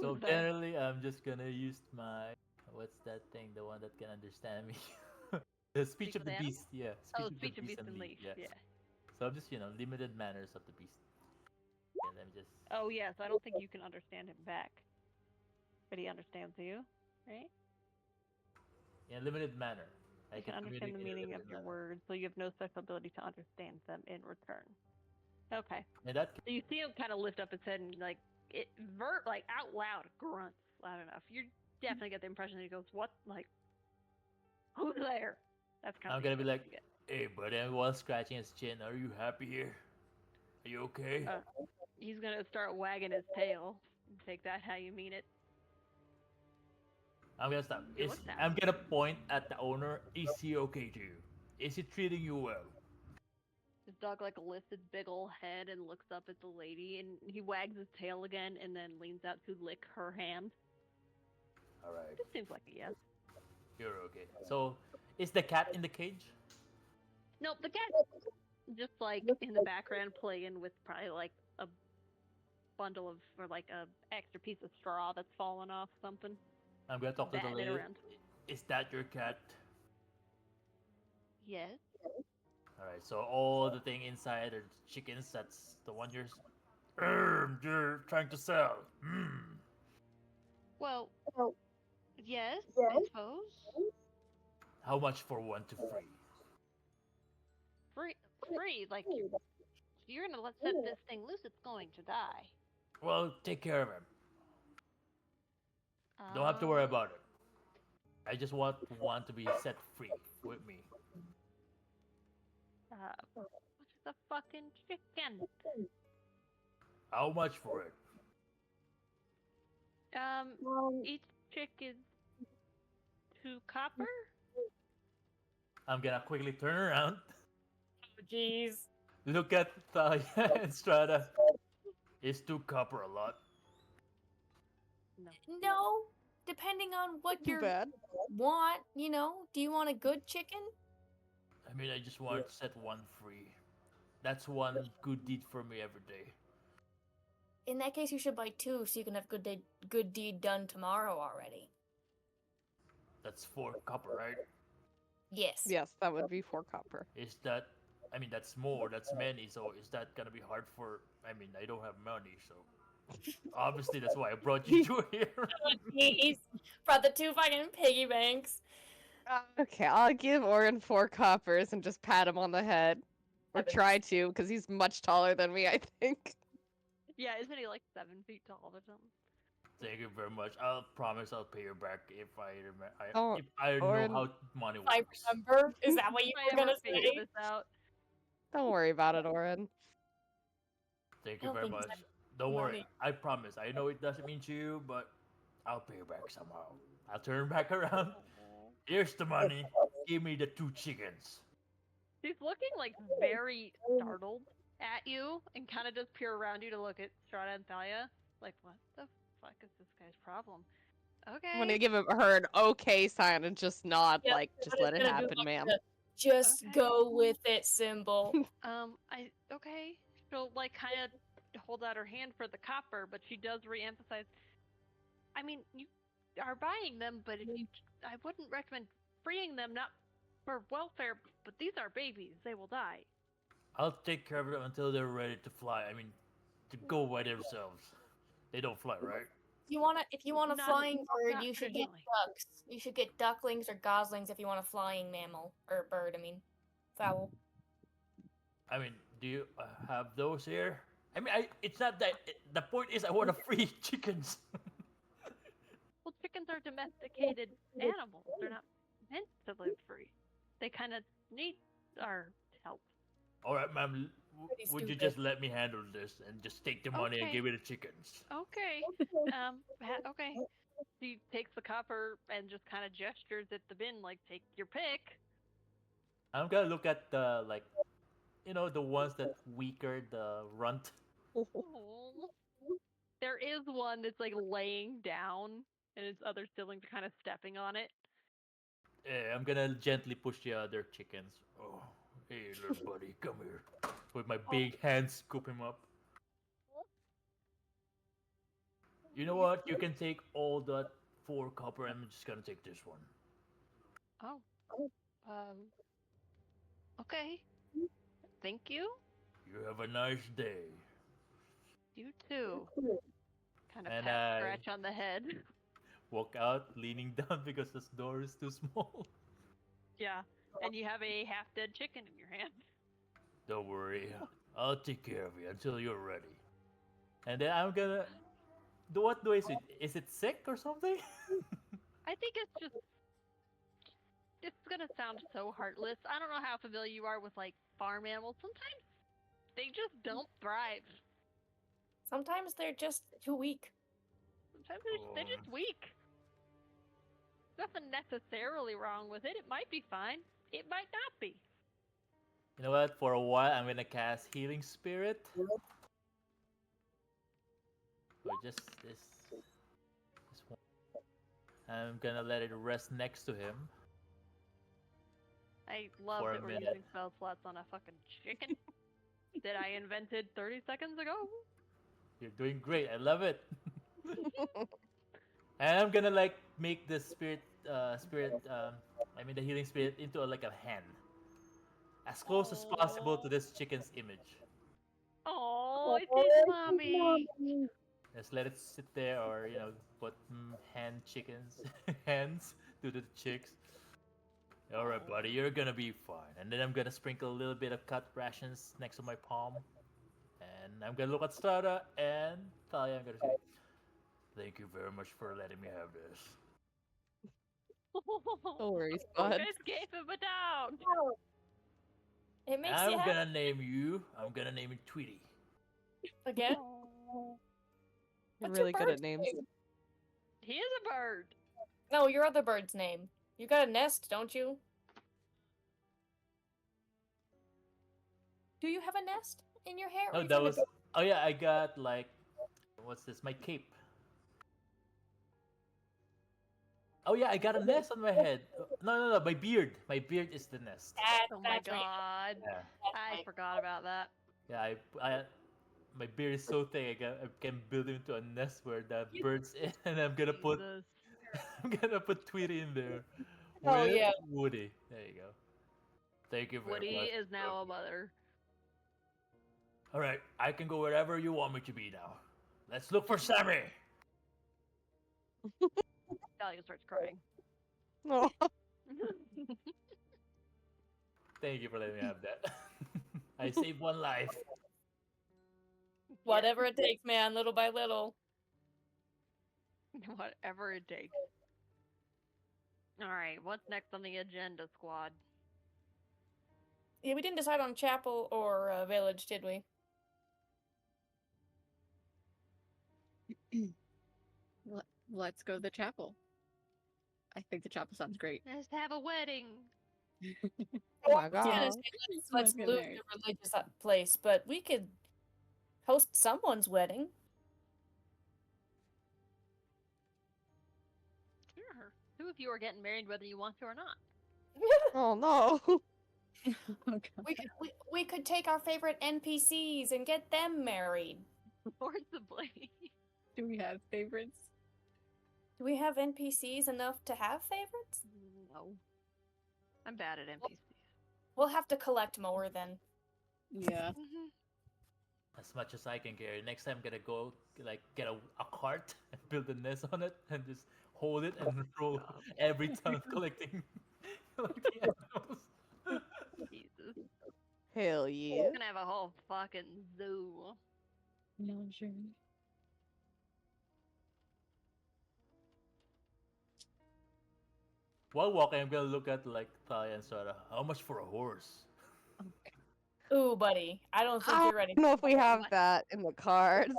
So who's there?" generally, I'm just gonna use my what's that thing? The one that can understand me. The speech Speak of the with beast. Yeah, Oh, speech speech of of the beast beast and and leash. lead. Yeah. So I'm just limited manners of the beast. Yeah, let me just. Oh yes, I don't think you can understand him back, but he understands you, right? Yeah, limited manner. I You can understand the communicate in a meaning of limited your manner. words, so you have no special ability to understand them in return. Okay. And that So you see him kind of lift up his head and like like out loud grunts loud enough. You definitely get the impression that he goes, "What? Like, who's there?" That's kind of I'm the gonna be impression like, you get. hey, buddy, and while scratching his chin, are you happy here? Are you okay? He's gonna start wagging his tail. Take that how you mean it. I'm gonna stop. He looks happy. I'm gonna point at the owner. Is he okay to you? Is he treating you well? His dog like lifts its big ol' head and looks up at the lady, and he wags his tail again, and then leans out to lick her hand. All right, This seems like a yes. you're okay. So, is the cat in the cage? Nope, the cat just like in the background playing with probably like a bundle of or like a extra piece of straw that's fallen off something. I'm gonna talk to the Batting it lady. around. Is that your cat? Yes. All right. So all the thing inside are chickens. That's the one you're trying to sell. Well, yes, I suppose. How much for one to free? Free, like you're gonna set this thing loose, it's going to die. Well, take care of him. Don't have to worry about it. I just want one to be set free with me. What's the fucking chicken? How much for it? Each chick is 2 copper? I'm gonna quickly turn around, Oh, jeez. look at Talia and Strata. Is 2 copper a lot? No. No, depending on what Too you bad. want, do you want a good chicken? I mean, I just want to set one free. That's one good deed for me every day. In that case, you should buy 2 so you can have good deed done tomorrow already. That's 4 copper, right? Yes. Yes, that would be 4 copper. Is that? I mean, that's more. That's many. So is that gonna be hard for? I mean, I don't have money, so obviously that's why I brought you to here. Oh, jeez. Brought the 2 fucking piggy banks. Okay, I'll give Orin 4 coppers and just pat him on the head. Or Heavens. try to, because he's much taller than me, I think. Yeah, isn't he like 7 feet tall or something? Thank you very much. I'll promise I'll pay you back if I remember. Oh, If I Orin- know how money I works. remember. Is that what you I were ever gonna figure say? this out. Don't worry about it, Orin. Thank I you don't very think much. so. Don't worry. Money. I promise. I know it doesn't mean to you, but I'll pay you back somehow. I'll turn back around. Here's the money. Give me the 2 chickens. She's looking like very startled at you and kind of just peer around you to look at Strata and Thalia. Like, what the fuck is this guy's problem? Okay. I'm gonna give her an okay sign and just nod, Yep, like, just let it gonna do happen, like ma'am. the just Okay. go with it symbol. Okay. She'll like kind of hold out her hand for the copper, but she does re-emphasize. I mean, you are buying them, but I wouldn't recommend freeing them, not for welfare, but these are babies. They will die. I'll take care of them until they're ready to fly. I mean, to go by themselves. They don't fly, right? If you want a Not- flying bird, not you should get frequently. ducks. You should get ducklings or goslings if you want a flying mammal or bird. I mean, fowl. I mean, do you have those here? I mean, it's not that. The point is, I want to free chickens. Well, chickens are domesticated animals. They're not meant to live free. They kind of need our help. All right, ma'am. Pretty Would you stupid. just let me handle this and just take the money and Okay. give me the chickens? Okay. Okay. He takes the copper and just kind of gestures at the bin, like, take your pick. I'm gonna look at the the ones that weaker, the runt. Oh. There is one that's like laying down, and its other siblings are kind of stepping on it. Yeah, I'm gonna gently push the other chickens. Oh, hey, little buddy, come here. With my big hands, scoop him up. You know what? You can take all that 4 copper. I'm just gonna take this one. Oh. Um. Okay. Thank you. You have a nice day. You too. Kind of And pat I scratch on the head. walk out, leaning down because this door is too small. Yeah. And you have a half-dead chicken in your hand. Don't worry, I'll take care of you until you're ready. And then I'm gonna. What do I see? Is it sick or something? I think it's just. It's gonna sound so heartless. I don't know how familiar you are with like farm animals. Sometimes they just don't thrive. Sometimes they're just too weak. Sometimes they're just weak. Nothing necessarily wrong with it. It might be fine. It might not be. You know what? For a while, I'm gonna cast Healing Spirit. Or just this one. I'm gonna let it rest next to him. I love For a that we're minute. using spell slots on a fucking chicken that I invented 30 seconds ago. You're doing great. I love it. And I'm gonna make the the healing spirit into like a hen, as close as possible to this chicken's image. Oh, it's his mommy. Just let it sit there, or put hen chickens, hens to the chicks. All right, buddy, you're gonna be fine. And then I'm gonna sprinkle a little bit of cut rations next to my palm, and I'm gonna look at Strada and Talia. I'm gonna say, "Thank you very much for letting me have this." No worries, You bud. guys gave him a dog. It makes I'm you happy gonna name you. I'm gonna name it Tweety. again. You're What's really your good bird's at names. name? He is a bird. No, your other bird's name. You got a nest, don't you? Do you have a nest in your hair? or Oh, you that found a was. bird? Oh yeah, I got what's this? My cape. Oh yeah, I got a nest on my head. No, my beard. My beard is the nest. Oh my That's right. god. Yeah, I right. forgot about that. yeah. My beard is so thick. I can build into a nest where the bird's in, and Jesus. I'm gonna put Tweety in there Oh, with yeah. Woody. There you go. Thank you very Woody much. is now a mother. All right, I can go wherever you want me to be now. Let's look for Sammy. Dahlia starts crying. Oh, Thank you for letting me have that. I saved one life. Whatever it takes, man, little by little. Whatever it takes. Alright, what's next on the agenda, squad? Yeah, we didn't decide on chapel or village, did we? Let's go to the chapel. I think the chapel sounds great. Let's have a wedding. oh my I was gonna god. say, let's Let's get loot married. the religious place, but we could host someone's wedding. Sure. Two of you are getting married whether you want to or not. Oh no. Oh, God. We could take our favorite NPCs and get them married. Forcibly. Do we have favorites? Do we have NPCs enough to have favorites? No. I'm bad at NPCs. We'll have to collect more then. Yeah. Mhm. As much as I can carry. Next time, I'm gonna go like get a cart and build a nest on it and just hold it and roll God. every time collecting collecting animals. Jesus. Hell yeah. Gonna have a whole fucking zoo. No, sure. While walking, I'm gonna look at like Talia and Sora. How much for a horse? Ooh, buddy, I don't think I you're ready. don't know if we have What? that in the cards.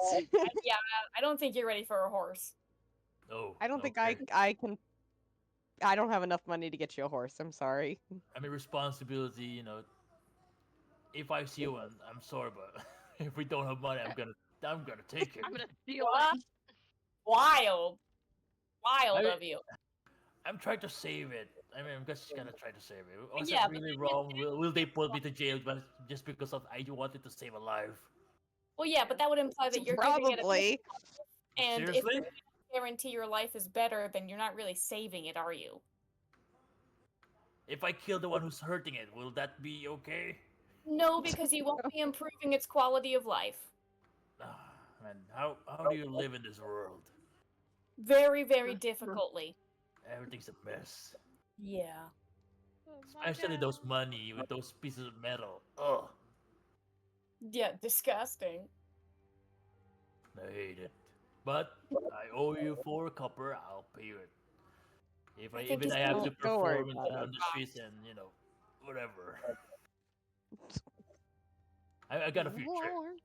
Yeah, I don't think you're ready for a horse. Oh, I don't think okay. I can. I don't have enough money to get you a horse. I'm sorry. I mean, responsibility. If I see one, I'm sorry, but if we don't have money, I'm gonna take it. I'm gonna steal What? it. Wild, wild I- of you. I'm trying to save it. I mean, I'm just gonna try to save it. Was Yeah, it but really then wrong? Will they put me to jail just because of I wanted to save a life? Well, yeah, but that would imply that you're giving it a Probably. and if Seriously? you guarantee your life is better, then you're not really saving it, are you? If I kill the one who's hurting it, will that be okay? No, because you won't be improving its quality of life. Ah, man, how do you live in this world? Very, very difficultly. Everything's a mess. Yeah. Oh my Especially God. those money with those pieces of metal. Ugh, Yeah, disgusting. I hate it. But I owe you 4 copper. I'll pay you it. If I I think even he's I have to Don't worry perform about on it. the streets and whatever. I got a future. Lord.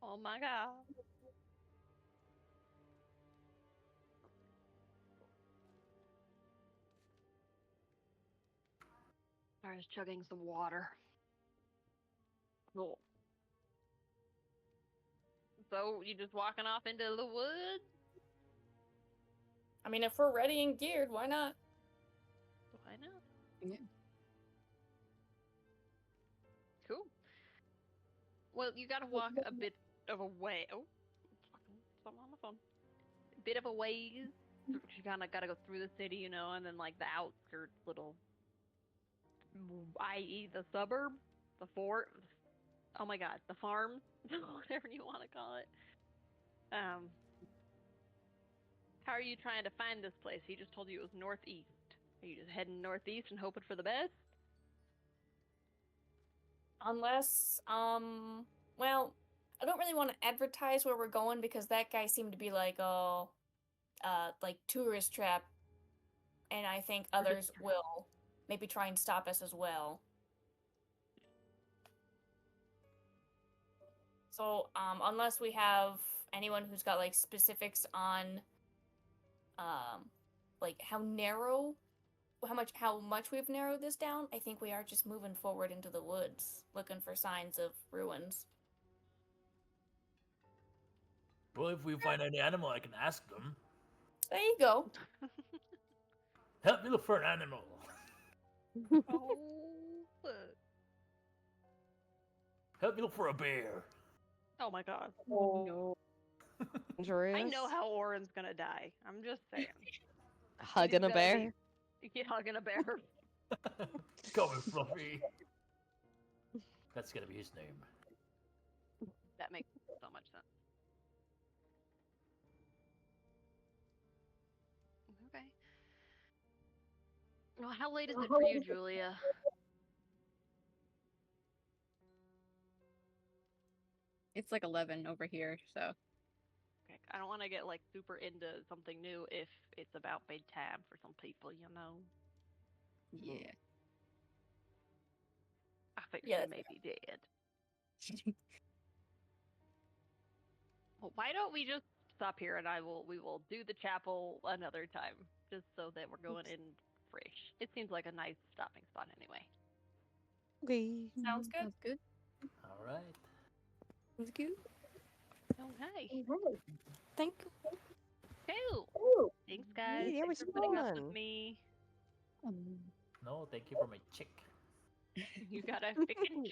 Oh my God. I was chugging some water. Cool. So you just walking off into the woods? I mean, if we're ready and geared, why not? Why not? Yeah. Cool. Well, you gotta walk a bit of a way. Oh, fucking something on my phone. A bit of a ways. You kind of gotta go through the city, and then like the outskirts, little, i.e., the suburb, the fort. Oh my God, the farm, whatever you want to call it. How are you trying to find this place? He just told you it was northeast. Are you just heading northeast and hoping for the best? Unless, well, I don't really want to advertise where we're going because that guy seemed to be like, oh, like tourist trap, and I think others will maybe try and stop us as well. So, unless we have anyone who's got like specifics on, like how much we've narrowed this down, I think we are just moving forward into the woods, looking for signs of ruins. Well, if we find any animal, I can ask them. There you go. Help me look for an animal. Oh, fuck. Help me look for a bear. Oh my God. No. I know how Oren's gonna die. I'm just saying. Hugging a He's gonna bear. Get hugging a bear. Come here, Fluffy. That's gonna be his name. That makes so much sense. Okay. Well, how late is it for you, Julia? It's like 11 over here, so. Okay, I don't want to get like super into something new if it's about bedtime for some people, Yeah. I think Yeah, she may be dead. Well, why don't we just stop here and we will do the chapel another time, just so that we're going in fresh. It seems like a nice stopping spot anyway. Okay. sounds good. Sounds good. All right. Sounds good. Okay. Thank you. Cool. Thanks, guys. Yeah, it Thanks was for putting up fun. with me. No, thank you for my chick. You got a chicken.